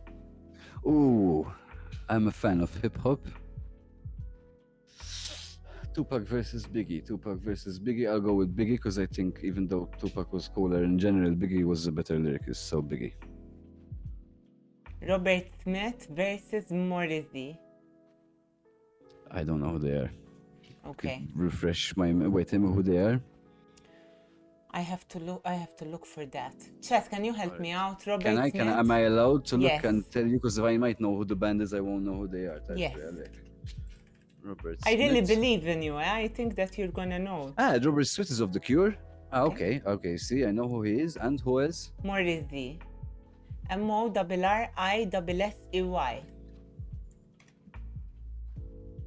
Ooh, I'm a fan of hip hop. Tupac versus Biggie. I'll go with Biggie because I think even though Tupac was cooler in general, Biggie was a better lyricist, so Biggie. Robert Smith versus Morrissey. I don't know who they are. Okay. Refresh my... Wait, tell me who they are. I have to look for that. Chess, can you help me out? Robert Smith? Am I allowed to look Yes. and tell you? Because if I might know who the band is, I won't know who they are. Yes. Robert I really Smith. believe in you. I think that you're gonna know. Robert Smith is of The Cure. Okay. See, I know who he is. And who else? Morrissey. MORRISSEY.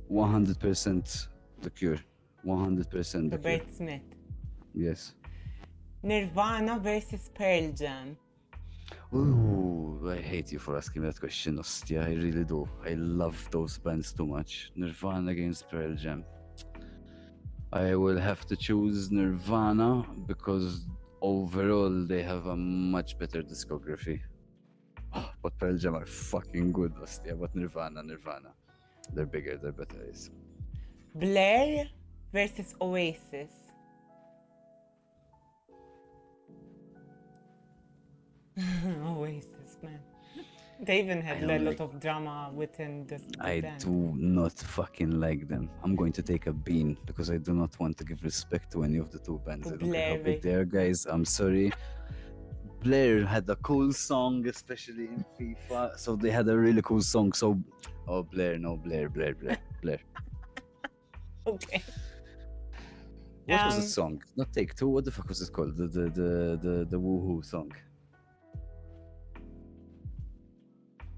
100% The Cure. 100% The Cure. Robert Smith. Yes. Nirvana versus Pearl Jam. Ooh, I hate you for asking me that question, Ostia. I really do. I love those bands too much. Nirvana against Pearl Jam. I will have to choose Nirvana because overall they have a much better discography. But Pearl Jam are fucking good, Ostia. But Nirvana. They're bigger, they're better. Yes. Blair versus Oasis. Oasis, man. They even had a lot of drama within this I band. do not fucking like them. I'm going to take a bean because I do not want to give respect to any of the two bands. I don't care how big they are, guys. I'm sorry. Blair had a cool song, especially in FIFA. So they had a really cool song. So, Blair. Okay. What was the song? Not Take Two. What the fuck was it called? The woohoo song.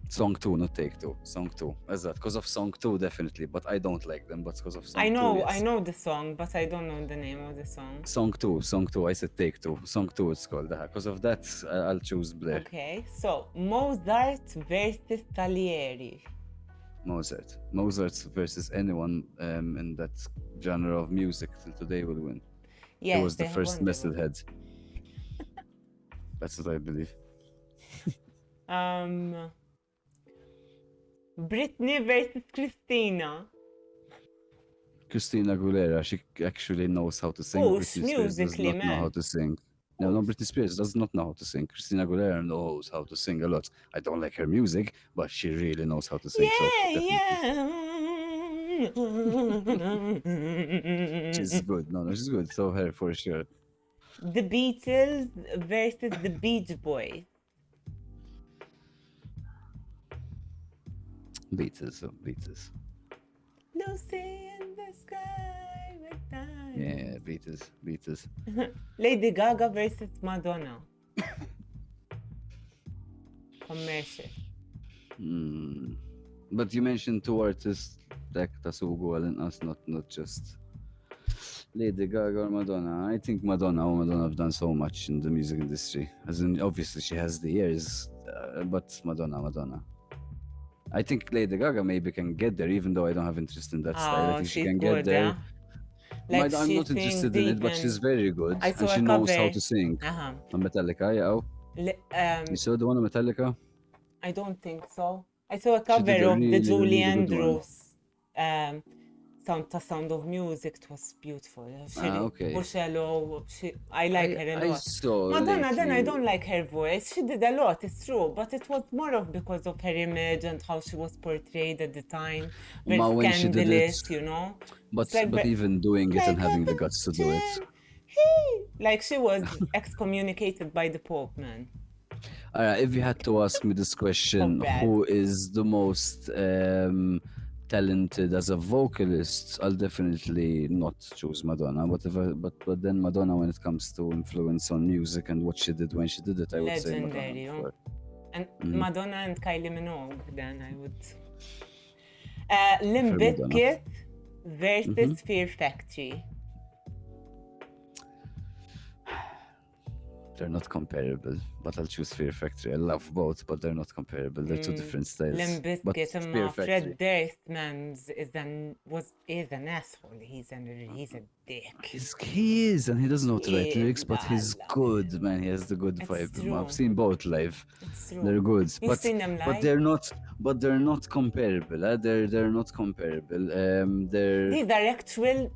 Song 2, not Take Two. Song 2. As that. Because of Song 2, definitely. But I don't like them. But because of Song 2, yes. I know the song, but I don't know the name of the song. Song 2. I said Take Two. Song 2 it's called. Because of that, I'll choose Blair. Okay, so Mozart versus Salieri. Mozart versus anyone in that genre of music till today will win. Yes, He was the they first won, they method head. That's what I believe. Britney versus Christina. Christina Aguilera, she actually knows how to sing. Push Britney Spears does musically, not know how man. to sing. No, Britney Spears does not know how to sing. Christina Aguilera knows how to sing a lot. I don't like her music, but she really knows how to sing. She's good. No, she's good. So her for sure. The Beatles versus the Beach Boys. Beatles. Lucy in the sky with diamonds. Yeah, Beatles. Lady Gaga versus Madonna. Commercial. But you mentioned two artists that tasugu għal-inqas, not just Lady Gaga or Madonna. I think Madonna have done so much in the music industry. As in, obviously she has the years, but Madonna. I think Lady Gaga maybe can get there, even though I don't have interest in that style. I think she can get there. Yeah? Like I'm not interested in it, but she's very good. And she knows how to sing. On Metallica, you saw the one on Metallica? I don't think so. I saw a cover of the Julie Andrews Sound of Music. It was beautiful. Okay. I like her a lot. Madonna, then I don't like her voice. She did a lot, it's true, but it was more of because of her image and how she was portrayed at the time. Very scandalous, you know. But even doing it and having the guts to do it. Like she was excommunicated by the Pope, man. If you had to ask me this question, who is the most talented as a vocalist, I'll definitely not choose Madonna. But then Madonna, when it comes to influence on music and what she did when she did it, I would say Madonna. And Madonna and Kylie Minogue, then I would. Limp Bizkit versus Fear Factory. They're not comparable, but I'll choose Fear Factory. I love both, but they're not comparable. They're two different styles. Limp Bizkit, Fred Durst, man, is an asshole. He's a dick. He is, and he doesn't know how to write lyrics, but he's good, man. He has the good vibe. I've seen both live. They're good, You've seen them live? But they're not comparable. They're not comparable. These are actual.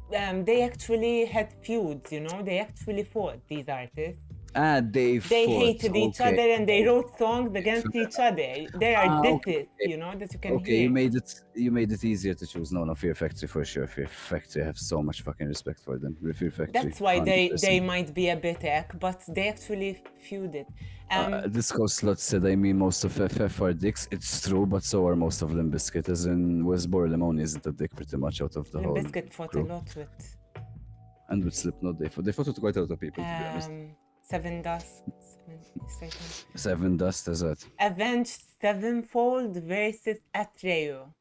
They actually had feuds. You know, they actually fought. These artists. They hated each other and they wrote songs against each other. There are disses, you know, that you can hear. You made it easier to choose. No, Fear Factory for sure. Fear Factory, I have so much fucking respect for them. Fear Factory. That's why they might be a bit but they actually feuded. Disco Slot said, I mean, most of FF are dicks. It's true, but so are most of Limp Bizkit. As in, Westboro Lemon isn't a dick pretty much out of the whole. Limp Bizkit fought a lot with. And with Slipknot, they fought with quite a lot of people, to be honest. Seven Dust, is that? Avenged Sevenfold versus Atreyu.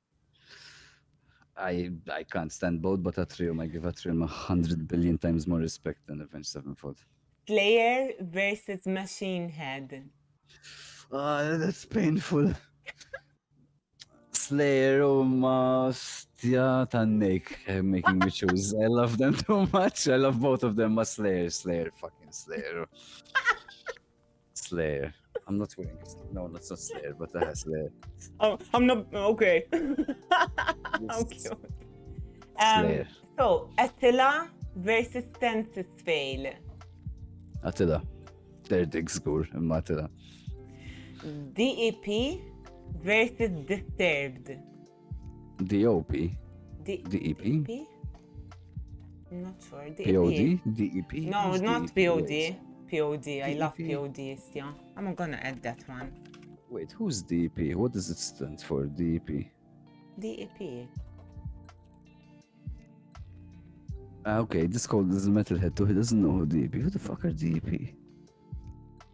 I can't stand both, but Atreyu, I give Atreyu 100 billion times more respect than Avenged Sevenfold. Slayer versus Machine Head. That's painful. Slayer, making me choose. I love them too much. I love both of them. Slayer, fucking Slayer. Slayer. I'm not wearing it. No, that's not Slayer, but I have Slayer. Oh, I'm not. Okay. How cute. Slayer. So, Attila versus Census Fail. Attila. They're dig score in Attila. DEP versus Disturbed. DOP. DEP? I'm not sure. POD? DEP? No, not POD. POD. I love DEP? PODs, yeah. I'm gonna add that one. Wait, who's DEP? What does it stand for, DEP? DEP. Okay, this called is a metalhead too. He doesn't know who DEP. Who the fuck are DEP?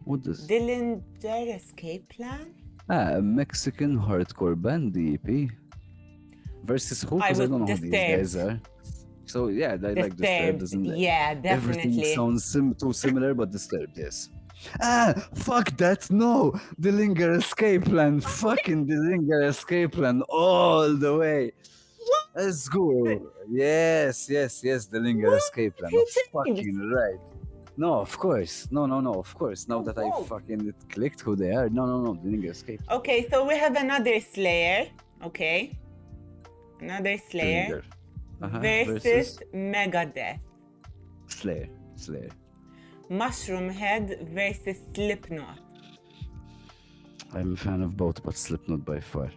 What does... Dillinger Escape Plan? A Mexican hardcore band, DEP. Versus who? I Because I was don't know who these guys Disturbed. are. So yeah, I like Disturbed. Doesn't Yeah, everything definitely. sounds too similar, but Disturbed, yes. Fuck that! No, Dillinger Escape Plan. Fucking Dillinger Escape Plan all the way. Let's go. Yes, Dillinger Escape Plan. He Fucking changed. right. No, of course. No, of course. Now that I fucking clicked who they are. No, Dillinger Escape Plan. Okay, so we have another Slayer. Okay. Another Slayer. Versus Megadeth. Slayer. Mushroom Head versus Slipknot. I'm a fan of both, but Slipknot by far.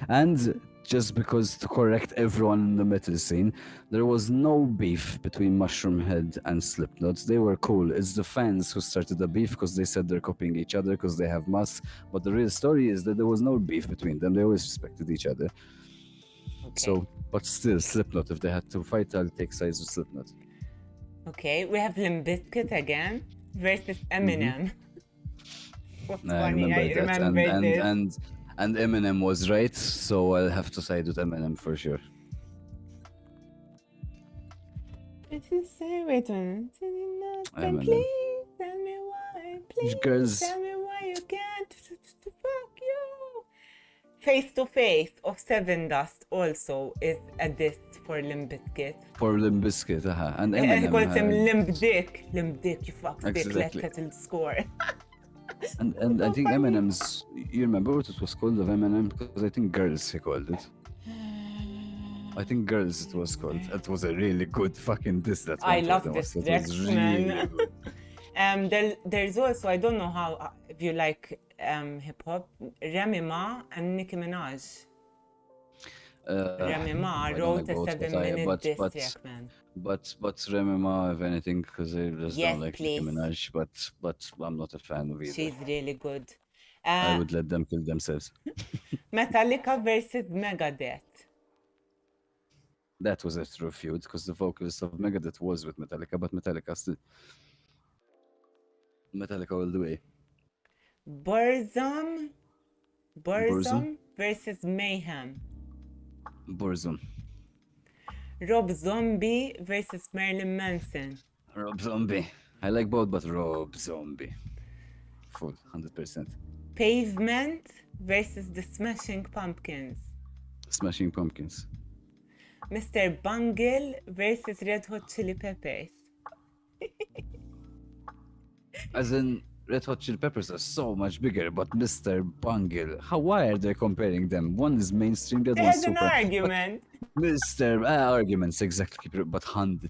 And just because to correct everyone in the metal scene, there was no beef between Mushroom Head and Slipknot. They were cool. It's the fans who started the beef because they said they're copying each other because they have masks. But the real story is that there was no beef between them. They always respected each other. Okay. So, but still, Slipknot. If they had to fight, I'll take sides with Slipknot. Okay, we have Limp Bizkit again versus Eminem. What's funny? I remember this. And Eminem was right, so I'll have to side with Eminem for sure. If you say wait a minute, Eminem. please tell me why. Please Girls. tell me why you can't. Fuck you. Face to Face of Seven Dust also is a diss for Limp Bizkit. For Limp Bizkit, and Eminem. He calls him Limp Dick. Limp Dick, you fuck dick, Exactly. let's settle score. And I think Eminem's... You remember what it was called of Eminem? Because I think Girls he called it. I think Girls it was called. It was a really good fucking diss. That's I love this track, man. There's also, I don't know how, if you like hip hop, Remy Ma and Nicki Minaj. Remy Ma wrote a 7-minute diss track, man. But Remy Ma, if anything, because I just don't like Nicki Minaj, but I'm not a fan of either. She's really good. I would let them kill themselves. Metallica versus Megadeth. That was a true feud, because the vocalist of Megadeth was with Metallica, but Metallica still... Metallica all the way. Burzum versus Mayhem. Burzum. Rob Zombie versus Marilyn Manson. Rob Zombie. I like both, but Rob Zombie. Full, 100%. Pavement versus the Smashing Pumpkins. Smashing Pumpkins. Mr. Bungle versus Red Hot Chili Peppers. As in, Red Hot Chili Peppers are so much bigger, but Mr. Bungle, why are they comparing them? One is mainstream, the other one's super. They had an argument. Arguments, exactly, but 100%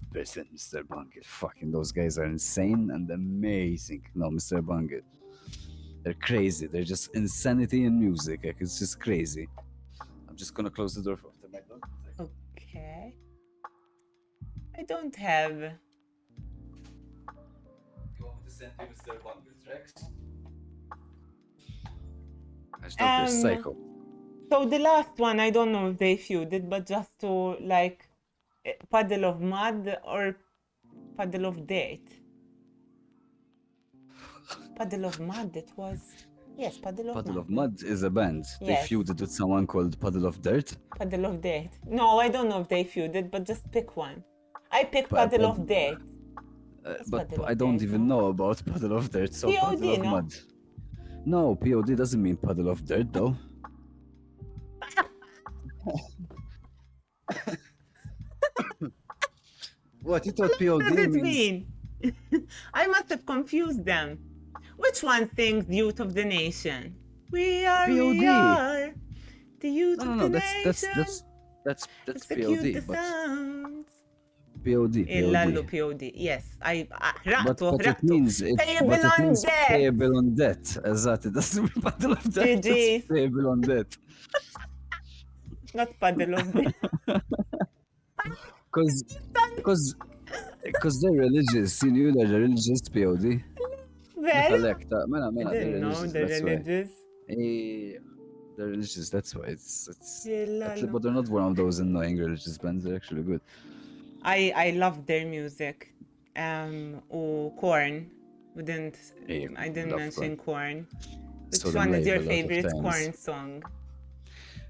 Mr. Bungle. Fucking those guys are insane and amazing. No, Mr. Bungle. They're crazy. They're just insanity in music. Like, it's just crazy. I'm just gonna close the door after my dog. Okay. I don't have... You want me to send you Mr. Bungle tracks? I just don't psycho. So the last one, I don't know if they feuded, but just to like Puddle of Mud or Puddle of Date. Puddle of Mud, it was... Yes, Puddle of Mud. Puddle of Mud is a band. They feuded with someone called Puddle of Dirt. Puddle of Date. No, I don't know if they feuded, but just pick one. I pick Puddle of Date. But I don't even know about Puddle of Dirt, so POD, Puddle of no? Mud. No, POD doesn't mean Puddle of Dirt, though. What, you thought POD What does it means... mean? I must have confused them. Which one sings Youth of the Nation? We are, POD. we are the youth of the nation. That's Execute POD. the sounds. POD. Lallo POD. Yes, But it means payable on debt. Exactly. That's the Puddle of Debt. It's payable on debt. Not Puddle of Debt. Because they're religious. You know, they're religious POD. Well, Mela, I they're didn't know religious, the that's why. religious. They're religious, that's why. It's Yeah, but they're not one of those annoying religious bands. They're actually good. I love their music. Or Corn. Hey, I didn't love Korn. mention Corn. Saw Which them one is live your a lot of favorite times. Corn song?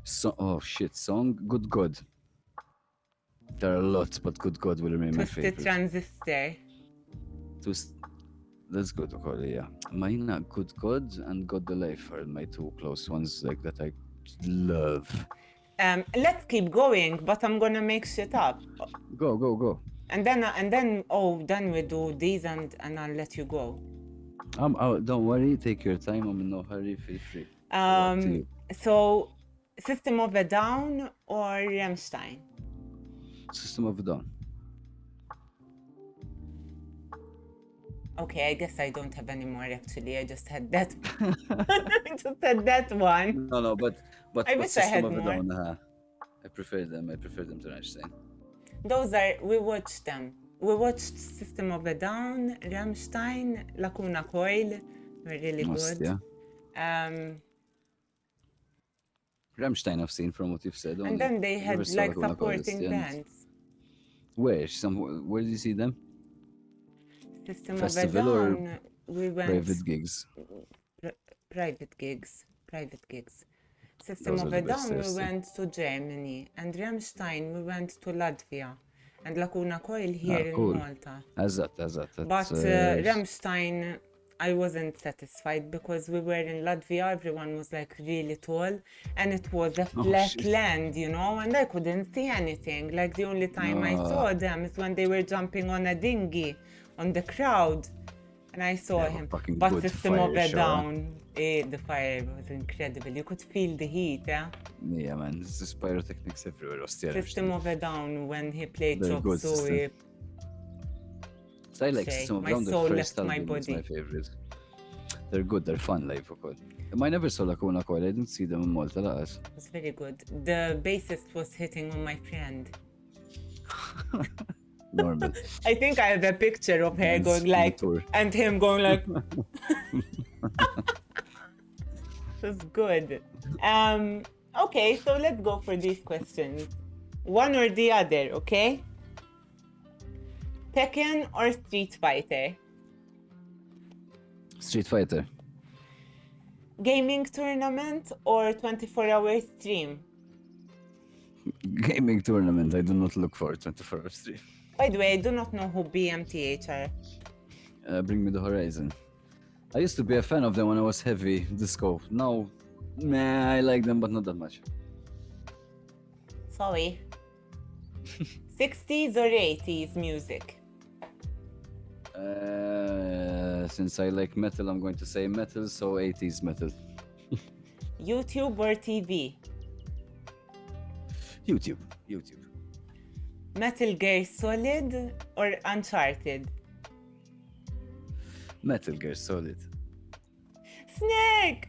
So, oh shit, song Good God. There are a lot, but Good God will remain my Twisted favorite. Transistor. Twist, that's good, okay, yeah. Mine, Good God and God the Life are my two close ones, like that I love. Let's keep going, but I'm gonna make shit up. Go. And then we do these and I'll let you go. I'm out. Don't worry. Take your time. I'm in no hurry. Feel free. Up to you. So, System of a Down or Rammstein? System of a Down. Okay, I guess I don't have any more actually. I just had that. I just had that one. No, but I wish I System had of a more. Down. I prefer them. I prefer them to Rammstein. We watched them. We watched System of a Down, Rammstein, Lacuna Coil. Were really Must, good. yeah. Rammstein I've seen from what you've said. And Only. then they I never had saw like Lacuna Coil, supporting yeah. bands. Where? Where did you see them? System Festival of a or Down. We went private gigs? private gigs. System Those are of the a best, Down, we seriously. went to Germany, and Rammstein, we went to Latvia, and Lacuna Coil here in Cool. Malta. As that. But Rammstein, I wasn't satisfied because we were in Latvia, everyone was like really tall, and it was a flat shit. land, you know, and I couldn't see anything. Like the only time I saw them is when they were jumping on a dinghy on the crowd. And I saw him. But System of a Down, the fire was incredible. You could feel the heat, yeah? Yeah, man. There's just pyrotechnics everywhere. System of a Down, when he played They're Chop good, Suey. So I like System of a My Down. Their soul first left my album is body. my favorite. They're good. They're fun live, of course. I never saw Lacuna Coil. I didn't see them in Malta. It was very good. The bassist was hitting on my friend. Normal. I think I have a picture of her going like, and him going like. It was good. Okay, so let's go for these questions. One or the other, okay? Tekken or Street Fighter? Street Fighter. Gaming tournament or 24-hour stream? Gaming tournament. I do not look for 24-hour stream. By the way, I do not know who BMTH are. Bring Me the Horizon. I used to be a fan of them when I was heavy disco. Now, I like them, but not that much. Sorry. 60s or 80s music? Since I like metal, I'm going to say metal, so 80s metal. YouTube or TV? YouTube. Metal Gear Solid or Uncharted? Metal Gear Solid. Snake!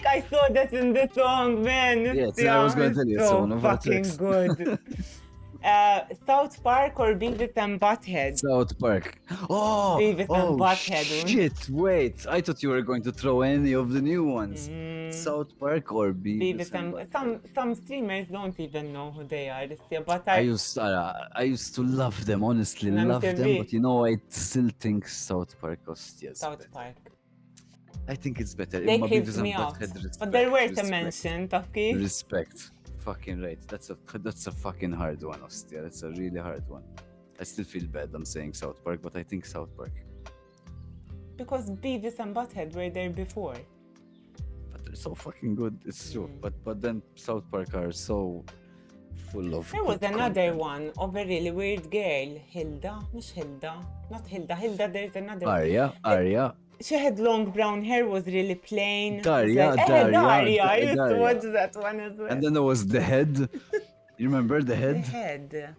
I saw that in the song, man. Yes, I was going to tell you, it's one of our fucking tracks. good. South Park or Beavis and Butthead? South Park. Oh, Beavis and Butthead. Shit, wait. I thought you were going to throw any of the new ones. South Park or Beavis and Butthead? Some streamers don't even know who they are. But I used to love them, honestly, love them. But you know, I still think South Park was South Park. I think it's better. They killed me out. But they're worth a mention, Tafki. Respect. Fucking right. That's a fucking hard one, Ostia. That's a really hard one. I still feel bad I'm saying South Park, but I think South Park. Because Beavis and Butthead were there before. But they're so fucking good, it's true. But then South Park are so full of. There was another one of a really weird girl. Not Hilda, there's another one. Arya. She had long brown hair, was really plain. Daria. I used to watch that one as well. And then there was the head. You remember the head? The head.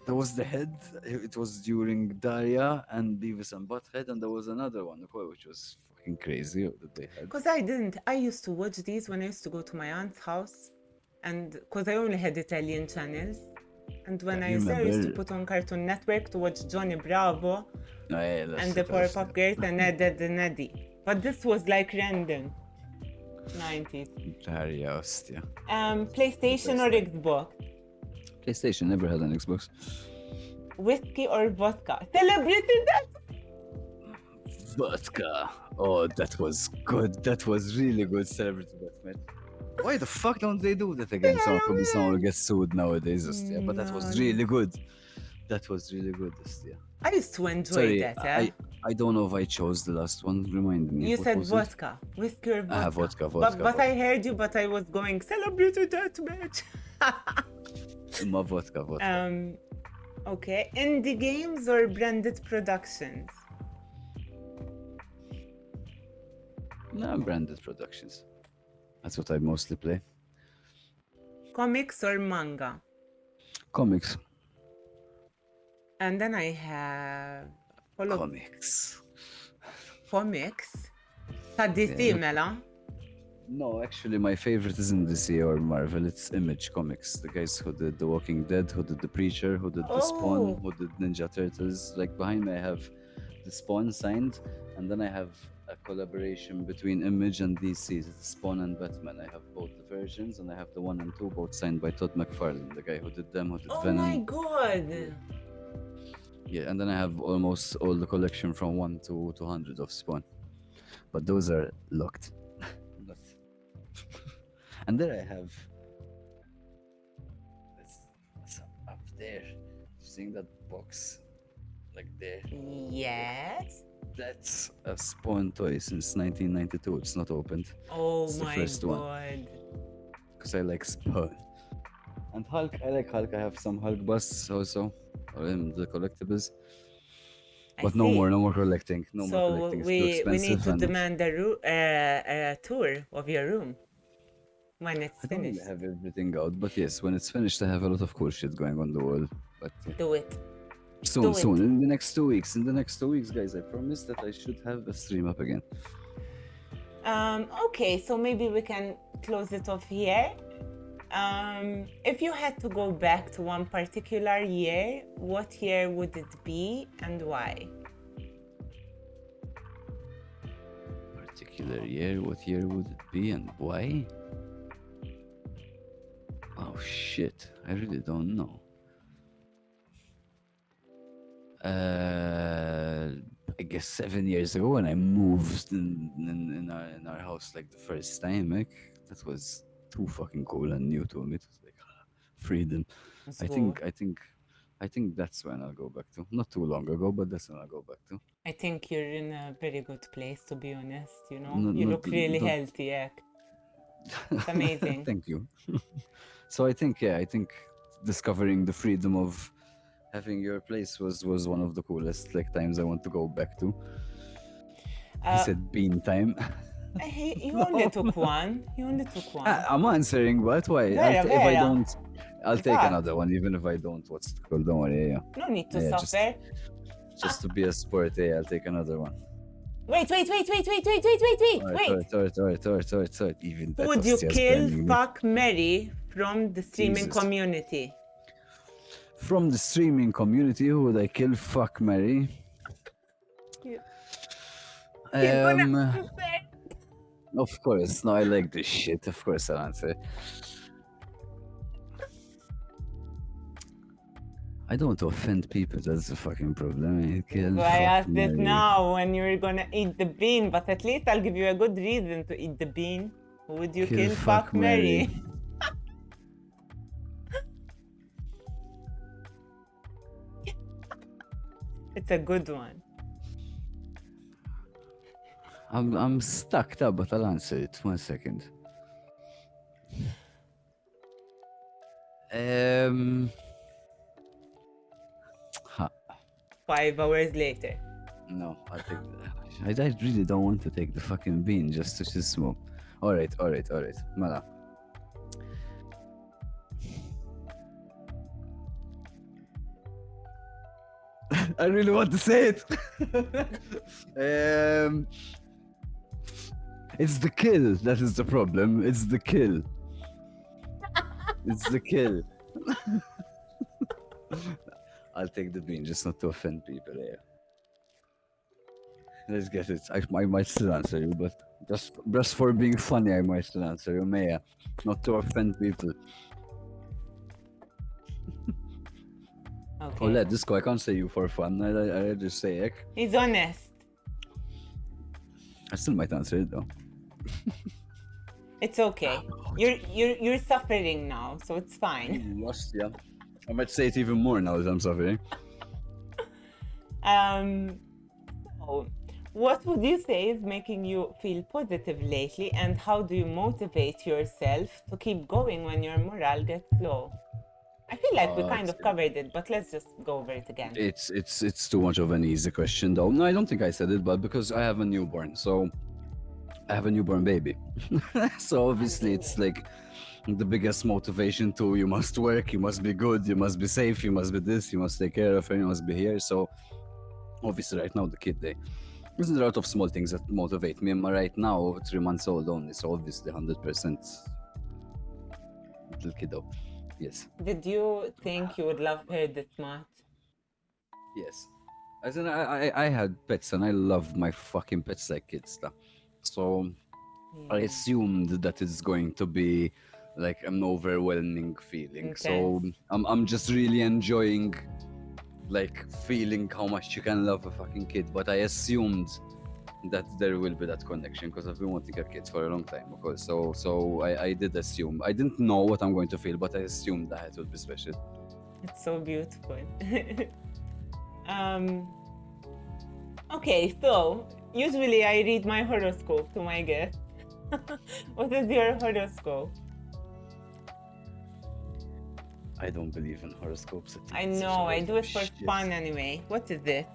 There was the head. It was during Daria and Beavis and Butthead, and there was another one which was fucking crazy that they had. Because I used to watch these when I used to go to my aunt's house, and because I only had Italian channels, And when I You was there, I used to remember? put on Cartoon Network to watch Johnny Bravo Oh, yeah, that's and the it, that's Powerpuff it. Girls and Ned the Neddy. But this was like random. 90s. Harry, hostia. PlayStation or Xbox? PlayStation, never had an Xbox. Whiskey or vodka? Celebrity that! Vodka. Oh, that was good. That was really good. Celebrity Deathmatch. Why the fuck don't they do that again? Probably someone will get sued nowadays, hostia. But that was really good. That was really good, hostia. I used to enjoy Sorry, that, I don't know if I chose the last one. Remind me. You what said was vodka. Whiskey or vodka? Vodka, But I heard you, but I was going, Celebrity Deathmatch. My vodka. Okay. Indie games or branded productions? No, branded productions. That's what I mostly play. Comics or manga? Comics. And then I have Comics. Comics? Ta' DC mela? No, actually, my favorite isn't DC or Marvel. It's Image Comics. The guys who did The Walking Dead, who did The Preacher, who did The Spawn, who did Ninja Turtles. Like behind me, I have The Spawn signed, and then I have a collaboration between Image and DC. It's Spawn and Batman. I have both the versions, and I have the 1 and 2 both signed by Todd McFarlane, the guy who did them, who did Venom. Oh my god! Yeah, and then I have almost all the collection from 1 to 200 of Spawn. But those are locked. And there I have that's up there. Seeing that box like there? Yes. That's a Spawn toy since 1992. It's not opened. Oh it's my the first god. one. Because I like Spawn. And Hulk, I like Hulk. I have some Hulk busts also. Or the collectibles. But no more collecting. No more collecting. It's too expensive. We need to demand a tour of your room when it's I don't finished. really have everything out, but yes, when it's finished, I have a lot of cool shit going on the wall. But yeah. Do it. Soon. In the next 2 weeks. In the next 2 weeks, guys, I promise that I should have a stream up again. Okay, so maybe we can close it off here. If you had to go back to one particular year, what year would it be and why? Particular year? What year would it be and why? Oh shit, I really don't know. I guess 7 years ago when I moved in our house like the first time, like that was too fucking cool and new to me. It was like freedom. I think that's when I'll go back to. Not too long ago, but that's when I'll go back to. I think you're in a very good place, to be honest. You know, you look really healthy. Yeah. It's amazing. Thank you. So I think discovering the freedom of having your place was one of the coolest times I want to go back to. He said bean time. You only took one. I'm answering, but why? If I don't, I'll take another one, even if I don't. What's it called? Don't worry. Yeah. No need to suffer. Just to be a sport, I'll take another one. Wait. Alright. Even who would you kill, fuck, marry from the streaming community? From the streaming community, who would I kill, fuck, marry? Of course. No, I like this shit. Of course I'll answer. I don't want to offend people, that's the fucking problem. I asked it now when you're gonna eat the bean, but at least I'll give you a good reason to eat the bean. Who would you kill, fuck, marry? It's a good one. I'm stuck up, but I'll answer it. 1 second. 5 hours later. No, I'll take that. I really don't want to take the fucking bean just to smoke. Alright. Mala. I really want to say it. It's the kill that is the problem. It's the kill. I'll take the bean just not to offend people. Yeah. Let's get it. I might still answer you, but just for being funny, I might still answer you, Maya. Not to offend people. Okay. Oh, let this go. I can't say you for fun. I just say it. He's honest. I still might answer it though. It's okay. You're suffering now, so it's fine. Lost, yeah. I might say it even more now that I'm suffering. So, what would you say is making you feel positive lately, and how do you motivate yourself to keep going when your morale gets low? I feel like we kind of covered it, but let's just go over it again. It's too much of an easy question though. No, I don't think I said it, but because I have a newborn, so I have a newborn baby. So obviously it's like the biggest motivation to you must work, you must be good, you must be safe, you must be this, you must take care of her, you must be here. So obviously right now the kid there's a lot of small things that motivate me. And right now 3 months old only, so obviously 100% little kiddo. Yes. Did you think you would love her this much? Yes. As in, I had pets and I love my fucking pets like kids. So I assumed that it's going to be like an overwhelming feeling. So I'm just really enjoying like feeling how much you can love a fucking kid. But I assumed that there will be that connection because I've been wanting a kid for a long time. Okay, so I did assume. I didn't know what I'm going to feel, but I assumed that it would be special. It's so beautiful. Okay, so usually I read my horoscope to my guests. What is your horoscope? I don't believe in horoscopes. I know, I do it for fun anyway. What is it?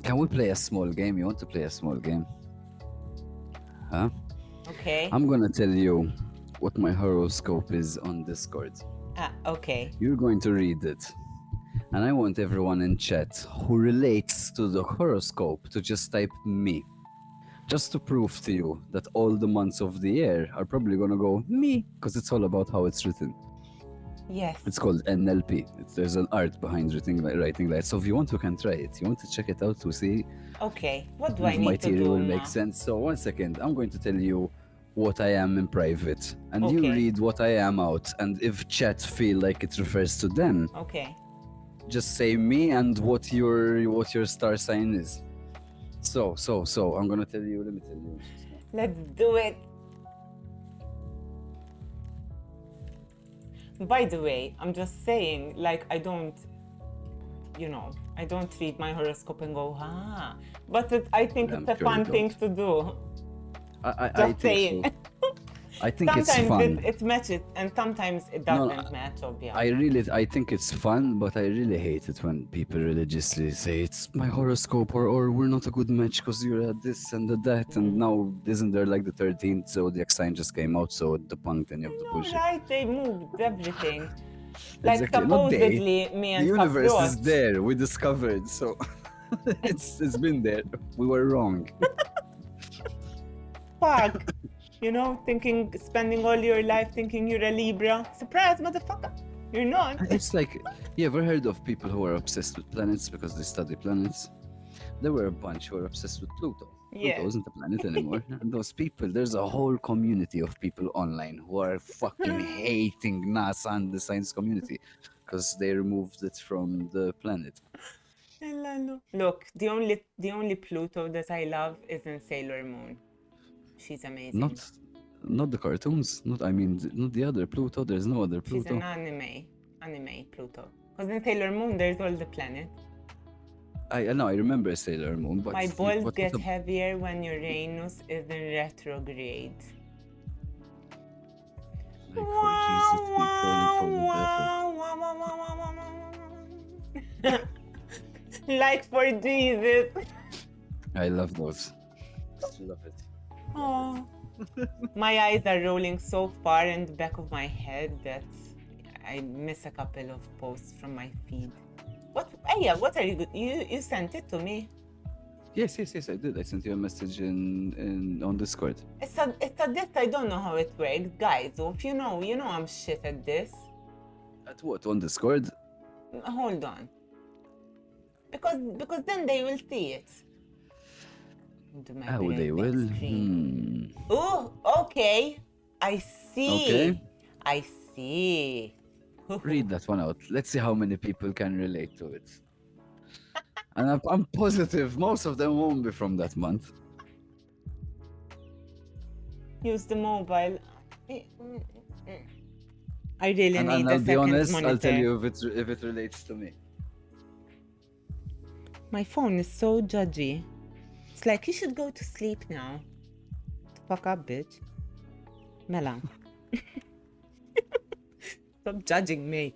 Can we play a small game? You want to play a small game? Huh? Okay. I'm gonna tell you what my horoscope is on Discord. Okay. You're going to read it. And I want everyone in chat who relates to the horoscope to just type me. Just to prove to you that all the months of the year are probably gonna go me, because it's all about how it's written. Yes. It's called NLP. There's an art behind writing like. So if you want, you can try it. You want to check it out to see. Okay. What do I if need my to theory do will now? make sense. So 1 second, I'm going to tell you what I am in private, and you Okay. read what I am out. And if chat feel like it refers to them, Okay. just say me and what your star sign is. So I'm gonna tell you. Let me tell you. Let's do it. By the way, I'm just saying, like, I don't read my horoscope and go, but I think it's a fun thing to do. I think so. I think it's fun. Sometimes it matches and sometimes it doesn't match, obviously. I think it's fun, but I really hate it when people religiously say it's my horoscope or we're not a good match because you're a this and a that, and now isn't there like the 13th zodiac sign just came out, so it debunked any of the bullshit. Right, they moved everything. Like exactly. Supposedly me and the universe Cockroach. is there, we discovered, so it's been there. We were wrong. Fuck. Spending all your life thinking you're a Libra. Surprise, motherfucker. You're not. It's like, you ever heard of people who are obsessed with planets because they study planets? There were a bunch who are obsessed with Pluto. Yeah. Pluto isn't a planet anymore. And those people, there's a whole community of people online who are fucking hating NASA and the science community because they removed it from the planet. Look, the only Pluto that I love is in Sailor Moon. She's amazing. Not the cartoons. Not the other Pluto. There's no other Pluto. She's an anime Pluto. Because in Sailor Moon, there's all the planets. I know. I remember Sailor Moon, but my balls get heavier when Uranus is in retrograde. Like for Jesus, keep falling for the Like for Jesus. I love those. Love it. Oh. My eyes are rolling so far in the back of my head that I miss a couple of posts from my feed. What? Aya, what are you? You sent it to me. Yes, I did. I sent you a message in on Discord. It's a this. I don't know how it works, guys. So if you know I'm shit at this. At what? On Discord? Hold on. Because then they will see it. Do my Oh, they big will. screen. Oh, okay. I see. Okay. I see. Read that one out. Let's see how many people can relate to it. And I'm positive most of them won't be from that month. Use the mobile. I really And need I'll a be second honest, monitor. I'll tell you if it relates to me. My phone is so judgy. It's like, you should go to sleep now. Fuck up, bitch. Mela. Stop judging me.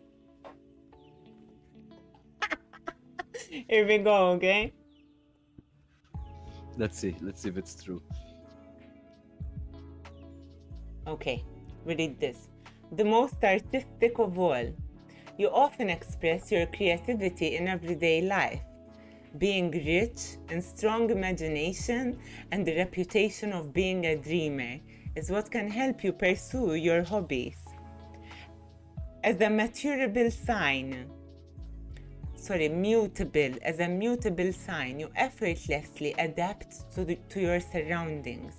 Here we go, okay? Let's see if it's true. Okay, we read this. The most artistic of all. You often express your creativity in everyday life. Being rich and strong imagination and the reputation of being a dreamer is what can help you pursue your hobbies. As a mutable sign, you effortlessly adapt to your surroundings.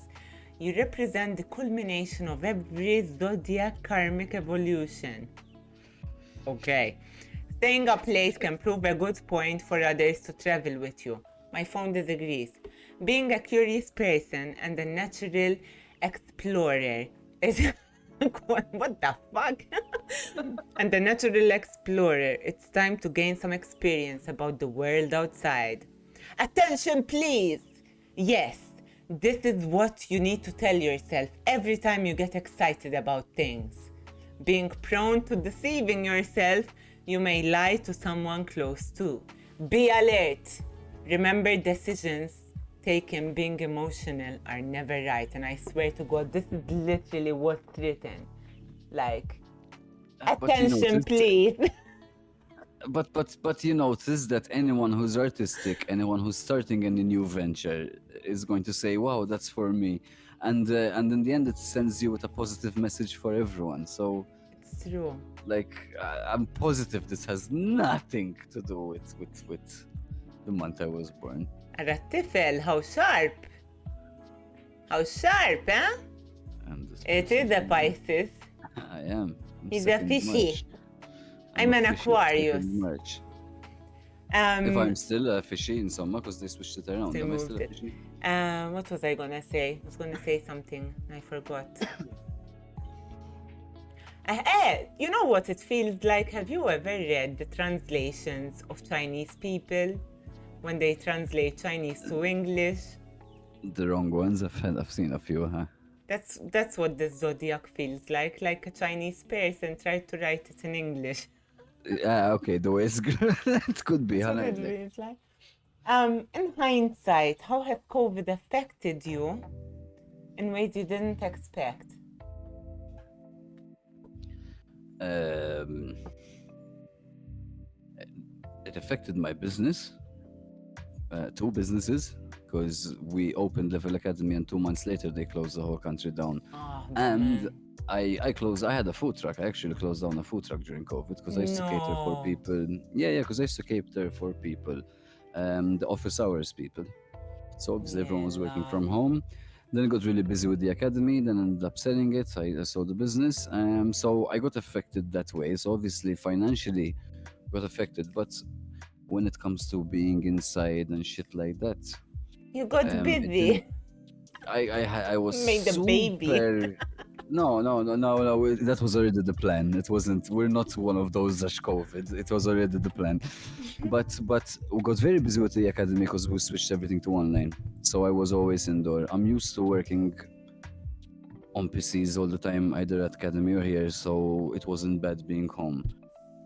You represent the culmination of every zodiac karmic evolution. Okay. Staying up late can prove a good point for others to travel with you. My phone disagrees. Being a curious person and a natural explorer is... What the fuck? And a natural explorer, it's time to gain some experience about the world outside. Attention, please! Yes, this is what you need to tell yourself every time you get excited about things. Being prone to deceiving yourself, you may lie to someone close to. Be alert! Remember, decisions taken being emotional are never right. And I swear to God, this is literally what's written. Like, attention, please. But you notice that anyone who's artistic, anyone who's starting in a new venture is going to say, wow, that's for me. And in the end, it sends you with a positive message for everyone. So It's true. like, I'm positive this has nothing to do with the month I was born. الطفل, how sharp. How sharp, huh? It is a Pisces. I am. He's a fishy. I'm an Aquarius. If I'm still a fishy in summer because they switched it around, am I still a fishy? What was I gonna say? I was gonna say something. I forgot. You know what it feels like? Have you ever read the translations of Chinese people when they translate Chinese to English? The wrong ones. I've seen a few, huh? That's what the zodiac feels like a Chinese person tried to write it in English. Okay, the way it's it could be. That's what it feels like. In hindsight, how has COVID affected you in ways you didn't expect? It affected my business, 2 businesses, because we opened Level Academy and 2 months later they closed the whole country down. And I had a food truck. I actually closed down a food truck during COVID because I used to cater for people. Yeah, because I used to cater for people, the office hours people. So obviously everyone was working from home. Then I got really busy with the academy, then ended up selling it. I sold the business. So I got affected that way. So obviously financially got affected. But when it comes to being inside and shit like that, you got busy. I was made a baby. No. That was already the plan. It wasn't. We're not one of those dash COVID. It was already the plan. But we got very busy with the academy because we switched everything to online. So I was always indoor. I'm used to working on PCs all the time, either at academy or here. So it wasn't bad being home.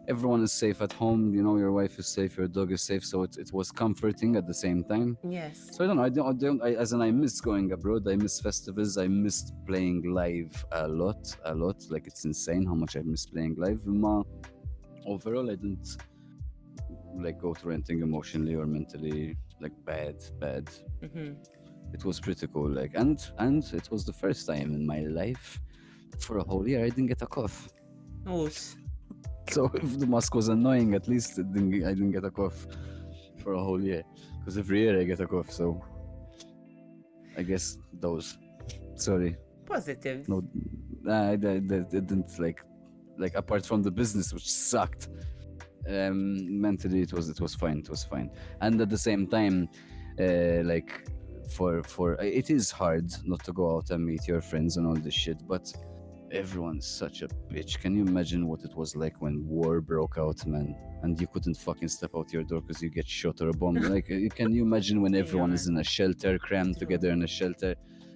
Everyone is safe at home. You know, your wife is safe, your dog is safe. So it was comforting at the same time. Yes. So I don't know. I miss going abroad. I miss festivals. I missed playing live a lot. Like, it's insane how much I miss playing live. Overall, I didn't like go through anything emotionally or mentally like bad. It was pretty cool, like, and it was the first time in my life for a whole year I didn't get a cough. Oosh. So if the mask was annoying, at least I didn't get a cough for a whole year. Because every year I get a cough, so I guess those. Sorry. Positives. No, I didn't like apart from the business, which sucked. Mentally, it was fine. It was fine, and at the same time, like for it is hard not to go out and meet your friends and all this shit, but everyone's such a bitch. Can you imagine what it was like when war broke out, man, and you couldn't fucking step out your door because you get shot or a bomb? Like, can you imagine when everyone is in a shelter, crammed together in a shelter,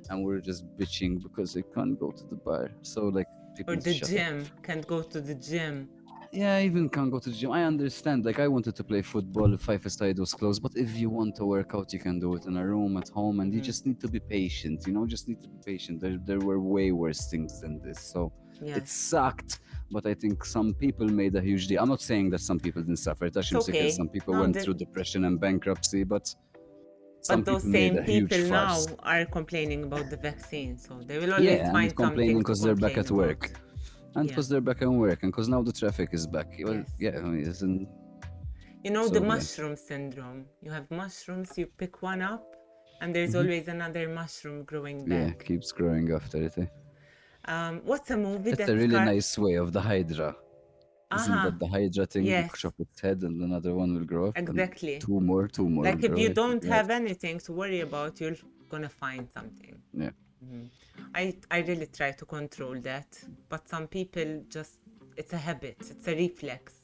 and we're just bitching because they can't go to the bar? So like, people Or the shut gym. Can't go to the gym. Yeah, I even can't go to the gym. I understand. Like, I wanted to play football if Five-A-Side was closed, but if you want to work out, you can do it in a room at home, and you just need to be patient. Just need to be patient. There were way worse things than this, so it sucked. But I think some people made a huge deal. I'm not saying that some people didn't suffer. okay. Some people went through depression and bankruptcy, but some those people made same a huge people now fuss. are complaining about the vaccine, so they will always Yeah, find and complaining because they're back at complain work. about. And because they're back at work, and because now the traffic is back. Well, Yes. yeah, I mean, isn't. The mushroom syndrome. You have mushrooms, you pick one up, and there's always another mushroom growing back. Yeah, keeps growing after it. What's a movie that's a really nice way of the Hydra. Isn't that the Hydra thing? Yes. You chop its head and another one will grow up. Exactly. And two more. Like if you don't have anything to worry about, you're gonna find something. Yeah. I really try to control that, but some people just, it's a habit, it's a reflex.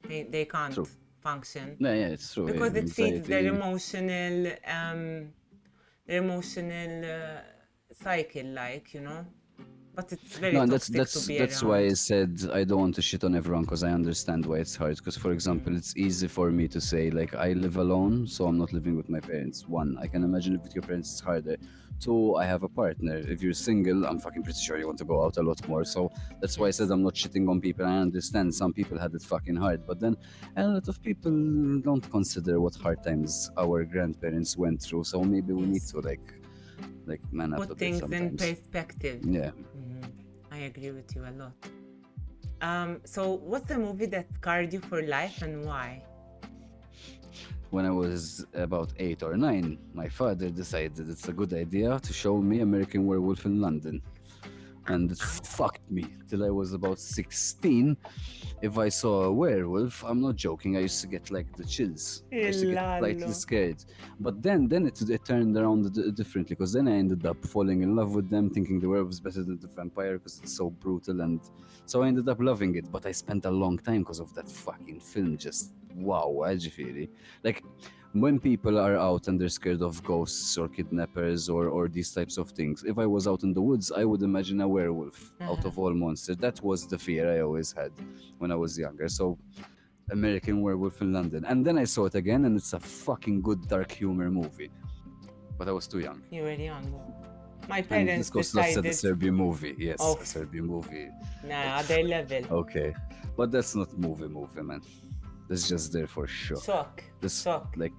They can't function. Yeah, it's true. Because it feeds Anxiety. their emotional cycle, like, But it's very No, and toxic to be that's around. why I said I don't want to shit on everyone, because I understand why it's hard. Because, for example, it's easy for me to say, like, I live alone, so I'm not living with my parents. One, I can imagine living with your parents is harder. Two, I have a partner. If you're single, I'm fucking pretty sure you want to go out a lot more. So that's why I said I'm not shitting on people. I understand some people had it fucking hard, but then a lot of people don't consider what hard times our grandparents went through. So maybe we need to like man up a Put bit things sometimes. in perspective. Yeah. I agree with you a lot. So what's the movie that scarred you for life and why? When I was about 8 or 9, my father decided it's a good idea to show me American Werewolf in London. And it fucked me till I was about 16. If I saw a werewolf, I'm not joking, I used to get like the chills. I used to get slightly scared. But then it turned around differently, because then I ended up falling in love with them, thinking the werewolf is better than the vampire because it's so brutal, and so I ended up loving it. But I spent a long time because of that fucking film. Just wow, ġifieri. Like, when people are out and they're scared of ghosts or kidnappers or these types of things, if I was out in the woods, I would imagine a werewolf out of all monsters. That was the fear I always had when I was younger. So, American Werewolf in London. And then I saw it again, and it's a fucking good dark humor movie. But I was too young. You were young. My parents decided... a Serbian movie. Yes, a Serbian movie. Nah, other level. Okay. But that's not movie, man. That's just there for shock. Shock. Like,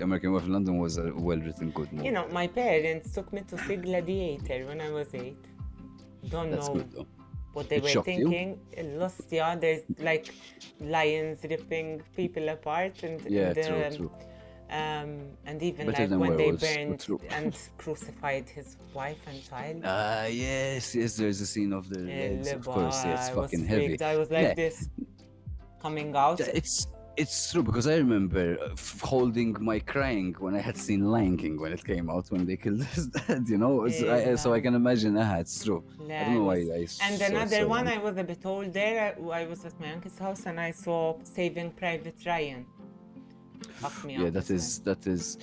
American Werewolf in London was a well-written, good movie. My parents took me to see Gladiator when I was 8. That's good, though. What they were thinking. Lost, there's like lions ripping people apart, and true. And even better like when they burned true. and crucified his wife and child. Yes, there's a scene of the legs, of course. It's fucking heavy. I was like this, coming out. It's true, because I remember holding my crying when I had seen Lion King when it came out, when they killed his dad, so I can imagine, it's true. I don't know why And another one, I was a bit older, I was at my uncle's house and I saw Saving Private Ryan. Fuck me up. That is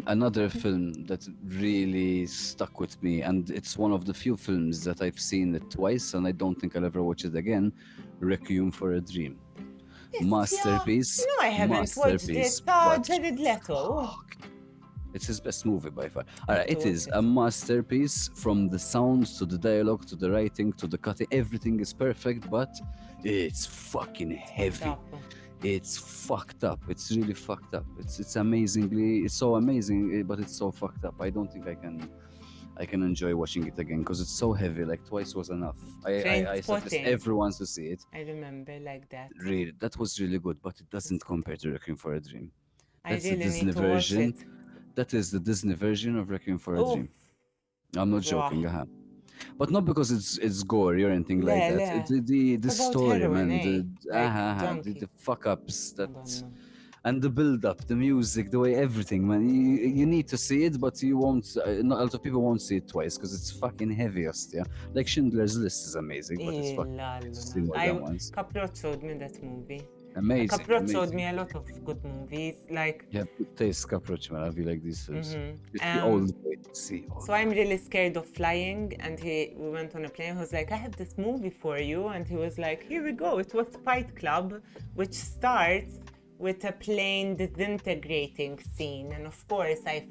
another film that really stuck with me, and it's one of the few films that I've seen it twice and I don't think I'll ever watch it again. Requiem for a Dream. Yes, masterpiece. I haven't watched it. Jared Leto. It's his best movie by far. Alright, it is a masterpiece, from the sound to the dialogue to the writing to the cutting. Everything is perfect, but it's fucking heavy. It's fucked up. It's really fucked up. It's amazingly. It's so amazing, but it's so fucked up. I don't think I can enjoy watching it again because it's so heavy. Like twice was enough. I suggest Trainspotting. everyone to see it. I remember like that. Really, that was really good, but it doesn't compare to Requiem for a Dream. I That's the really need Disney to watch version. it. That is the Disney version of Requiem for a Oh, Dream. I'm not raw. joking, but not because it's gory or anything like Le, that. le. The It's about story, heroin, man, eh? Like the junkie. fuck ups I that, don't know. and the build up, the music, the way everything, man. You need to see it, but you won't. Not a lot of people won't see it twice because it's fucking heavy, yeah. Like Schindler's List is amazing, but it's fucking heavy to see more than once. Caprot showed me that movie. Amazing, Caprot showed me amazing. a lot of good movies. Like, You have good taste, Caproach, man. I feel like these films. It's the um, old way to see. Oh so I'm really scared of flying. And we went on a plane. He was like, I have this movie for you. And he was like, here we go. It was Fight Club, which starts with a plane disintegrating scene. And of course, I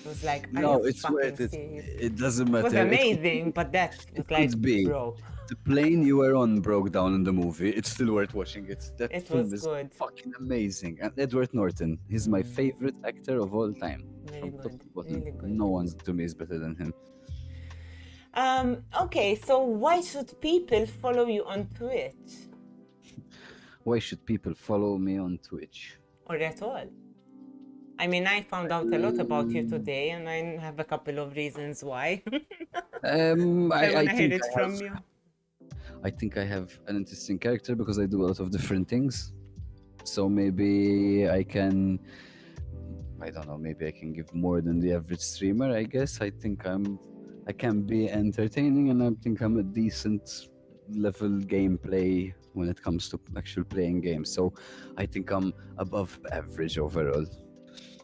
was like, are you no, it's fucking worth it. serious? It doesn't It was matter. amazing, but that It was could like, be. bro, The plane you were on broke down in the movie. It's still worth watching it. That it film was is good. fucking amazing. And Edward Norton, he's my favorite actor of all time. Very From top good, to bottom. really good. No one to me is better than him. Okay, so why should people follow you on Twitch Why should people follow me on Twitch? or at all? I mean, I found out a lot about you today, and I have a couple of reasons why. I want I to hear think it from you. I think I have an interesting character because I do a lot of different things. So maybe I can, I don't know, maybe I can give more than the average streamer, I guess. I can be entertaining, and I think I'm a decent level gameplay when it comes to actual playing games. So I think I'm above average overall.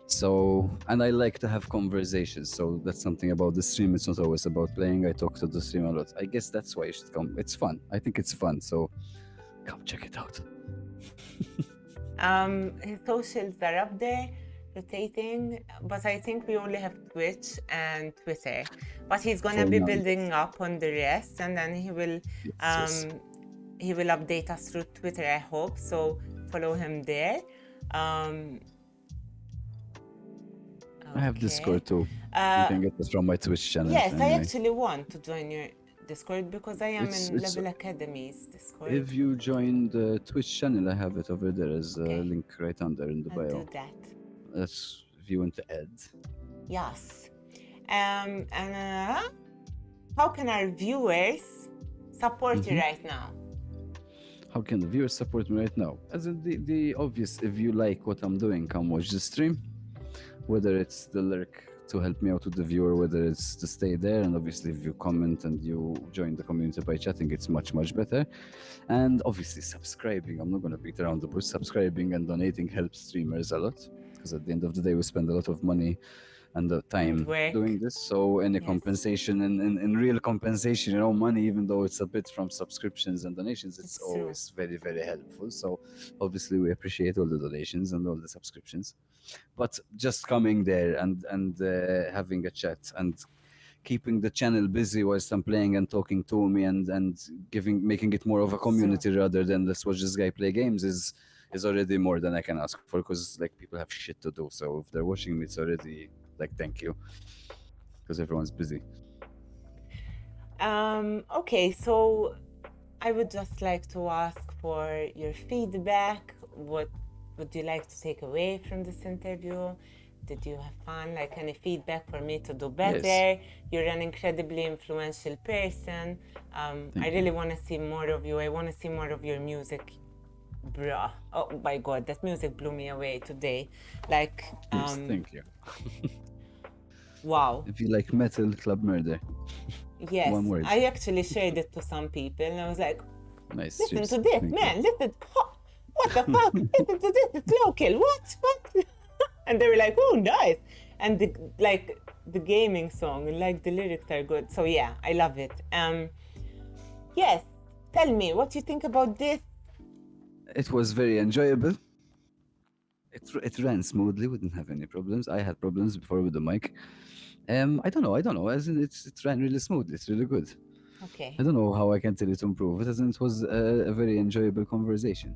So, and I like to have conversations. So that's something about the stream. It's not always about playing. I talk to the stream a lot. I guess that's why you should come. It's fun. I think it's fun. So come check it out. His socials are up there, rotating, but I think we only have Twitch and Twitter. But he's gonna be building up on the rest, and then he will update us through Twitter, I hope. So follow him there. I have Discord too. You can get this from my Twitch channel. Yes, anyway. I actually want to join your Discord because I am in Level Academy's Discord. If you join the Twitch channel, I have it over there as a link right under in the bio. I'll do that. That's if you want to add. Yes. And how can our viewers support you right now? How can the viewers support me right now? As in the obvious, if you like what I'm doing, come watch the stream. Whether it's the lurk to help me out with the viewer, whether it's to stay there, and obviously if you comment and you join the community by chatting, it's much, much better. And obviously subscribing. I'm not going to beat around the bush. Subscribing and donating helps streamers a lot, because at the end of the day, we spend a lot of money and the time doing this. So any compensation and real compensation, money, even though it's a bit from subscriptions and donations, it's always very, very helpful. So obviously we appreciate all the donations and all the subscriptions. But just coming there and having a chat and keeping the channel busy whilst I'm playing and talking to me and making it more of a community rather than let's watch this guy play games is already more than I can ask for, because like people have shit to do. So if they're watching me, it's already like thank you, because everyone's busy. Okay, so I would just like to ask for your feedback. What would you like to take away from this interview? Did you have fun? Like any feedback for me to do better? Yes. You're an incredibly influential person. I really want to see more of you. I want to see more of your music. Bruh. Oh my God, that music blew me away today. Like, yes, thank you. Wow. If you like metal, ClubMurder. Yes, one word. I actually shared it to some people and I was like, nice. Listen to this, man, listen. What the fuck? Listen to this, it's local. What? And they were like, oh, nice. And the gaming song, like the lyrics are good. So yeah, I love it. Yes, tell me, what you think about this? It was very enjoyable. It ran smoothly, we didn't have any problems. I had problems before with the mic. I don't know. As in, it ran really smoothly. It's really good. Okay. I don't know how I can tell you to improve it, as in it was a very enjoyable conversation.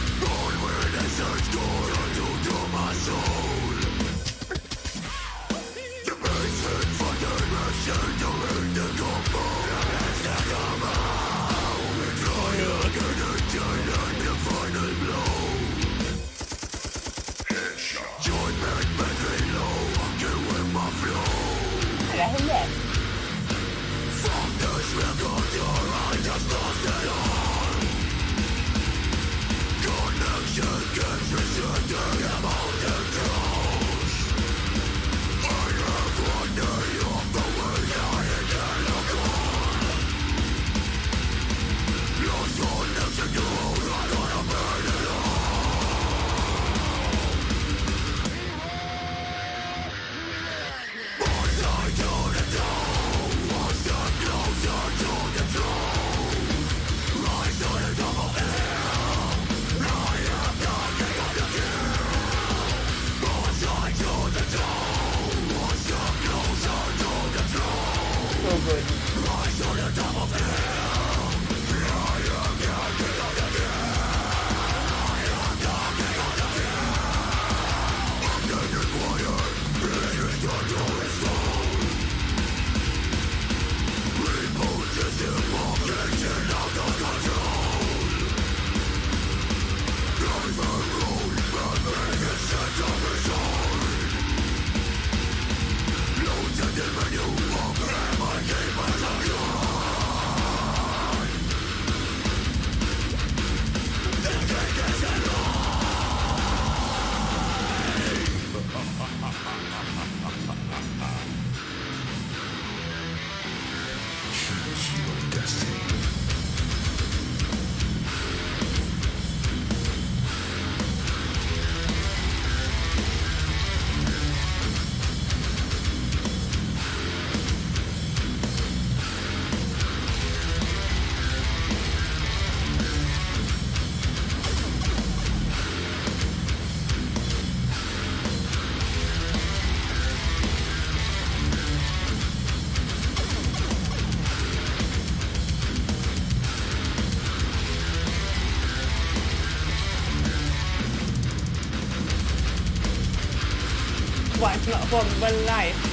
It's not about life.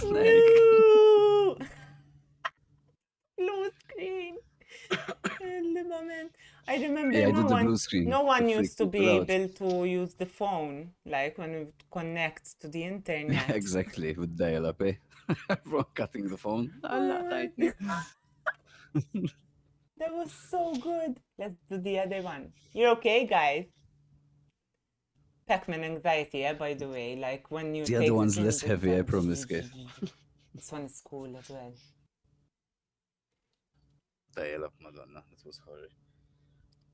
No! Blue screen. I remember Yeah, I did the blue screen. no one to used to freak be people out. able to use the phone, like when we connect to the internet. Exactly, with dial-up, eh? From cutting the phone. Allah, tightly. That was so good. Let's do the other one. You're okay, guys? Pac-Man anxiety, yeah, by the way. Like when you The take other one's the less heavy, I promise, Kev. This one is cool as well. Dial-up, Madonna. That was horror.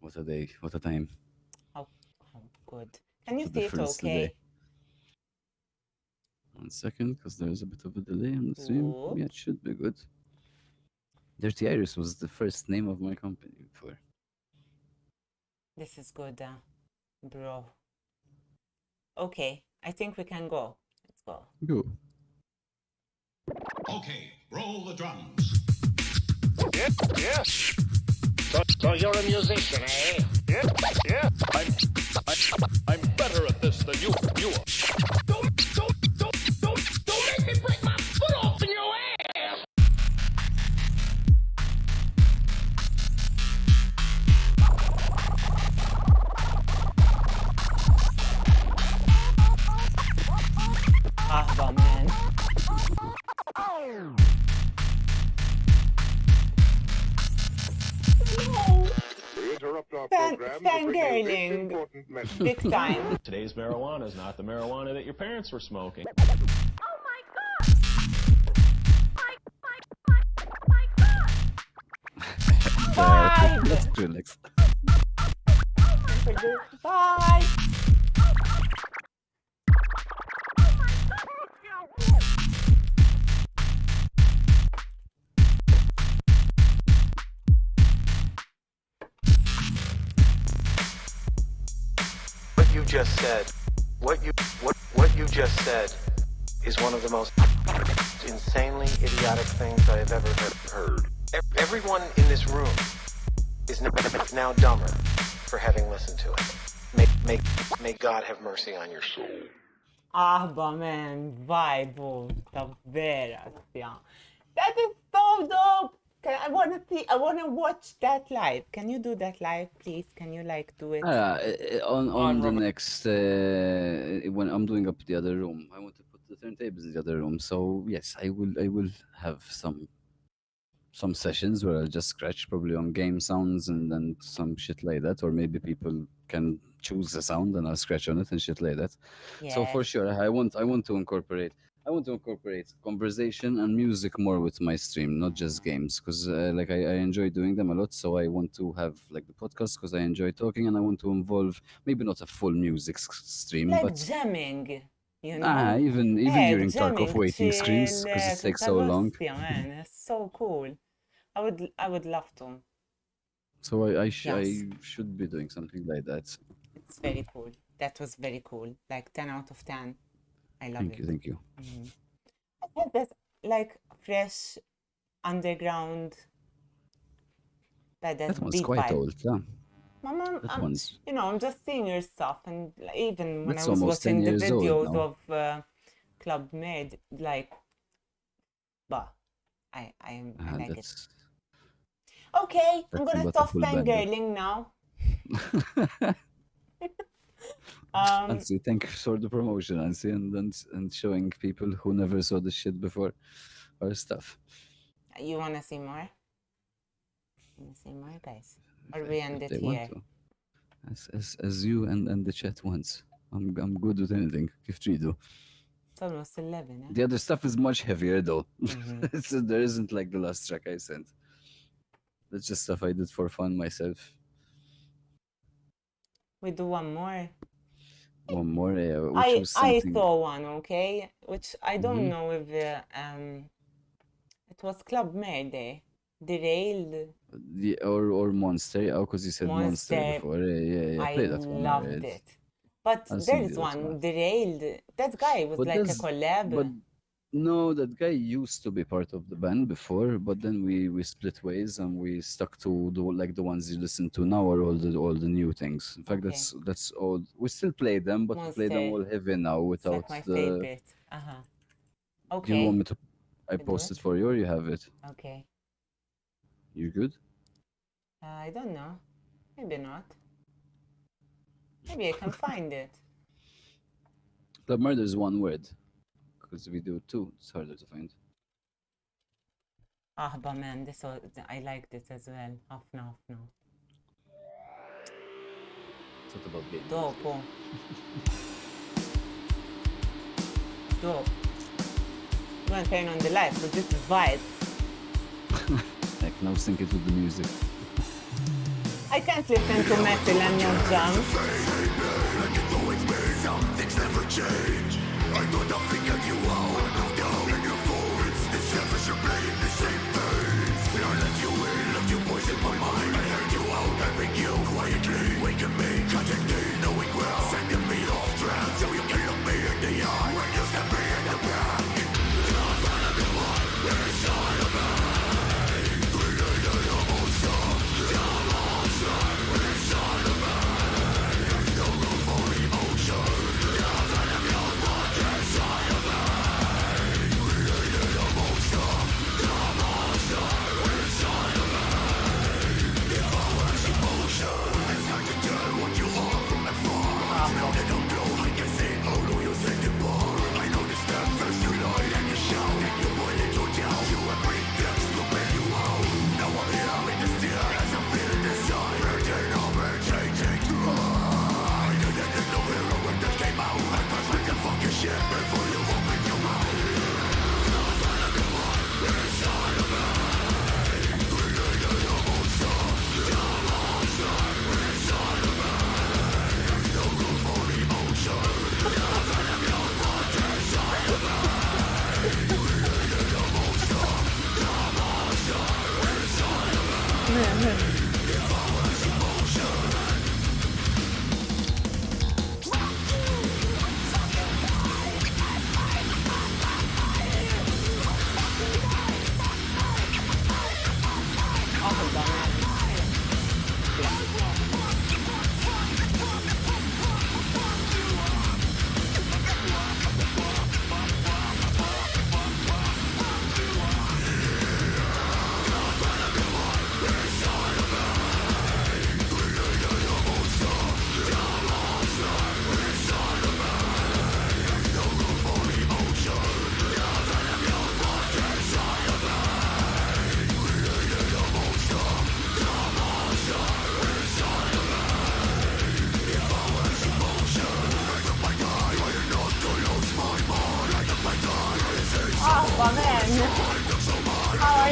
What a day. What a time. How good. Can you The see it difference okay? today. 1 second, because there's a bit of a delay on the stream. Oops. Yeah, it should be good. Dirty Iris was the first name of my company before. This is good, bro. Okay, I think we can go. Let's go. Go. Okay, roll the drums. Yeah. So you're a musician, eh? Yeah. I'm better at this than you are. Don't make me break my foot off in your ass! Ah, man. We interrupt our program to bring you this important message. Big time. Today's marijuana is not the marijuana that your parents were smoking. Oh my god! My god! Bye! Let's relax. Bye! What you just said, what you just said is one of the most insanely idiotic things I have ever heard. Everyone in this room is now dumber for having listened to it. May God have mercy on your soul. Ahba man, vibe davvero. Yeah. That is so dope. I wanna watch that live. Can you do that live, please? Can you like do it? On the next when I'm doing up the other room, I want to put the turntables in the other room. So yes, I will have some sessions where I'll just scratch probably on game sounds and some shit like that, or maybe people can choose a sound and I'll scratch on it and shit like that. So for Yes. sure, I want to incorporate conversation and music more with my stream, not just games, because like I enjoy doing them a lot. So I want to have like the podcast because I enjoy talking, and I want to involve maybe not a full music stream, Like but jamming, you know? even during Tarkov Jamming, waiting screens because it takes so long. Yeah, man, it's so cool. I would love to. So I Yes. should be doing something like that. It's very cool. That was very cool. Like 10 out of 10. I love it. Thank you. I think that's like fresh underground. That's That one's beat quite vibe. old, yeah. Mama, That one's you know, I'm just seeing your stuff, and even when That's I was almost 10 watching the years old videos now. of ClubMurder, like, bah, I like it. that's Okay, I'm that's gonna not a stop full band. fangirling now. Nancy, thank you for the promotion, Nancy, and showing people who never saw the shit before our stuff. You wanna see more? Wanna see more, guys? Or we end If it they want here? to. As you and the chat wants. I'm good with anything. If do. It's almost 11, eh? The other stuff is much heavier though. So there isn't like the last track I sent. That's just stuff I did for fun myself. We do one more. One more, I something. saw one, okay, which I don't know if it was ClubMurder, Derailed. Or Monster, because you said Monster before. Yeah. I Play that one. loved it. But I'll there send is you that one, one. Derailed. That guy was But like a there's- collab. But no, that guy used to be part of the band before, but then we split ways and we stuck to the ones you listen to now are all the new things. In fact, Okay. that's all. We still play them, but we play them Monster. all heavy now It's without like my the. favorite. Do Okay. you want me to? I We do post it? it for you, or you have it. Okay. You good? I don't know. Maybe not. Maybe I can find it. ClubMurder is one word, because we do two. It's harder to find. But man, I liked it as well. Half now. It's not about games. Dopo. Dope. I'm gonna turn on the light for this vibe. Like now, sync it with the music. I can't listen to metal and not jump.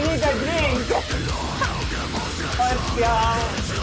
need a drink. Hostia.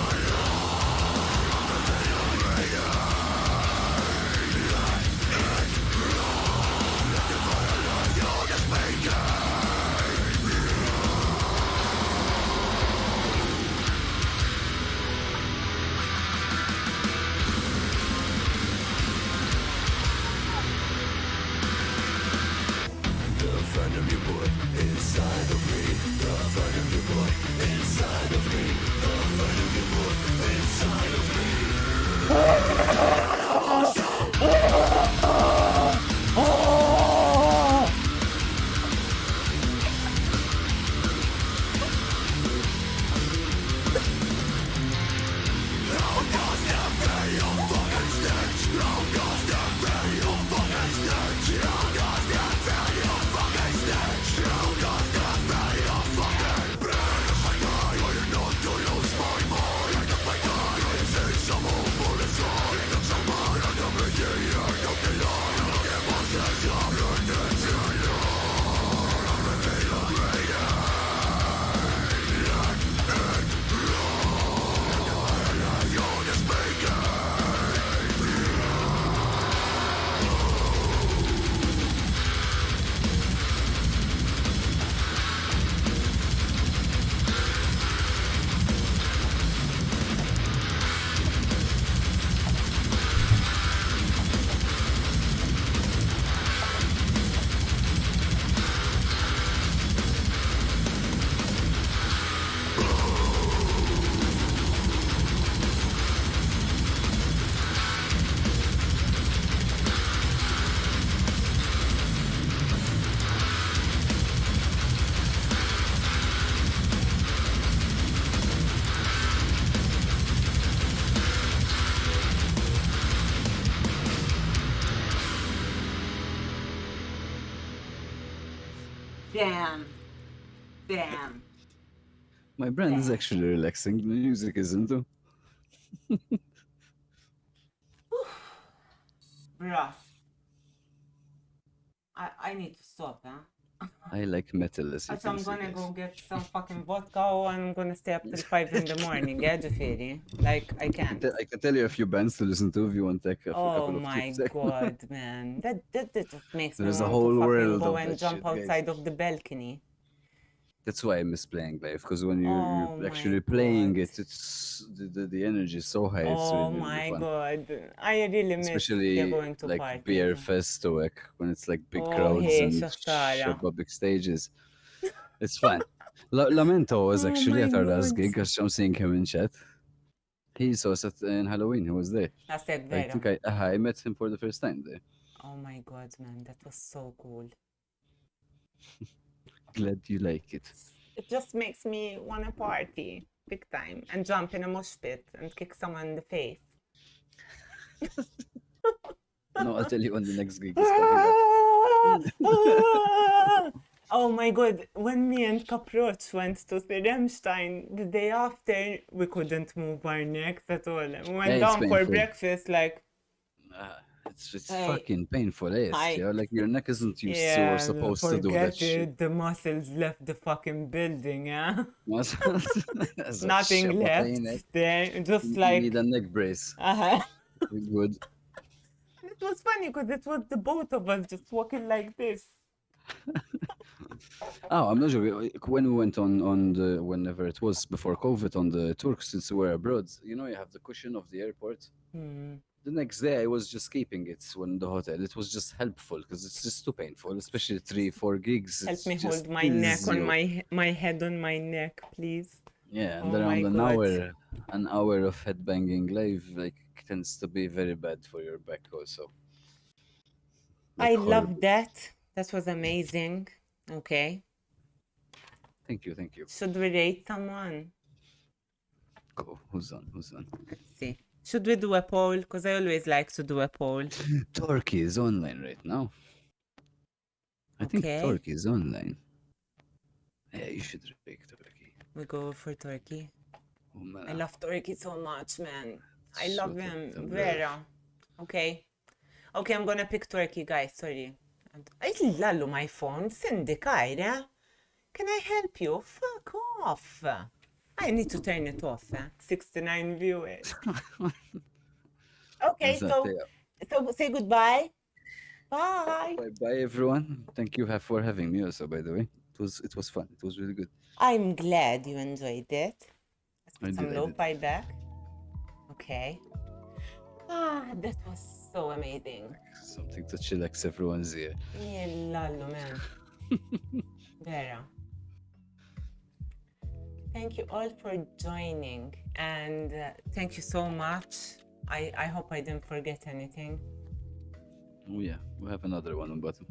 Damn. My brand is actually relaxing. The music isn't, though. Bruh. I need to stop, huh? I like metal, as you So I'm can see, gonna guys. go get some fucking vodka and I'm gonna stay up till 5 in the morning, yeah, Jafiri? Like, I can't. I can tell you a few bands to listen to if you want to take a Oh couple of my tips. god, man. That just makes me There's a want to whole fucking world go of and that jump shit, guys. outside of the balcony. That's why I miss playing live, because when you're Oh my actually playing God. it, it's the energy is so high. It's Oh really, really my fun. god. I really miss Especially going to like parties. beer fest or like when it's like big Oh, crowds hey, and Shastara. public stages. It's fun. Lamento was Oh actually my at our last God. gig. I'm seeing him in chat. He saw us in Halloween. He was there. That's it, I think I met him for the first time there. Oh my god, man. That was so cool. Glad you like it. It just makes me want to party big time and jump in a mosh pit and kick someone in the face. No, I'll tell you when the next gig is coming up. Oh my god, when me and Caproach went to the Remstein the day after, we couldn't move our necks at all. We went it's down for painful. breakfast, like, It's Hey. fucking painful, yes. Yeah, like your neck isn't used to yeah, or supposed to do that forget shit. it, the muscles left the fucking building, yeah? That's a Nothing shit, ain't it? left there, just You like... need a neck brace. Good. It was funny because it was the both of us just walking like this. Oh, I'm not joking. When we went on the whenever it was before COVID on the tour, since we were abroad, you know, you have the cushion of the airport. The next day, I was just keeping it when the hotel. It was just helpful because it's just too painful, especially 3-4 gigs. Help It's me just hold my neck kills on you. my head on my neck, please. Yeah, and Oh my around God. an hour of headbanging live, like tends to be very bad for your back also. Like, I horrible. love that. That was amazing. Okay. Thank you. Should we rate someone? Go. Who's on? Let's see. Should we do a poll? Because I always like to do a poll. Turkey is online right now. I think Okay. Turkey is online. Yeah, you should rate Turkey. We go for Turkey. Oh, man. I love Turkey so much, man. I So love good, him. I'm Vera. Okay. Okay, I'm gonna pick Turkey, guys. Sorry. I lallu my phone. Sindikajra. Can I help you? Fuck off. I need to turn it off. 69 viewers. Okay, That's not so say goodbye. Bye. Bye everyone. Thank you for having me also, by the way. It was fun. It was really good. I'm glad you enjoyed it. Let's put I some did. lo-fi back. Okay. That was so amazing. Something to chillax everyone's ear. Yeah, lollo, man. Vera. Thank you all for joining, and thank you so much. I hope I didn't forget anything. Oh yeah, we'll have another one on bottom.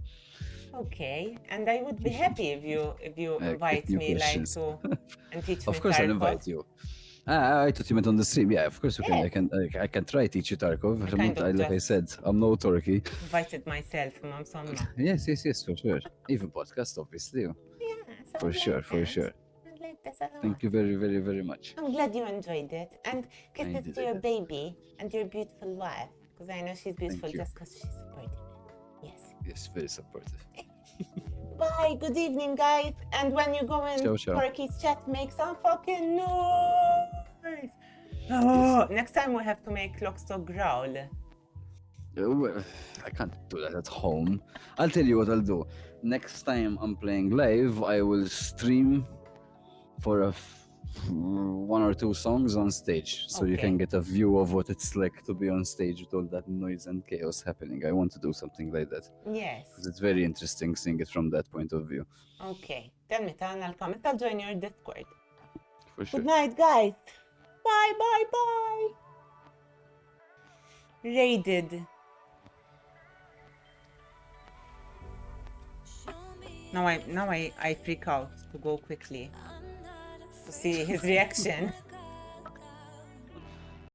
Okay, and I would be happy if you invite new me questions. like to and teach me Of course, I'll Tarkov. invite you. I thought you meant on the stream. Yeah, of course we can. Yes. I can try teach you Tarkov. I'm kind not, of like I just- said, I'm no turkey. Invited myself, Mom Somma. Yes, for sure. Even podcast, obviously. Yeah, For sure. I like this a lot. Thank you very, very, very much. I'm glad you enjoyed it, and I kisses did, to I your did. baby and your beautiful wife, because I know she's beautiful you. just because she's supportive. Yes. Yes, very supportive. Bye. Good evening, guys. And when you go in Ciao, ciao. Turkey's chat, make some fucking noise. Oh, next time we have to make Lockstock growl. Well, I can't do that at home. I'll tell you what I'll do. Next time I'm playing live, I will stream for one or two songs on stage, so you Okay. can get a view of what it's like to be on stage with all that noise and chaos happening. I want to do something like that Yes. because it's very interesting seeing it from that point of view. Okay. Tell me, I'll come. I'll join your Discord. For sure. Good night, guys. Bye, bye, bye. Raided. Now I freak out to go quickly to see his reaction.